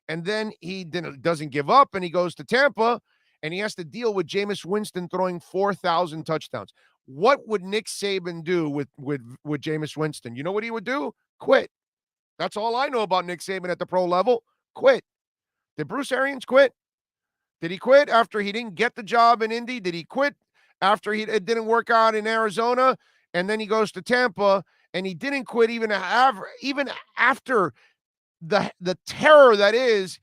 And then he doesn't give up, and he goes to Tampa, and he has to deal with Jameis Winston throwing 4,000 touchdowns. What would Nick Saban do with Jameis Winston? You know what he would do? Quit. That's all I know about Nick Saban at the pro level. Quit. Did Bruce Arians quit? Did he quit after he didn't get the job in Indy? Did he quit after it didn't work out in Arizona? And then he goes to Tampa, and he didn't quit even after the terror that is,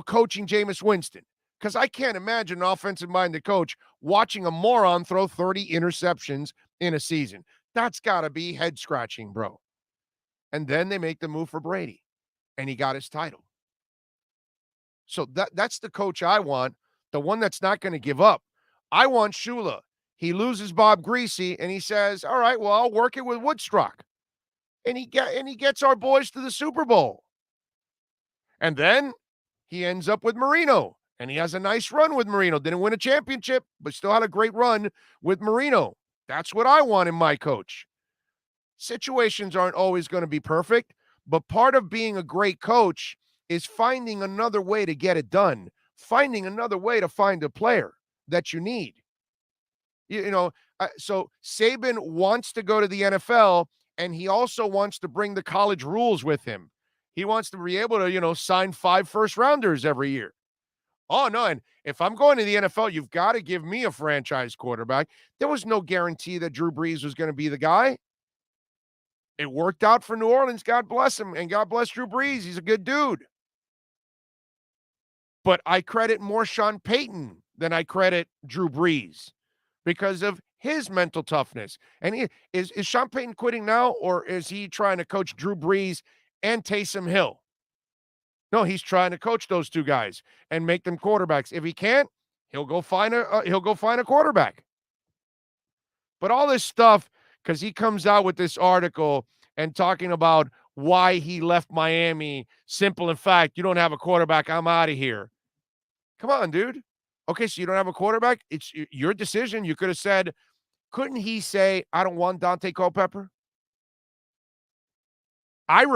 coaching Jameis Winston. Because I can't imagine an offensive-minded coach watching a moron throw 30 interceptions in a season. That's got to be head-scratching, bro. And then they make the move for Brady, and he got his title. So that's the coach I want, the one that's not going to give up. I want Shula. He loses Bob Greasy, and he says, all right, well, I'll work it with Woodstock. And he gets our boys to the Super Bowl. And then he ends up with Marino, and he has a nice run with Marino. Didn't win a championship, but still had a great run with Marino. That's what I want in my coach. Situations aren't always going to be perfect, but part of being a great coach is finding another way to get it done, finding another way to find a player that you need. So Saban wants to go to the NFL, and he also wants to bring the college rules with him. He wants to be able to, sign 5 first-rounders every year. Oh, no, and if I'm going to the NFL, you've got to give me a franchise quarterback. There was no guarantee that Drew Brees was going to be the guy. It worked out for New Orleans. God bless him, and God bless Drew Brees. He's a good dude. But I credit more Sean Payton than I credit Drew Brees because of his mental toughness. And is Sean Payton quitting now, or is he trying to coach Drew Brees and Taysom Hill? No, he's trying to coach those two guys and make them quarterbacks. If he can't, he'll go find a quarterback. But all this stuff, because he comes out with this article and talking about why he left Miami. Simple in fact, you don't have a quarterback, I'm out of here. Come on, dude. Okay, so you don't have a quarterback? It's your decision. You could have said, couldn't he say, I don't want Dante Culpepper? I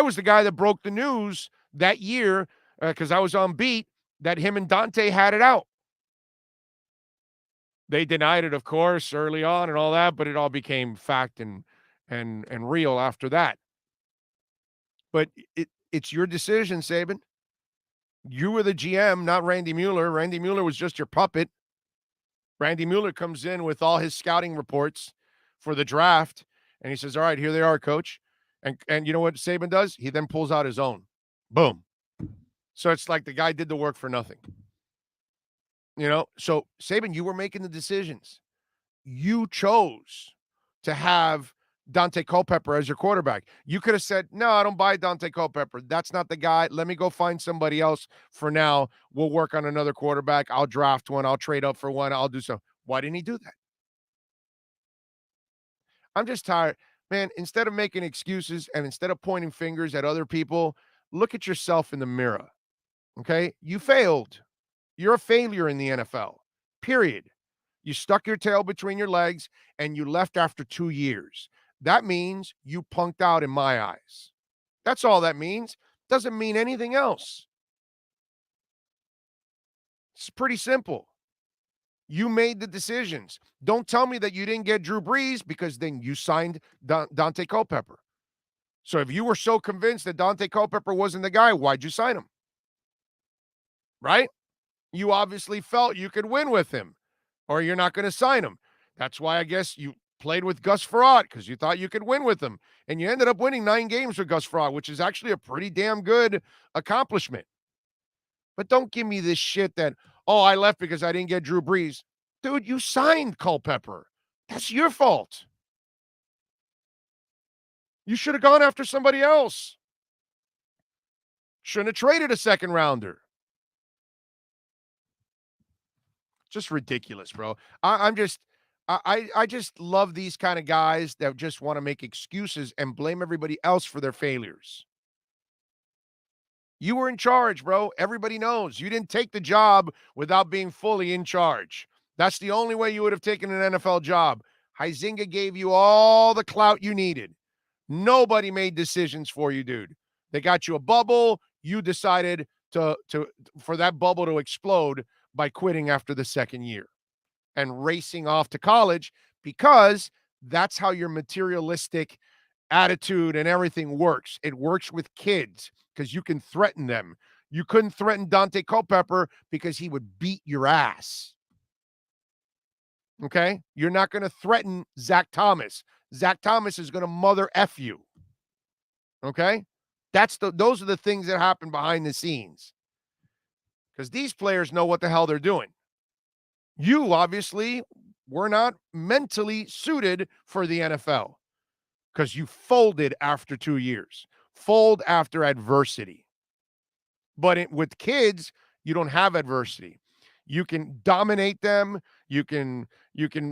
was the guy that broke the news that year because I was on beat that him and Dante had it out. They denied it, of course, early on and all that, but it all became fact and real after that. But it's your decision, Saban. You were the GM, not Randy Mueller. Randy Mueller was just your puppet. Randy Mueller comes in with all his scouting reports for the draft, and he says, all right, here they are, coach. And you know what Saban does? He then pulls out his own. Boom. So it's like the guy did the work for nothing. So Saban, you were making the decisions. You chose to have Dante Culpepper as your quarterback. You could have said, no, I don't buy Dante Culpepper. That's not the guy. Let me go find somebody else for now. We'll work on another quarterback. I'll draft one. I'll trade up for one. I'll do so. Why didn't he do that? I'm just tired. Man, instead of making excuses and instead of pointing fingers at other people, look at yourself in the mirror. Okay? You failed. You're a failure in the NFL. Period. You stuck your tail between your legs and you left after 2 years. That means you punked out in my eyes. That's all that means. Doesn't mean anything else. It's pretty simple. You made the decisions. Don't tell me that you didn't get Drew Brees because then you signed Dante Culpepper. So if you were so convinced that Dante Culpepper wasn't the guy, why'd you sign him? Right? You obviously felt you could win with him, or you're not going to sign him. That's why I guess you played with Gus Frerotte, because you thought you could win with him. And you ended up winning 9 games with Gus Frerotte, which is actually a pretty damn good accomplishment. But don't give me this shit that, oh, I left because I didn't get Drew Brees. Dude, you signed Culpepper. That's your fault. You should have gone after somebody else. Shouldn't have traded a second rounder. Just ridiculous, bro. I just love these kind of guys that just want to make excuses and blame everybody else for their failures. You were in charge, bro. Everybody knows. You didn't take the job without being fully in charge. That's the only way you would have taken an NFL job. Huizenga gave you all the clout you needed. Nobody made decisions for you, dude. They got you a bubble. You decided for that bubble to explode by quitting after the second year and racing off to college, because that's how your materialistic attitude and everything works. It works with kids because you can threaten them. You couldn't threaten Dante Culpepper because he would beat your ass. Okay? You're not going to threaten Zach Thomas. Zach Thomas is going to mother F you. Okay? Those are the things that happen behind the scenes. because these players know what the hell they're doing. You obviously were not mentally suited for the NFL because you folded after 2 years, fold after adversity. But with kids, you don't have adversity. You can dominate them. You can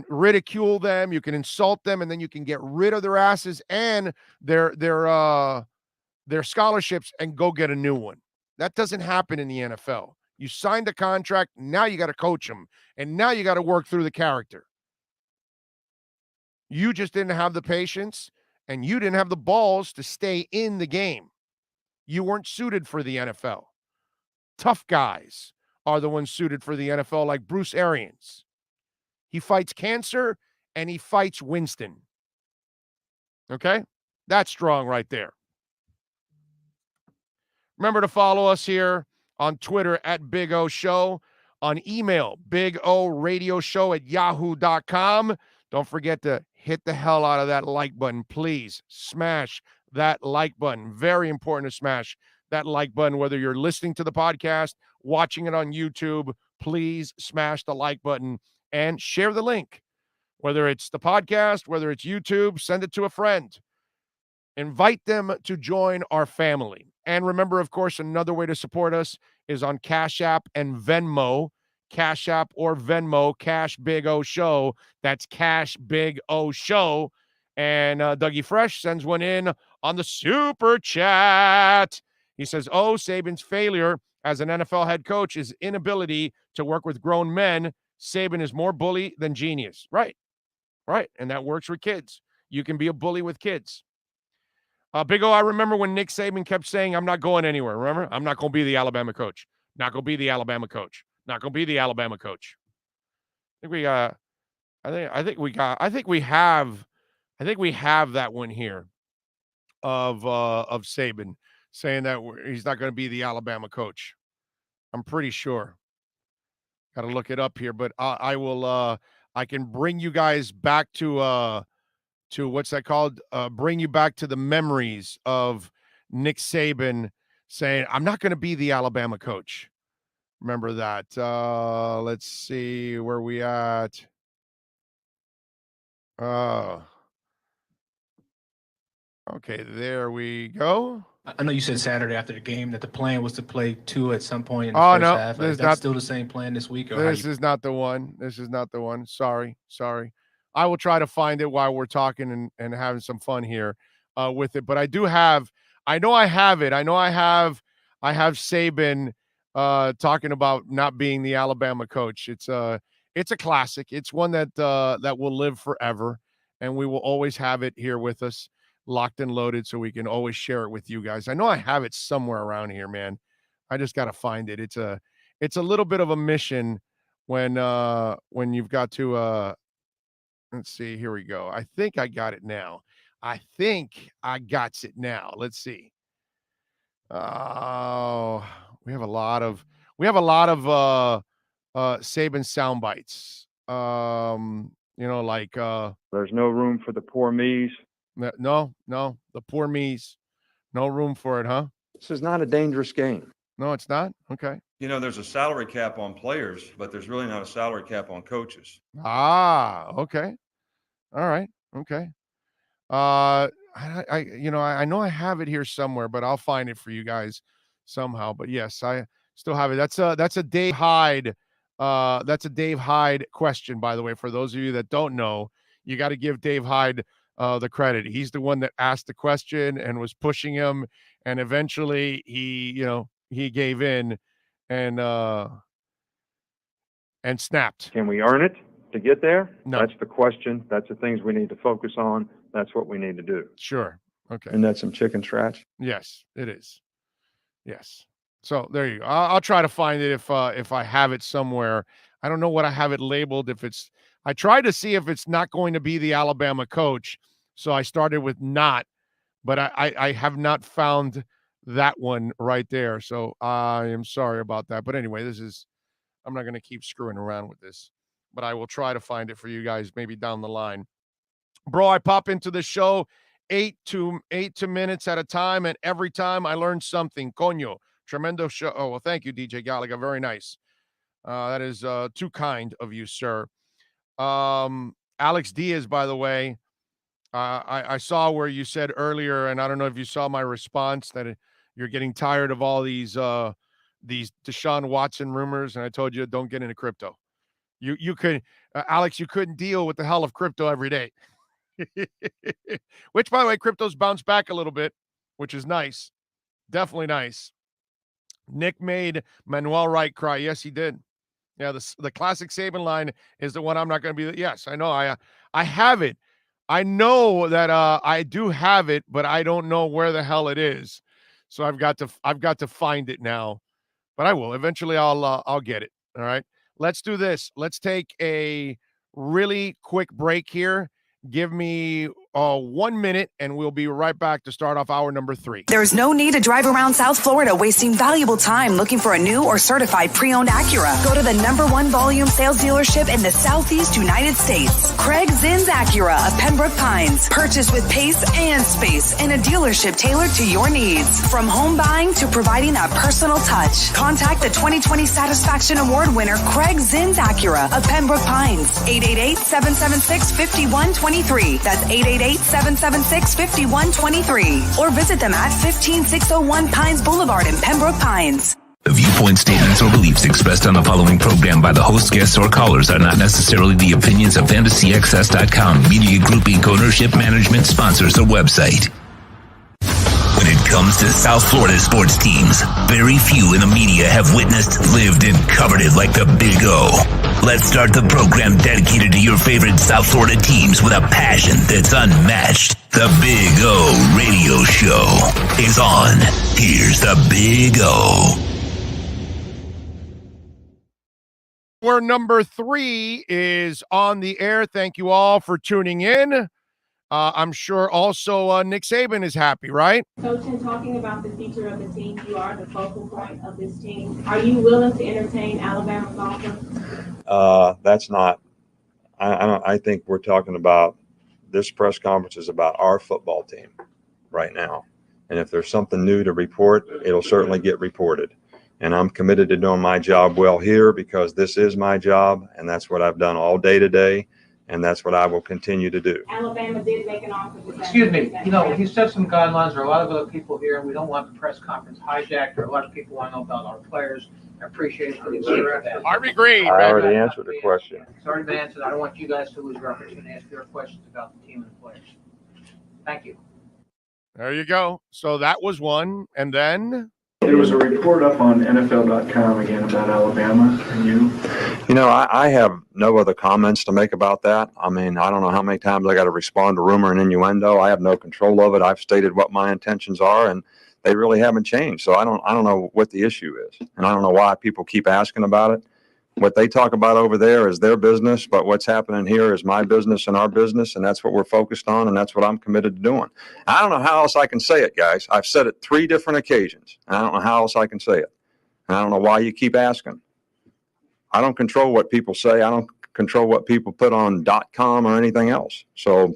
ridicule them. You can insult them, and then you can get rid of their asses and their scholarships and go get a new one. That doesn't happen in the NFL. You signed a contract. Now you got to coach them, and now you got to work through the character. You just didn't have the patience, and you didn't have the balls to stay in the game. You weren't suited for the NFL. Tough guys are the ones suited for the NFL, like Bruce Arians. He fights cancer, and he fights Winston. Okay? That's strong right there. Remember to follow us here on Twitter at Big O Show, on email, bigoradioshow@yahoo.com. Don't forget to hit the hell out of that like button. Please smash that like button. Very important to smash that like button, whether you're listening to the podcast, watching it on YouTube. Please smash the like button and share the link. Whether it's the podcast, whether it's YouTube, send it to a friend. Invite them to join our family. And remember, of course, another way to support us is on Cash App and Venmo. Cash App or Venmo, Cash Big O Show. That's Cash Big O Show. And Dougie Fresh sends one in on the Super Chat. He says, Saban's failure as an NFL head coach is inability to work with grown men. Saban is more bully than genius. Right. And that works with kids. You can be a bully with kids. Big O, I remember when Nick Saban kept saying, I'm not going anywhere. Remember? I'm not going to be the Alabama coach. Not going to be the Alabama coach. Not going to be the Alabama coach. I think we have that one here of Saban saying that he's not going to be the Alabama coach. I'm pretty sure. Got to look it up here, but I can bring you guys back to what's that called? Bring you back to the memories of Nick Saban saying, I'm not going to be the Alabama coach. Remember that. Let's see where we at. Okay, there we go. I know you said Saturday after the game that the plan was to play two at some point in the first half. Is that still the same plan this week? This is not the one. This is not the one. Sorry. I will try to find it while we're talking and having some fun here with it. But I have Saban talking about not being the Alabama coach. It's a classic. It's one that will live forever, and we will always have it here with us, locked and loaded, so we can always share it with you guys. I know I have it somewhere around here, man. I just got to find it. It's a little bit of a mission when you've got to let's see. Here we go. I think I got it now. Let's see. Oh, we have a lot of Saban sound bites. Like there's no room for the poor me's. No, the poor me's. No room for it, huh? This is not a dangerous game. No, it's not. Okay. There's a salary cap on players, but there's really not a salary cap on coaches. Okay. All right. Okay. I know I have it here somewhere, but I'll find it for you guys somehow. But yes, I still have it. That's a Dave Hyde. That's a Dave Hyde question, by the way. For those of you that don't know, you got to give Dave Hyde the credit. He's the one that asked the question and was pushing him, and eventually he gave in and snapped. Can we earn it to get there? No. That's the question. That's the things we need to focus on. That's what we need to do. Sure. Okay. And that's some chicken scratch. Yes, it is. Yes. So there you go. I'll try to find it if I have it somewhere. I don't know what I have it labeled. I tried to see if it's not going to be the Alabama coach. So I started with not, but I have not found that one right there. So I am sorry about that. But anyway, I'm not going to keep screwing around with this, but I will try to find it for you guys maybe down the line. Bro, I pop into the show 8 to minutes at a time, and every time I learn something. Coño, Tremendo show. Oh, well, thank you, DJ Gallagher. Very nice. That is too kind of you, sir. Alex Diaz, by the way, I saw where you said earlier, and I don't know if you saw my response, that you're getting tired of all these Deshaun Watson rumors, and I told you don't get into crypto. You could, Alex, you couldn't deal with the hell of crypto every day. Which, by the way, crypto's bounced back a little bit, which is nice. Definitely nice. Nick made Manuel Wright cry. Yes, he did. Yeah, the classic Saban line is the one I'm not going to be. Yes, I know. I have it. I know that I do have it, but I don't know where the hell it is. So I've got to find it now. But I will. Eventually I'll get it. All right. Let's do this. Let's take a really quick break here. Give me 1 minute, and we'll be right back to start off hour number 3. There's no need to drive around South Florida wasting valuable time looking for a new or certified pre-owned Acura. Go to the #1 volume sales dealership in the Southeast United States. Craig Zins Acura of Pembroke Pines. Purchase with pace and space in a dealership tailored to your needs. From home buying to providing that personal touch. Contact the 2020 Satisfaction Award winner Craig Zins Acura of Pembroke Pines. 888-776-5123. That's 888-776-5123. Or visit them at 15601 Pines Boulevard in Pembroke Pines. The viewpoint, statements, or beliefs expressed on the following program by the host, guests, or callers are not necessarily the opinions of FantasyXS.com, Media Group Inc. ownership, management, sponsors, or website. When it comes to South Florida sports teams, very few in the media have witnessed, lived, and covered it like the Big O. Let's start the program dedicated to your favorite South Florida teams with a passion that's unmatched. The Big O Radio Show is on. Here's the Big O. Hour number 3 is on the air. Thank you all for tuning in. I'm sure also Nick Saban is happy, right? Coach, in talking about the future of the team, you are the focal point of this team. Are you willing to entertain Alabama's offer? That's not. I think we're talking about this press conference is about our football team right now. And if there's something new to report, it'll certainly get reported. And I'm committed to doing my job well here because this is my job, and that's what I've done all day today. And that's what I will continue to do. Alabama did make an offer. Excuse me. You know, he set some guidelines. There are a lot of other people here, and we don't want the press conference hijacked. There are a lot of people want to know about our players. I appreciate it for the that. Harvey Green. I already answered the question. It's already been answered. I don't want you guys to lose your opportunity to ask your questions about the team and the players. Thank you. There you go. So that was one. And then there was a report up on NFL.com again about Alabama and you. You know, I have no other comments to make about that. I mean, I don't know how many times I got to respond to rumor and innuendo. I have no control of it. I've stated what my intentions are, and they really haven't changed. So I don't know what the issue is, and I don't know why people keep asking about it. What they talk about over there is their business, but what's happening here is my business and our business, and that's what we're focused on, and that's what I'm committed to doing. I don't know how else I can say it, guys. I've said it 3 different occasions, and I don't know how else I can say it. And I don't know why you keep asking. I don't control what people say. I don't control what people put on .com or anything else. So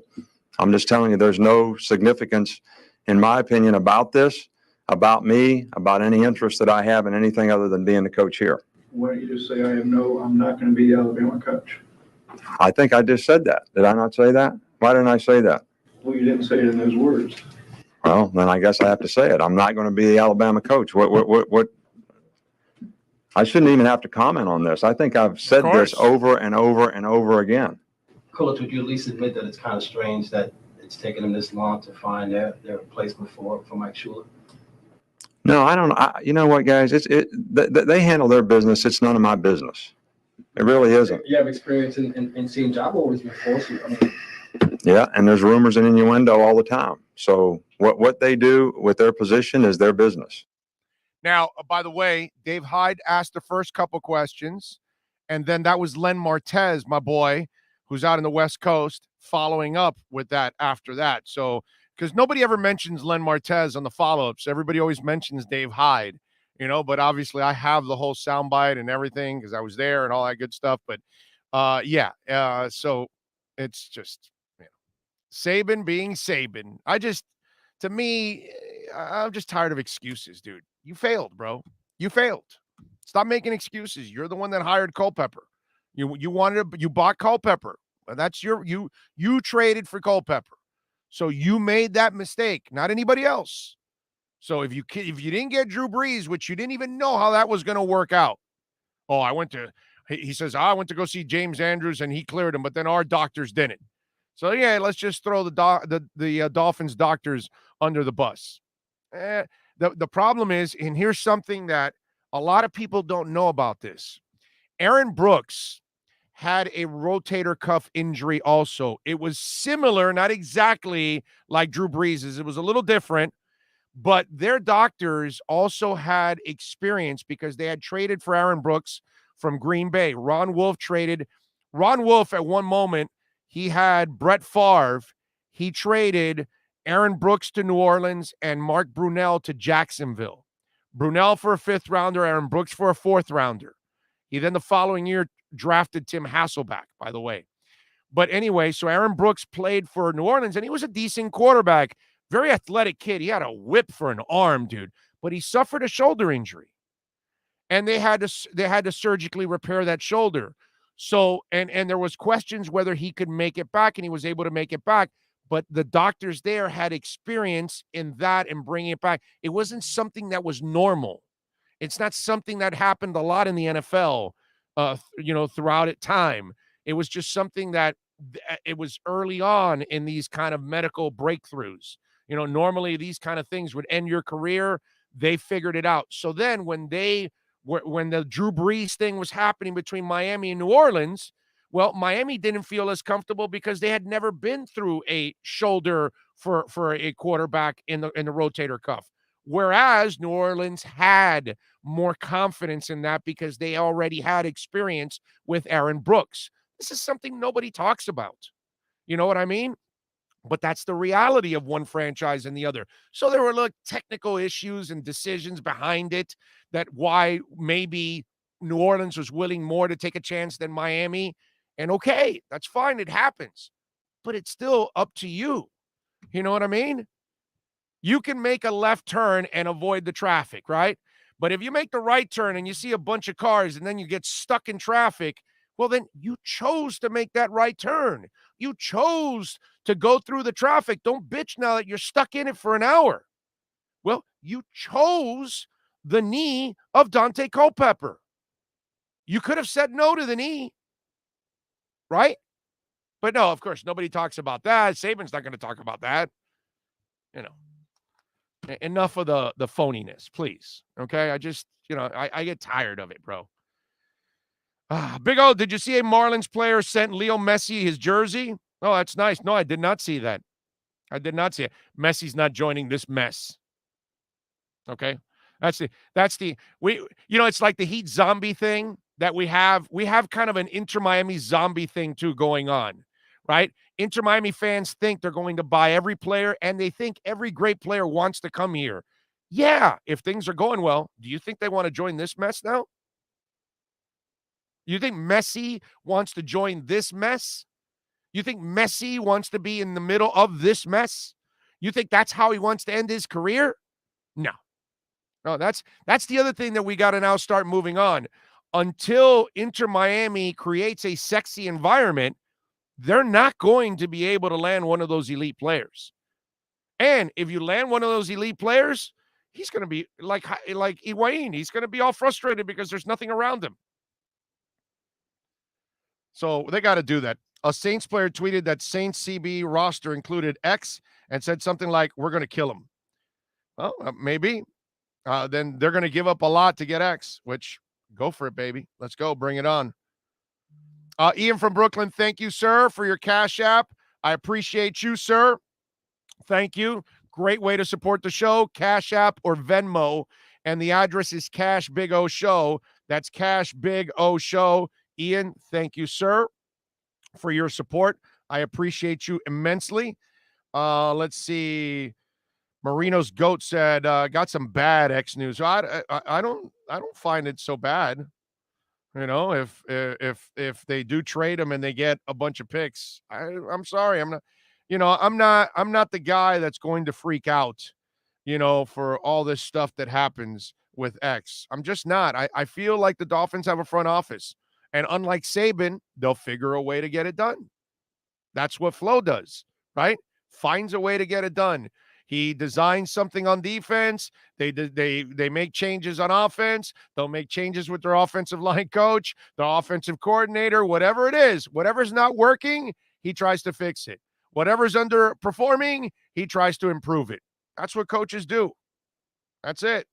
I'm just telling you there's no significance, in my opinion, about this, about me, about any interest that I have in anything other than being the coach here. Why don't you just say I'm not going to be the Alabama coach? I think I just said that. Did I not say that? Why didn't I say that? Well, you didn't say it in those words. Well, then I guess I have to say it. I'm not going to be the Alabama coach. What? I shouldn't even have to comment on this. I think I've said this over and over and over again. Coach, would you at least admit that it's kind of strange that it's taken them this long to find their replacement for Mike Shula? No, I don't know. You know what, guys? They handle their business. It's none of my business. It really isn't. You have experience in seeing job orders before, so I mean. Yeah, and there's rumors and innuendo all the time. So what they do with their position is their business. Now, by the way, Dave Hyde asked the first couple questions, and then that was Len Martez, my boy, who's out on the West Coast, following up with that after that. So, because nobody ever mentions Len Martez on the follow-ups. Everybody always mentions Dave Hyde, but obviously I have the whole soundbite and everything because I was there and all that good stuff. But, so it's just, Saban being Saban. I'm just tired of excuses, dude. You failed, bro. You failed. Stop making excuses. You're the one that hired Culpepper. You bought Culpepper. That's you traded for Culpepper. So you made that mistake, not anybody else. So if you didn't get Drew Brees, which you didn't even know how that was going to work out. Oh, he says, I went to go see James Andrews and he cleared him, but then our doctors didn't. So yeah, let's just throw the Dolphins doctors under the bus. The problem is, and here's something that a lot of people don't know about this. Aaron Brooks had a rotator cuff injury also. It was similar, not exactly like Drew Brees's. It was a little different, but their doctors also had experience because they had traded for Aaron Brooks from Green Bay. Ron Wolf at one moment, he had Brett Favre. He traded Aaron Brooks to New Orleans and Mark Brunell to Jacksonville. Brunell for a 5th rounder, Aaron Brooks for a 4th rounder. He then the following year drafted Tim Hasselbeck, by the way. But anyway, so Aaron Brooks played for New Orleans, and he was a decent quarterback. Very athletic kid. He had a whip for an arm, dude. But he suffered a shoulder injury. And they had to surgically repair that shoulder. So, and there was questions whether he could make it back, and he was able to make it back. But the doctors there had experience in that and bringing it back. It wasn't something that was normal. It's not something that happened a lot in the NFL, throughout its time. It was just something that it was early on in these kind of medical breakthroughs. Normally these kind of things would end your career. They figured it out. So then when the Drew Brees thing was happening between Miami and New Orleans, well, Miami didn't feel as comfortable because they had never been through a shoulder for a quarterback in the rotator cuff. Whereas New Orleans had more confidence in that because they already had experience with Aaron Brooks. This is something nobody talks about. You know what I mean? But that's the reality of one franchise and the other. So there were technical issues and decisions behind it that why maybe New Orleans was willing more to take a chance than Miami. And okay, that's fine. It happens. But it's still up to you. You know what I mean? You can make a left turn and avoid the traffic, right? But if you make the right turn and you see a bunch of cars and then you get stuck in traffic, well, then you chose to make that right turn. You chose to go through the traffic. Don't bitch now that you're stuck in it for an hour. Well, you chose the knee of Dante Culpepper. You could have said no to the knee, right? But no, of course, nobody talks about that. Saban's not going to talk about that. Enough of the phoniness, please. Okay? I just, I get tired of it, bro. Big O, did you see a Marlins player sent Leo Messi his jersey? Oh, that's nice. No, I did not see that. I did not see it. Messi's not joining this mess. Okay? It's like the Heat zombie thing that we have. We have kind of an Inter Miami zombie thing too going on, right? Inter Miami fans think they're going to buy every player, and they think every great player wants to come here. Yeah, if things are going well, do you think they want to join this mess now? You think Messi wants to join this mess? You think Messi wants to be in the middle of this mess? You think that's how he wants to end his career? No. No, that's the other thing that we got to now start moving on. Until Inter Miami creates a sexy environment, they're not going to be able to land one of those elite players. And if you land one of those elite players, he's going to be like Higuain. He's going to be all frustrated because there's nothing around him. So they got to do that. A Saints player tweeted that Saints CB roster included X and said something like, we're going to kill him. Well, maybe. Then they're going to give up a lot to get X, which go for it, baby. Let's go. Bring it on. Ian from Brooklyn, thank you, sir, for your Cash App. I appreciate you, sir. Thank you. Great way to support the show, Cash App or Venmo. And the address is Cash Big O Show. That's Cash Big O Show. Ian, thank you, sir, for your support. I appreciate you immensely. Let's see. Marino's Goat said, got some bad X news. I don't find it so bad. If they do trade him and they get a bunch of picks, I'm sorry. I'm not the guy that's going to freak out for all this stuff that happens with X. I'm just not. I feel like the Dolphins have a front office. And unlike Saban, they'll figure a way to get it done. That's what Flo does, right? Finds a way to get it done. He designs something on defense. They make changes on offense. They'll make changes with their offensive line coach, the offensive coordinator, whatever it is. Whatever's not working, he tries to fix it. Whatever's underperforming, he tries to improve it. That's what coaches do. That's it.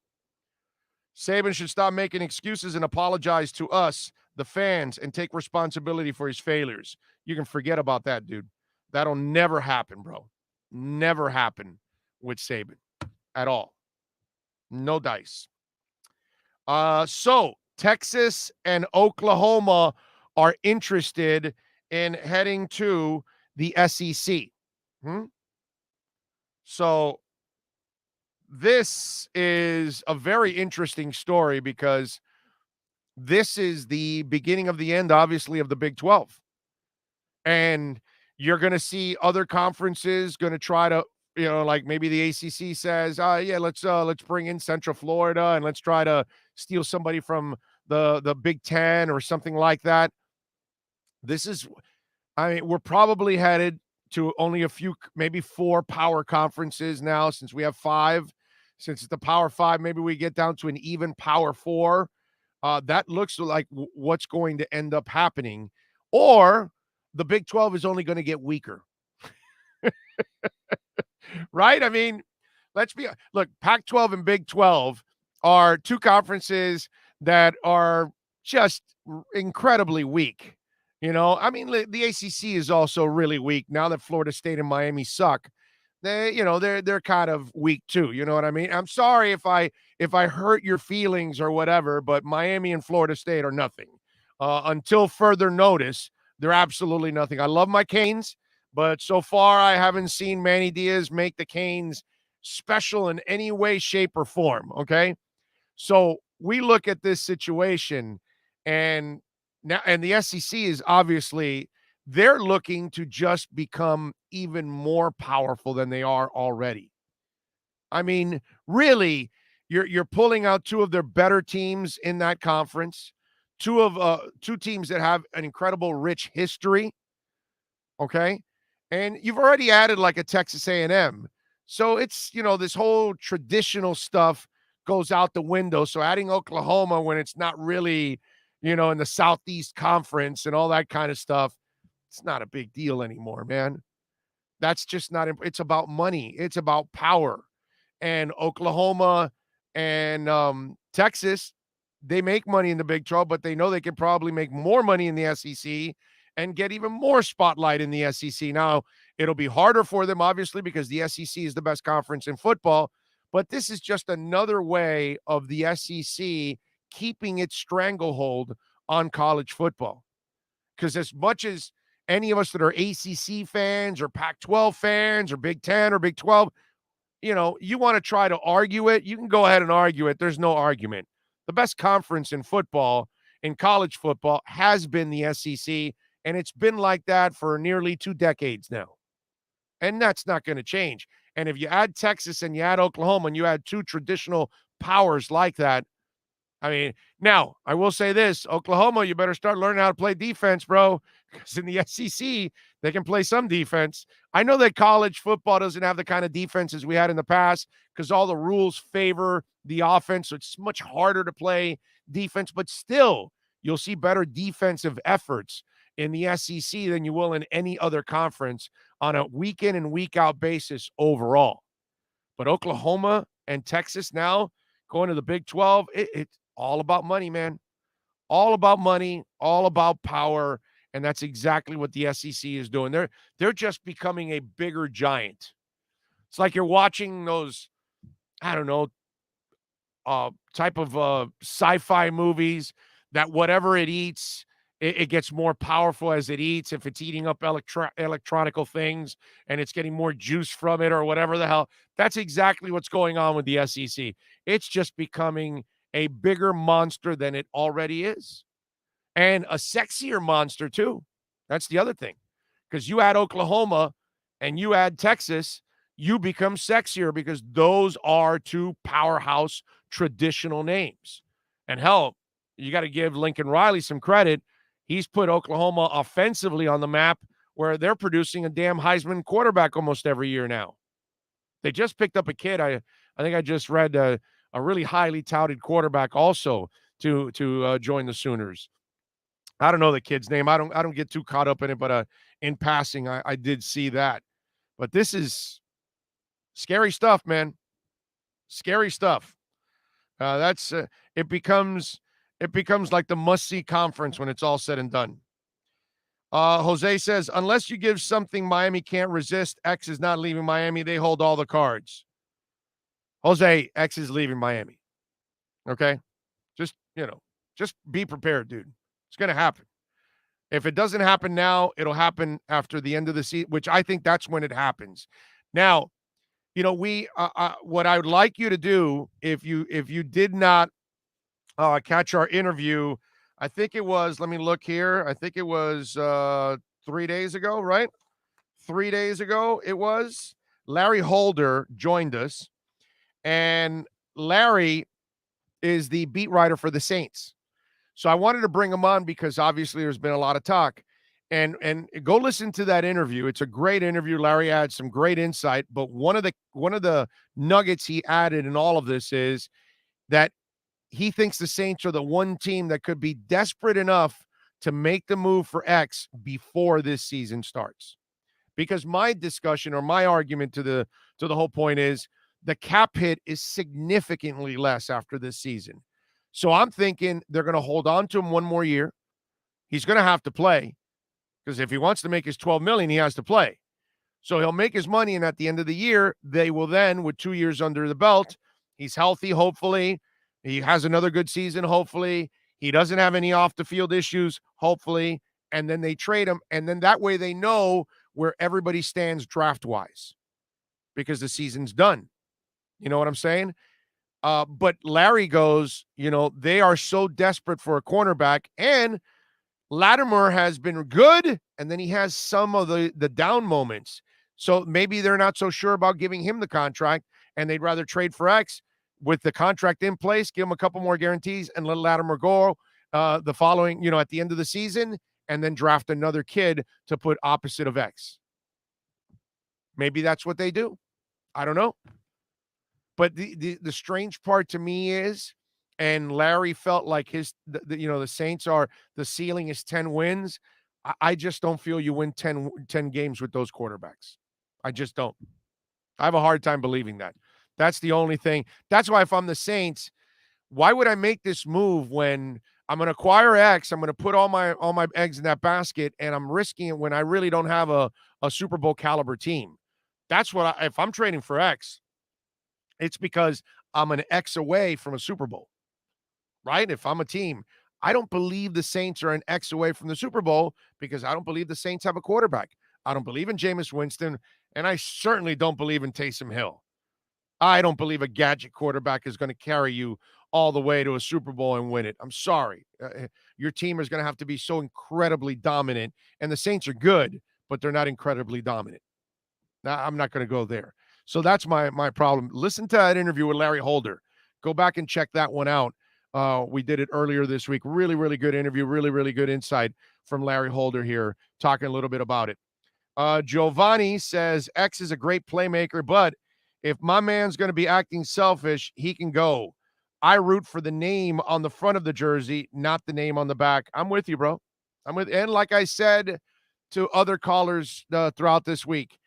Saban should stop making excuses and apologize to us, the fans, and take responsibility for his failures. You can forget about that, dude. That'll never happen, bro. Never happen with Saban at all. No dice. So Texas and Oklahoma are interested in heading to the SEC. So this is a very interesting story because this is the beginning of the end, obviously, of the Big 12. And you're going to see other conferences going to try to, like maybe the ACC says, let's bring in Central Florida and let's try to steal somebody from the Big 10 or something like that. We're probably headed to only a few, maybe 4 power conferences now, since we have 5. Since it's the Power 5, maybe we get down to an even Power 4. That looks like what's going to end up happening. Or the Big 12 is only going to get weaker. Right? I mean, look, Pac-12 and Big 12 are 2 conferences that are just incredibly weak. I mean, the ACC is also really weak now that Florida State and Miami suck. They're kind of weak too. You know what I mean? I'm sorry if I hurt your feelings or whatever, but Miami and Florida State are nothing. Until further notice, they're absolutely nothing. I love my Canes, but so far I haven't seen Manny Diaz make the Canes special in any way, shape, or form. Okay, so we look at this situation, and the SEC is obviously. They're looking to just become even more powerful than they are already. I mean, really, you're pulling out 2 of their better teams in that conference, 2 teams that have an incredible rich history. Okay, and you've already added like a Texas A&M, so it's this whole traditional stuff goes out the window. So adding Oklahoma when it's not really in the Southeast Conference and all that kind of stuff. It's not a big deal anymore, man. That's just not. It's about money. It's about power. And Oklahoma and Texas, they make money in the Big 12, but they know they can probably make more money in the SEC and get even more spotlight in the SEC. Now, it'll be harder for them, obviously, because the SEC is the best conference in football. But this is just another way of the SEC keeping its stranglehold on college football. Because as much as any of us that are ACC fans or Pac-12 fans or Big 10 or Big 12, you want to try to argue it, you can go ahead and argue it. There's no argument. The best conference in football, in college football, has been the SEC, and it's been like that for nearly 2 decades now. And that's not going to change. And if you add Texas and you add Oklahoma and you add 2 traditional powers like that, I mean, now, I will say this, Oklahoma, you better start learning how to play defense, bro, because in the SEC, they can play some defense. I know that college football doesn't have the kind of defenses we had in the past because all the rules favor the offense, so it's much harder to play defense, but still, you'll see better defensive efforts in the SEC than you will in any other conference on a week in and week out basis overall. But Oklahoma and Texas now going to the Big 12, it's all about money, man. All about money, all about power, and that's exactly what the SEC is doing. They're just becoming a bigger giant. It's like you're watching those, I don't know, type of sci-fi movies that whatever it eats, it gets more powerful as it eats. If it's eating up electronical things and it's getting more juice from it or whatever the hell, that's exactly what's going on with the SEC. It's just becoming a bigger monster than it already is. And a sexier monster, too. That's the other thing. Because you add Oklahoma and you add Texas, you become sexier because those are two powerhouse traditional names. And hell, you got to give Lincoln Riley some credit. He's put Oklahoma offensively on the map where they're producing a damn Heisman quarterback almost every year now. They just picked up a kid. I think I just read a really highly touted quarterback also to join the Sooners. I don't know the kid's name. I don't get too caught up in it, but in passing, I did see that. But this is scary stuff, man. Scary stuff. It becomes like the must-see conference when it's all said and done. Jose says, unless you give something Miami can't resist, X is not leaving Miami. They hold all the cards. Jose, X is leaving Miami. Okay? Just be prepared, dude. It's going to happen. If it doesn't happen now, it'll happen after the end of the season, which I think that's when it happens. Now, what I would like you to do, if you did not catch our interview, I think it was, let me look here. I think it was 3 days ago, right? 3 days ago it was. Larry Holder joined us, and Larry is the beat writer for the Saints. So I wanted to bring him on because obviously there's been a lot of talk. And go listen to that interview. It's a great interview. Larry had some great insight, but one of the nuggets he added in all of this is that he thinks the Saints are the one team that could be desperate enough to make the move for X before this season starts. Because my discussion or my argument to the whole point is the cap hit is significantly less after this season. So I'm thinking they're going to hold on to him one more year. He's going to have to play because if he wants to make his $12 million, he has to play. So he'll make his money, and at the end of the year, they will then, with 2 years under the belt, he's healthy, hopefully. He has another good season, hopefully. He doesn't have any off-the-field issues, hopefully. And then they trade him, and then that way they know where everybody stands draft-wise because the season's done. You know what I'm saying? But Larry goes, they are so desperate for a cornerback, and Latimer has been good, and then he has some of the down moments. So maybe they're not so sure about giving him the contract, and they'd rather trade for X with the contract in place, give him a couple more guarantees, and let Latimer go the following, at the end of the season, and then draft another kid to put opposite of X. Maybe that's what they do. I don't know. But the strange part to me is, and Larry felt like the Saints are, the ceiling is 10 wins. I just don't feel you win 10 games with those quarterbacks. I just don't. I have a hard time believing that. That's the only thing. That's why if I'm the Saints, why would I make this move when I'm going to acquire X, I'm going to put all my eggs in that basket, and I'm risking it when I really don't have a Super Bowl caliber team? That's what if I'm trading for X, it's because I'm an X away from a Super Bowl, right? If I'm a team, I don't believe the Saints are an X away from the Super Bowl because I don't believe the Saints have a quarterback. I don't believe in Jameis Winston, and I certainly don't believe in Taysom Hill. I don't believe a gadget quarterback is going to carry you all the way to a Super Bowl and win it. I'm sorry. Your team is going to have to be so incredibly dominant, and the Saints are good, but they're not incredibly dominant. Now, I'm not going to go there. So that's my problem. Listen to that interview with Larry Holder. Go back and check that one out. We did it earlier this week. Really, really good interview. Really, really good insight from Larry Holder here, talking a little bit about it. Giovanni says, X is a great playmaker, but if my man's going to be acting selfish, he can go. I root for the name on the front of the jersey, not the name on the back. I'm with you, bro. And like I said to other callers throughout this week,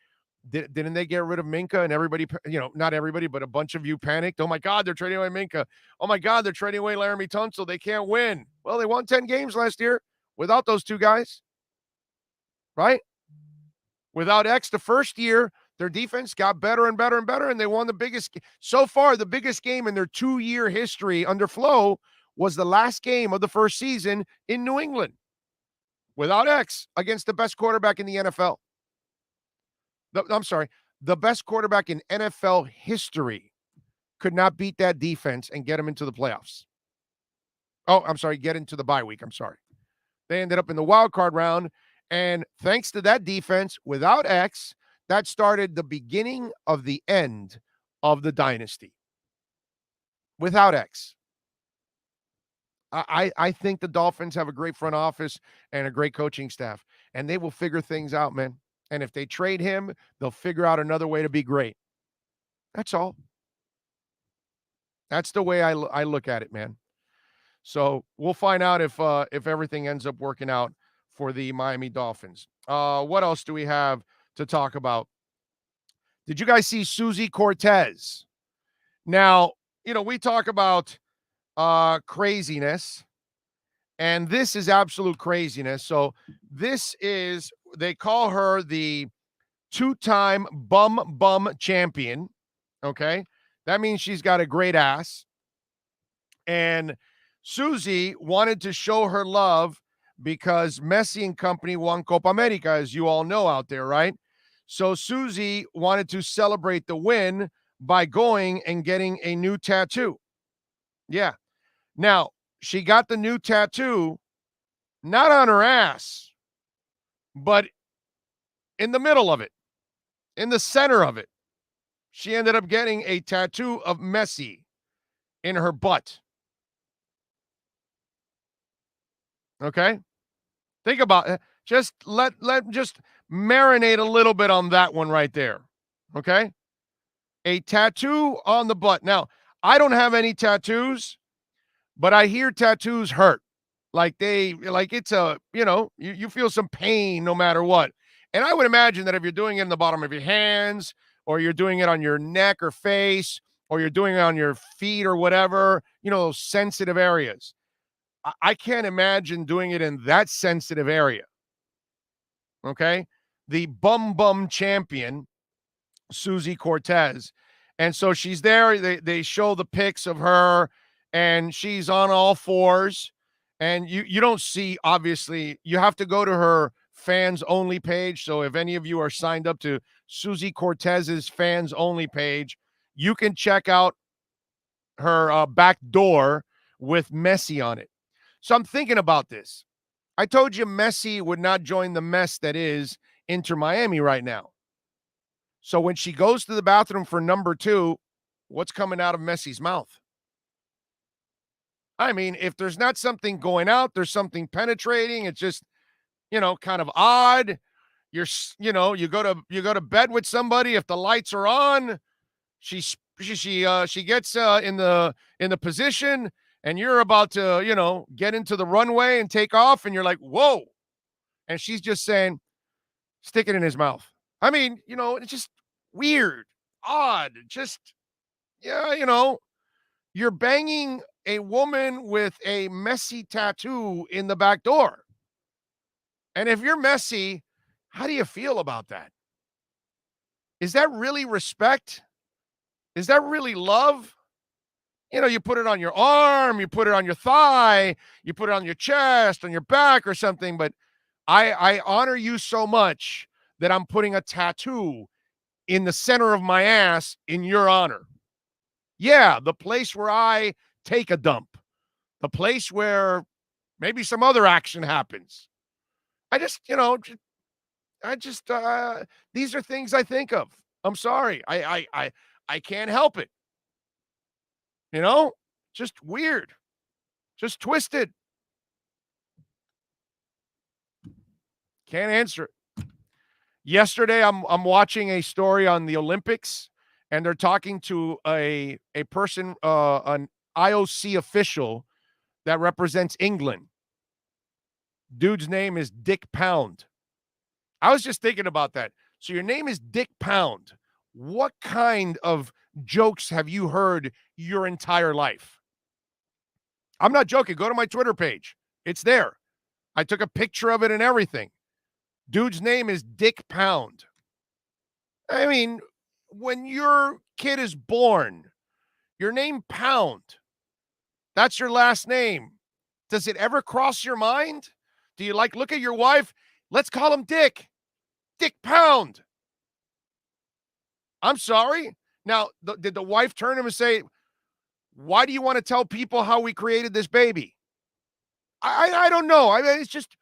didn't they get rid of Minka and everybody, not everybody, but a bunch of you panicked? Oh my God, they're trading away Minka. Oh my God, they're trading away Laramie Tunsil. They can't win. Well, they won 10 games last year without those two guys, right? Without X, the first year, their defense got better and better and better, and they won the biggest game in their 2-year history under Flo was the last game of the first season in New England without X against the best quarterback in the NFL. The best quarterback in NFL history could not beat that defense and get them into the playoffs. Get into the bye week. They ended up in the wild card round, and thanks to that defense, without X, That started the beginning of the end of the dynasty. Without X. I think the Dolphins have a great front office and a great coaching staff, and they will figure things out, man. And if they trade him, they'll figure out another way to be great. That's all. That's the way I look at it, man. So we'll find out if everything ends up working out for the Miami Dolphins. What else do we have to talk about? Did you guys see Suzy Cortez? Now, we talk about craziness, and this is absolute craziness. So they call her the two-time bum champion. Okay. That means she's got a great ass. And Suzy wanted to show her love because Messi and company won Copa America, as you all know out there, right? So Suzy wanted to celebrate the win by going and getting a new tattoo. Yeah. Now, she got the new tattoo not on her ass, but in the middle of it, in the center of it. She ended up getting a tattoo of Messi in her butt. Okay? Think about it. Just let just marinate a little bit on that one right there. Okay? A tattoo on the butt. Now, I don't have any tattoos, but I hear tattoos hurt. Like it's you feel some pain no matter what. And I would imagine that if you're doing it in the bottom of your hands, or you're doing it on your neck or face, or you're doing it on your feet or whatever, those sensitive areas. I can't imagine doing it in that sensitive area. Okay? The bum champion, Suzy Cortez. And so she's there. They show the pics of her, and she's on all fours. And you don't see, obviously, you have to go to her fans only page. So if any of you are signed up to Suzy Cortez's fans only page, you can check out her back door with Messi on it. So I'm thinking about this. I told you Messi would not join the mess that is Inter Miami right now. So when she goes to the bathroom for number 2, what's coming out of Messi's mouth? I mean, if there's not something going out, there's something penetrating. It's just, kind of odd. You go to bed with somebody. If the lights are on, she gets in the position, and you're about to, get into the runway and take off, and you're like, whoa. And she's just saying, stick it in his mouth. I mean, it's just weird, odd, just, you're banging a woman with a Messi tattoo in the back door. And if you're Messi, how do you feel about that? Is that really respect? Is that really love? You put it on your arm, you put it on your thigh, you put it on your chest, on your back or something, but I honor you so much that I'm putting a tattoo in the center of my ass in your honor. Yeah, the place where I take a dump, the place where maybe some other action happens. These are things I think of. I'm sorry. I can't help it. Just weird, just twisted. Can't answer it. Yesterday, I'm watching a story on the Olympics, and they're talking to a person, an IOC official that represents England. Dude's name is Dick Pound. I was just thinking about that. So your name is Dick Pound. What kind of jokes have you heard your entire life? I'm not joking. Go to my Twitter page. It's there. I took a picture of it and everything. Dude's name is Dick Pound. I mean, when your kid is born, your name Pound, that's your last name. Does it ever cross your mind? Do you look at your wife? Let's call him Dick. Dick Pound. I'm sorry. Now, did the wife turn to him and say, why do you want to tell people how we created this baby? I don't know. I mean, it's just,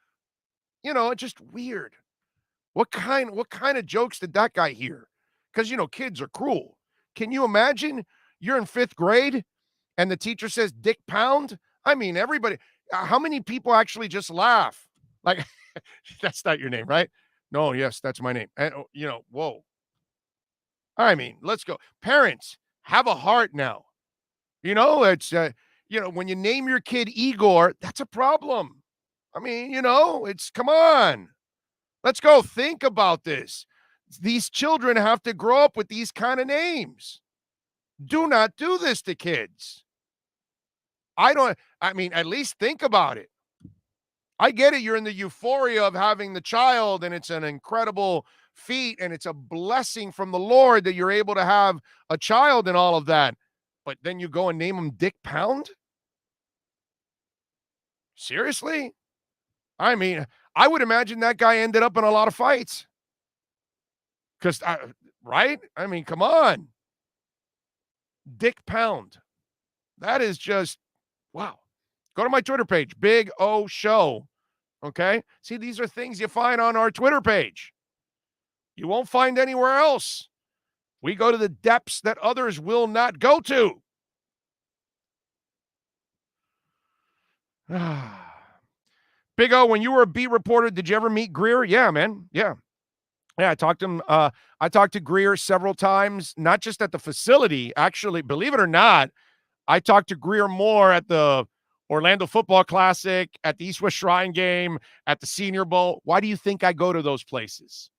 it's just weird. What kind of jokes did that guy hear? Because, kids are cruel. Can you imagine you're in 5th grade and the teacher says dick pound? I mean, everybody, how many people actually just laugh? Like, that's not your name, right? No, yes, that's my name. And, whoa. I mean, let's go. Parents, have a heart now. It's, when you name your kid Igor, that's a problem. I mean, come on. Let's go. Think about this. These children have to grow up with these kind of names. Do not do this to kids. At least think about it. I get it. You're in the euphoria of having the child, and it's an incredible feat, and it's a blessing from the Lord that you're able to have a child and all of that. But then you go and name him Dick Pound? Seriously? I mean, I would imagine that guy ended up in a lot of fights. Right? I mean, come on. Dick Pound. That is just, wow. Go to my Twitter page, Big O Show. Okay? See, these are things you find on our Twitter page. You won't find anywhere else. We go to the depths that others will not go to. Big O, when you were a beat reporter, did you ever meet Greer? Yeah, man. Yeah, I talked to him. I talked to Greer several times, not just at the facility. Actually, believe it or not, I talked to Greer more at the Orlando Football Classic, at the East-West Shrine game, at the Senior Bowl. Why do you think I go to those places?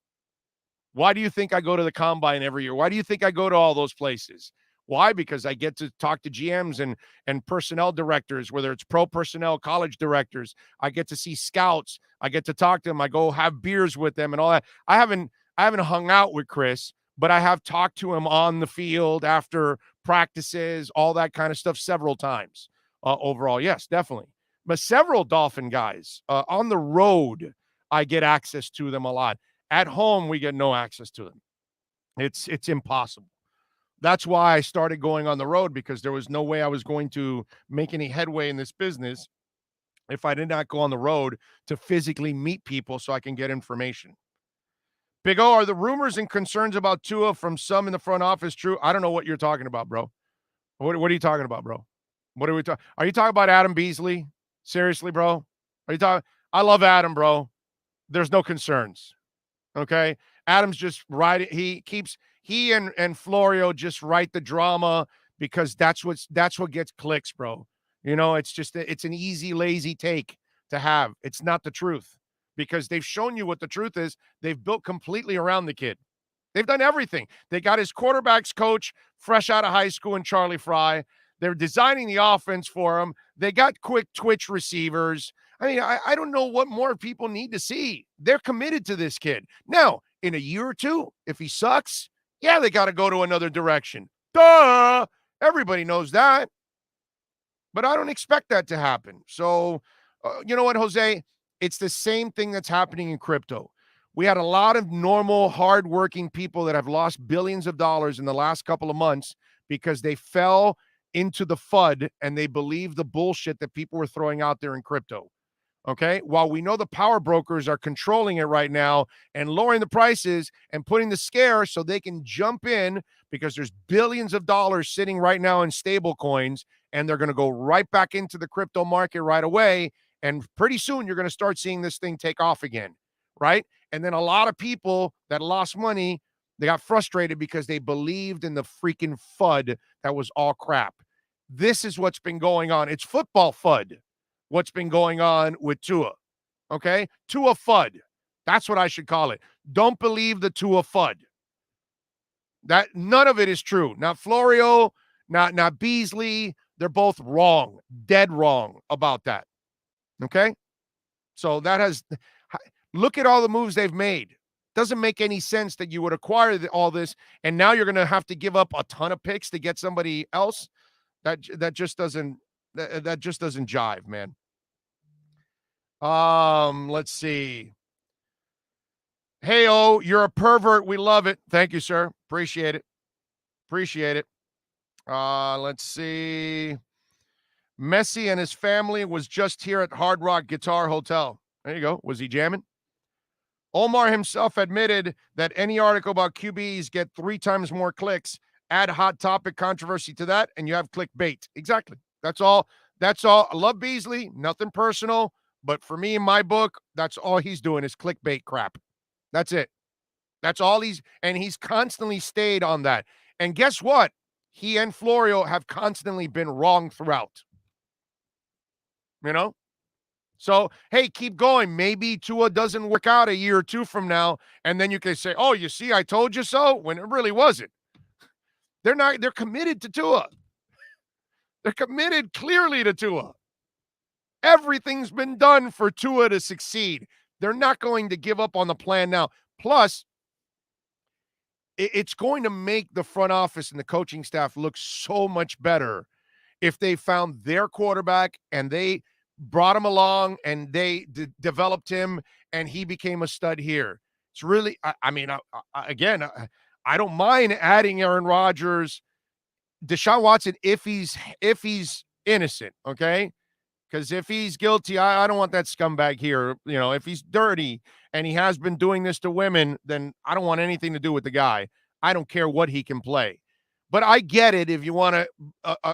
Why do you think I go to the Combine every year? Why do you think I go to all those places? Why? Because I get to talk to GMs and personnel directors, whether it's pro personnel, college directors. I get to see scouts. I get to talk to them. I go have beers with them and all that. I haven't hung out with Chris, but I have talked to him on the field after practices, all that kind of stuff several times. Overall, yes, definitely. But several Dolphin guys on the road, I get access to them a lot. At home, we get no access to them. It's impossible. That's why I started going on the road, because there was no way I was going to make any headway in this business if I did not go on the road to physically meet people so I can get information. Big O, are the rumors and concerns about Tua from some in the front office true? I don't know what you're talking about, bro. What are you talking about, bro? What are we talking? Are you talking about Adam Beasley? Seriously, bro? Are you talking? I love Adam, bro. There's no concerns. Okay? Adam's just right. He and Florio just write the drama because that's what gets clicks, bro. It's an easy, lazy take to have. It's not the truth, because they've shown you what the truth is. They've built completely around the kid. They've done everything. They got his quarterbacks coach fresh out of high school in Charlie Fry. They're designing the offense for him. They got quick twitch receivers. I mean, I don't know what more people need to see. They're committed to this kid. Now, in a year or two, if he sucks, yeah, they got to go to another direction. Duh! Everybody knows that. But I don't expect that to happen. So, you know what, Jose? It's the same thing that's happening in crypto. We had a lot of normal, hardworking people that have lost billions of dollars in the last couple of months because they fell into the FUD and they believed the bullshit that people were throwing out there in crypto. Okay, while we know the power brokers are controlling it right now and lowering the prices and putting the scare so they can jump in, because there's billions of dollars sitting right now in stable coins, and they're going to go right back into the crypto market right away. And pretty soon you're going to start seeing this thing take off again, right? And then a lot of people that lost money, they got frustrated because they believed in the freaking FUD that was all crap. This is what's been going on. It's football FUD. What's been going on with Tua, okay? Tua FUD. That's what I should call it. Don't believe the Tua FUD. That none of it is true. Not Florio, not Beasley. They're both wrong, dead wrong about that, okay? So look at all the moves they've made. Doesn't make any sense that you would acquire all this, and now you're going to have to give up a ton of picks to get somebody else. That just doesn't. That just doesn't jive, man. Let's see. Hey, oh, you're a pervert. We love it. Thank you, sir. Appreciate it. Let's see. Messi and his family was just here at Hard Rock Guitar Hotel. There you go. Was he jamming? Omar himself admitted that any article about QBs get 3 times more clicks. Add hot topic controversy to that, and you have clickbait. Exactly. That's all. That's all. I love Beasley. Nothing personal. But for me, in my book, that's all he's doing is clickbait crap. That's it. That's all he's constantly stayed on that. And guess what? He and Florio have constantly been wrong throughout. You know? So, hey, keep going. Maybe Tua doesn't work out a year or two from now, and then you can say, oh, you see, I told you so, when it really wasn't. They're committed to Tua. They're committed clearly to Tua. Everything's been done for Tua to succeed. They're not going to give up on the plan now. Plus, it's going to make the front office and the coaching staff look so much better if they found their quarterback and they brought him along and they developed him and he became a stud here. It's really, I don't mind adding Aaron Rodgers, Deshaun Watson, if he's innocent, okay? Because if he's guilty, I don't want that scumbag here. You know, if he's dirty and he has been doing this to women, then I don't want anything to do with the guy. I don't care what he can play. But I get it if you want to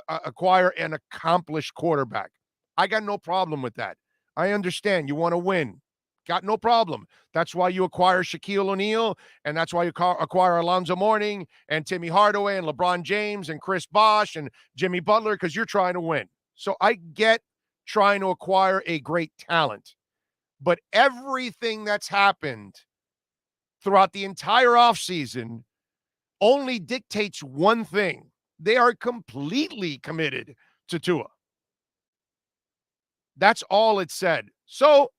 acquire an accomplished quarterback. I got no problem with that. I understand. You want to win. Got no problem. That's why you acquire Shaquille O'Neal, and that's why you acquire Alonzo Mourning and Timmy Hardaway and LeBron James and Chris Bosh and Jimmy Butler, because you're trying to win. So I get trying to acquire a great talent. But everything that's happened throughout the entire offseason only dictates one thing. They are completely committed to Tua. That's all it said. So,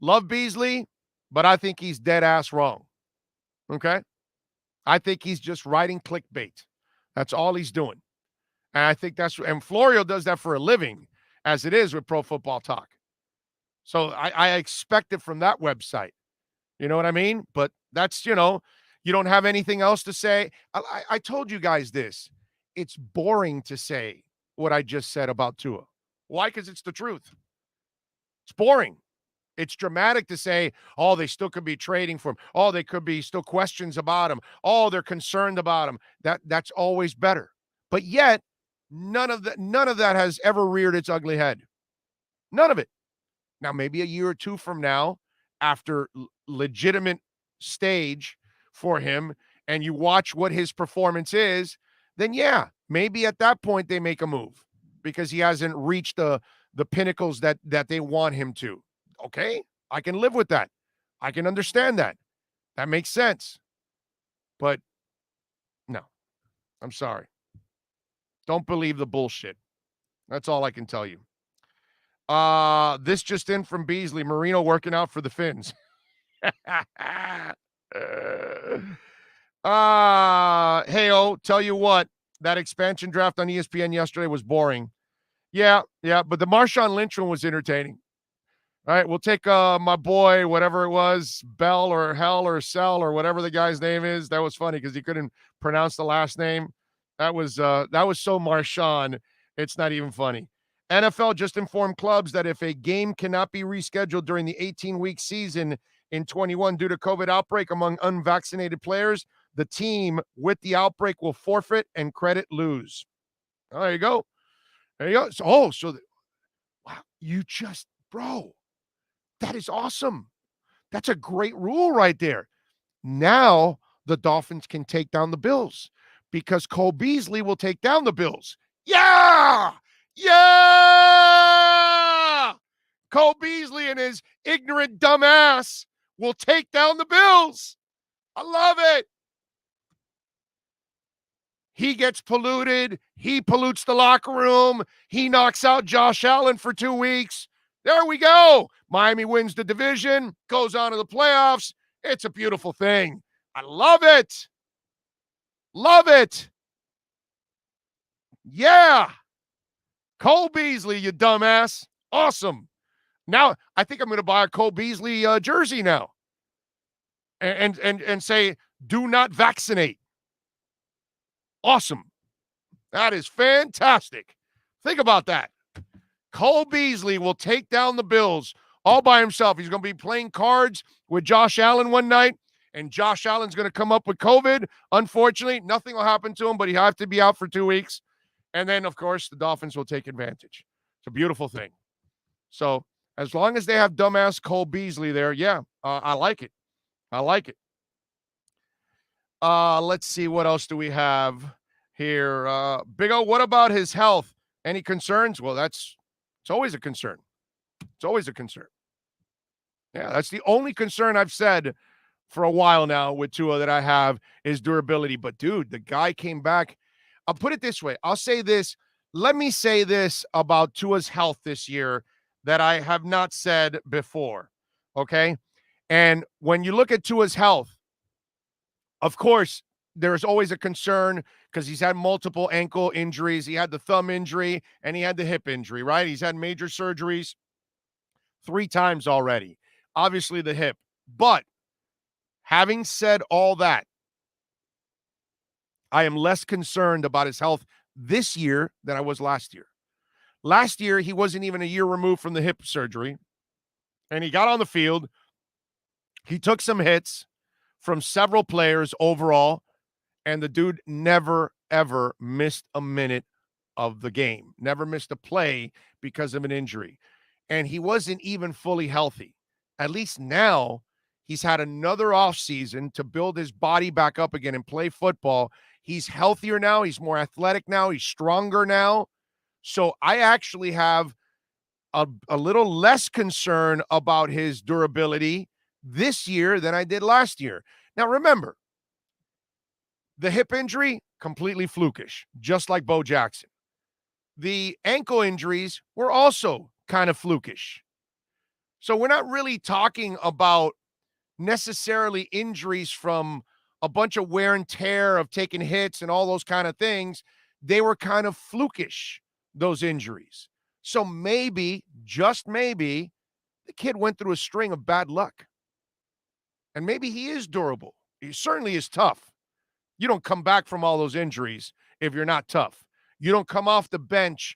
love Beasley, but I think he's dead ass wrong. Okay? I think he's just writing clickbait. That's all he's doing. And I think and Florio does that for a living, as it is with Pro Football Talk. So I expect it from that website. You know what I mean? But that's, you don't have anything else to say. I told you guys this. It's boring to say what I just said about Tua. Why? Because it's the truth. It's boring. It's dramatic to say, oh, they still could be trading for him. Oh, they could be still questions about him. Oh, they're concerned about him. That's always better. But yet, none of that has ever reared its ugly head. None of it. Now, maybe a year or two from now, after legitimate stage for him, and you watch what his performance is, then yeah, maybe at that point they make a move because he hasn't reached the pinnacles that they want him to. Okay, I can live with that. I can understand that. That makes sense. But no, I'm sorry. Don't believe the bullshit. That's all I can tell you. This just in from Beasley. Marino working out for the Finns. Hey-o, tell you what, that expansion draft on ESPN yesterday was boring. Yeah, but the Marshawn Lynch one was entertaining. All right, we'll take my boy, whatever it was, Bell or Hell or Cell or whatever the guy's name is. That was funny because he couldn't pronounce the last name. That was so Marshawn. It's not even funny. NFL just informed clubs that if a game cannot be rescheduled during the 18-week season in 21 due to COVID outbreak among unvaccinated players, the team with the outbreak will forfeit and credit lose. Oh, there you go. There you go. Wow, bro, that is awesome. That's a great rule right there. Now the Dolphins can take down the Bills because Cole Beasley will take down the Bills. Yeah! Cole Beasley and his ignorant dumb ass will take down the Bills. I love it. He gets polluted. He pollutes the locker room. He knocks out Josh Allen for 2 weeks. There we go. Miami wins the division, goes on to the playoffs. It's a beautiful thing. I love it. Love it. Yeah. Cole Beasley, you dumbass. Awesome. Now, I think I'm going to buy a Cole Beasley jersey now. And say, do not vaccinate. Awesome. That is fantastic. Think about that. Cole Beasley will take down the Bills all by himself. He's going to be playing cards with Josh Allen one night, and Josh Allen's going to come up with COVID. Unfortunately, nothing will happen to him, but he'll have to be out for 2 weeks. And then, of course, the Dolphins will take advantage. It's a beautiful thing. So as long as they have dumbass Cole Beasley there, yeah, I like it. I like it. Let's see. What else do we have here? Big O, what about his health? Any concerns? Well, it's always a concern. It's always a concern. Yeah, that's the only concern I've said for a while now with Tua that I have is durability. But, dude, the guy came back. I'll put it this way. I'll say this. Let me say this about Tua's health this year that I have not said before, okay? And when you look at Tua's health, of course, there's always a concern because he's had multiple ankle injuries. He had the thumb injury and he had the hip injury, right? He's had major surgeries 3 times already. Obviously the hip. But having said all that, I am less concerned about his health this year than I was last year. Last year, he wasn't even a year removed from the hip surgery, and he got on the field. He took some hits from several players overall, and the dude never, ever missed a minute of the game, never missed a play because of an injury. And he wasn't even fully healthy. At least now, he's had another offseason to build his body back up again and play football. He's healthier now. He's more athletic now. He's stronger now. So I actually have a little less concern about his durability this year than I did last year. Now, remember, the hip injury, completely flukish, just like Bo Jackson. The ankle injuries were also kind of flukish. So we're not really talking about necessarily injuries from a bunch of wear and tear of taking hits and all those kind of things. They were kind of flukish, those injuries. So maybe, just maybe, the kid went through a string of bad luck. And maybe he is durable. He certainly is tough. You don't come back from all those injuries if you're not tough. You don't come off the bench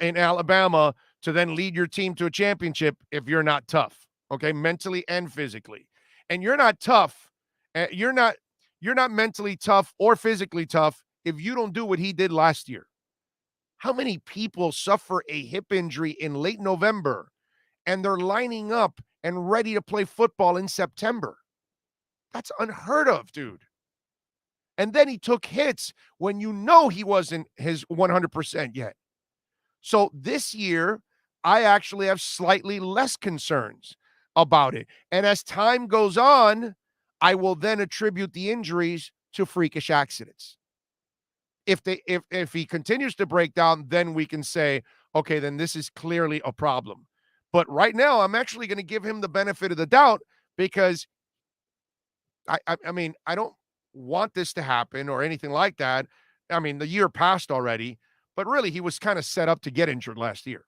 in Alabama to then lead your team to a championship if you're not tough, okay, mentally and physically. And you're not tough. You're not mentally tough or physically tough if you don't do what he did last year. How many people suffer a hip injury in late November and they're lining up and ready to play football in September? That's unheard of, dude. And then he took hits when you know he wasn't his 100% yet. So this year, I actually have slightly less concerns about it. And as time goes on, I will then attribute the injuries to freakish accidents. If he continues to break down, then we can say, okay, then this is clearly a problem. But right now, I'm actually going to give him the benefit of the doubt because I mean, I don't want this to happen or anything like that. I mean, the year passed already, but really he was kind of set up to get injured last year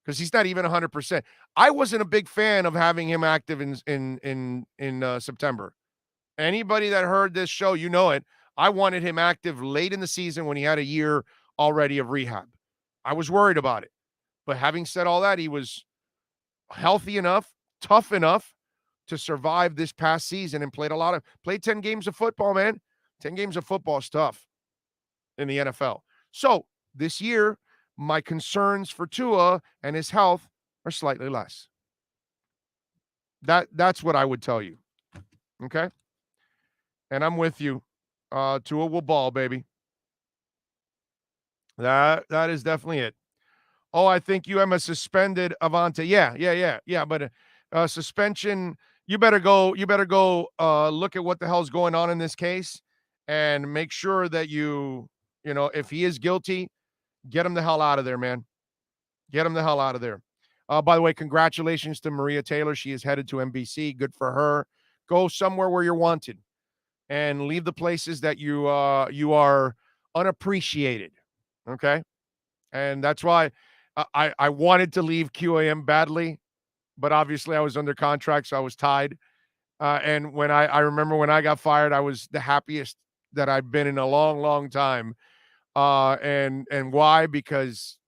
because he's not even 100%. I wasn't a big fan of having him active in September. Anybody that heard this show, you know it. I wanted him active late in the season when he had a year already of rehab. I was worried about it. But having said all that, he was healthy enough, tough enough to survive this past season and played 10 games of football, man. 10 games of football is tough in the NFL. So this year, my concerns for Tua and his health are slightly less. That's what I would tell you. Okay? And I'm with you. Tua will ball, baby. That is definitely it. Oh, I think UM has suspended Avante. Yeah. But suspension. You better go look at what the hell's going on in this case and make sure that you know, if he is guilty, get him the hell out of there, man. Get him the hell out of there. By the way, congratulations to Maria Taylor. She is headed to NBC. Good for her. Go somewhere where you're wanted and leave the places that you are unappreciated. Okay. And that's why I wanted to leave QAM badly, but obviously I was under contract, so I was tied. And when I remember when I got fired, I was the happiest that I've been in a long, long time. And why? Because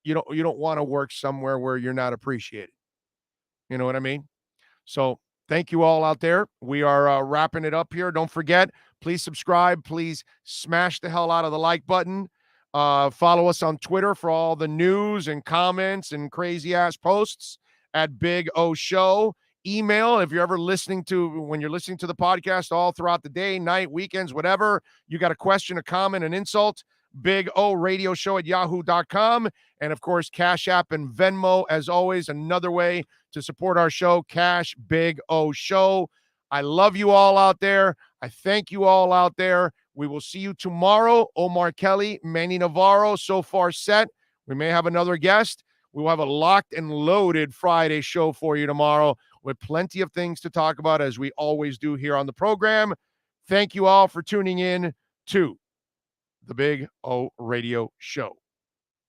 you don't want to work somewhere where you're not appreciated. You know what I mean? So thank you all out there. We are wrapping it up here. Don't forget, please subscribe. Please smash the hell out of the like button. Follow us on Twitter for all the news and comments and crazy-ass posts at Big O Show. Email, if you're ever when you're listening to the podcast all throughout the day, night, weekends, whatever, you got a question, a comment, an insult, BigORadioShow@yahoo.com. And, of course, Cash App and Venmo, as always, another way to support our show, Cash Big O Show. I love you all out there. I thank you all out there. We will see you tomorrow. Omar Kelly, Manny Navarro, so far set. We may have another guest. We will have a locked and loaded Friday show for you tomorrow with plenty of things to talk about, as we always do here on the program. Thank you all for tuning in to the Big O Radio Show.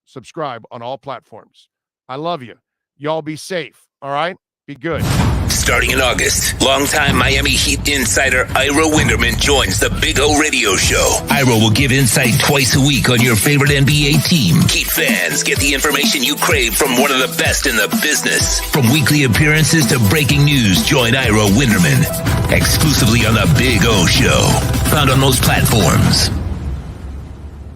Subscribe on all platforms. I love you. Y'all be safe, all right? Be good. Starting in August, longtime Miami Heat insider Ira Winderman joins the Big O Radio Show. Ira will give insight twice a week on your favorite NBA team. Heat fans get the information you crave from one of the best in the business. From weekly appearances to breaking news, join Ira Winderman exclusively on the Big O Show. Found on most platforms.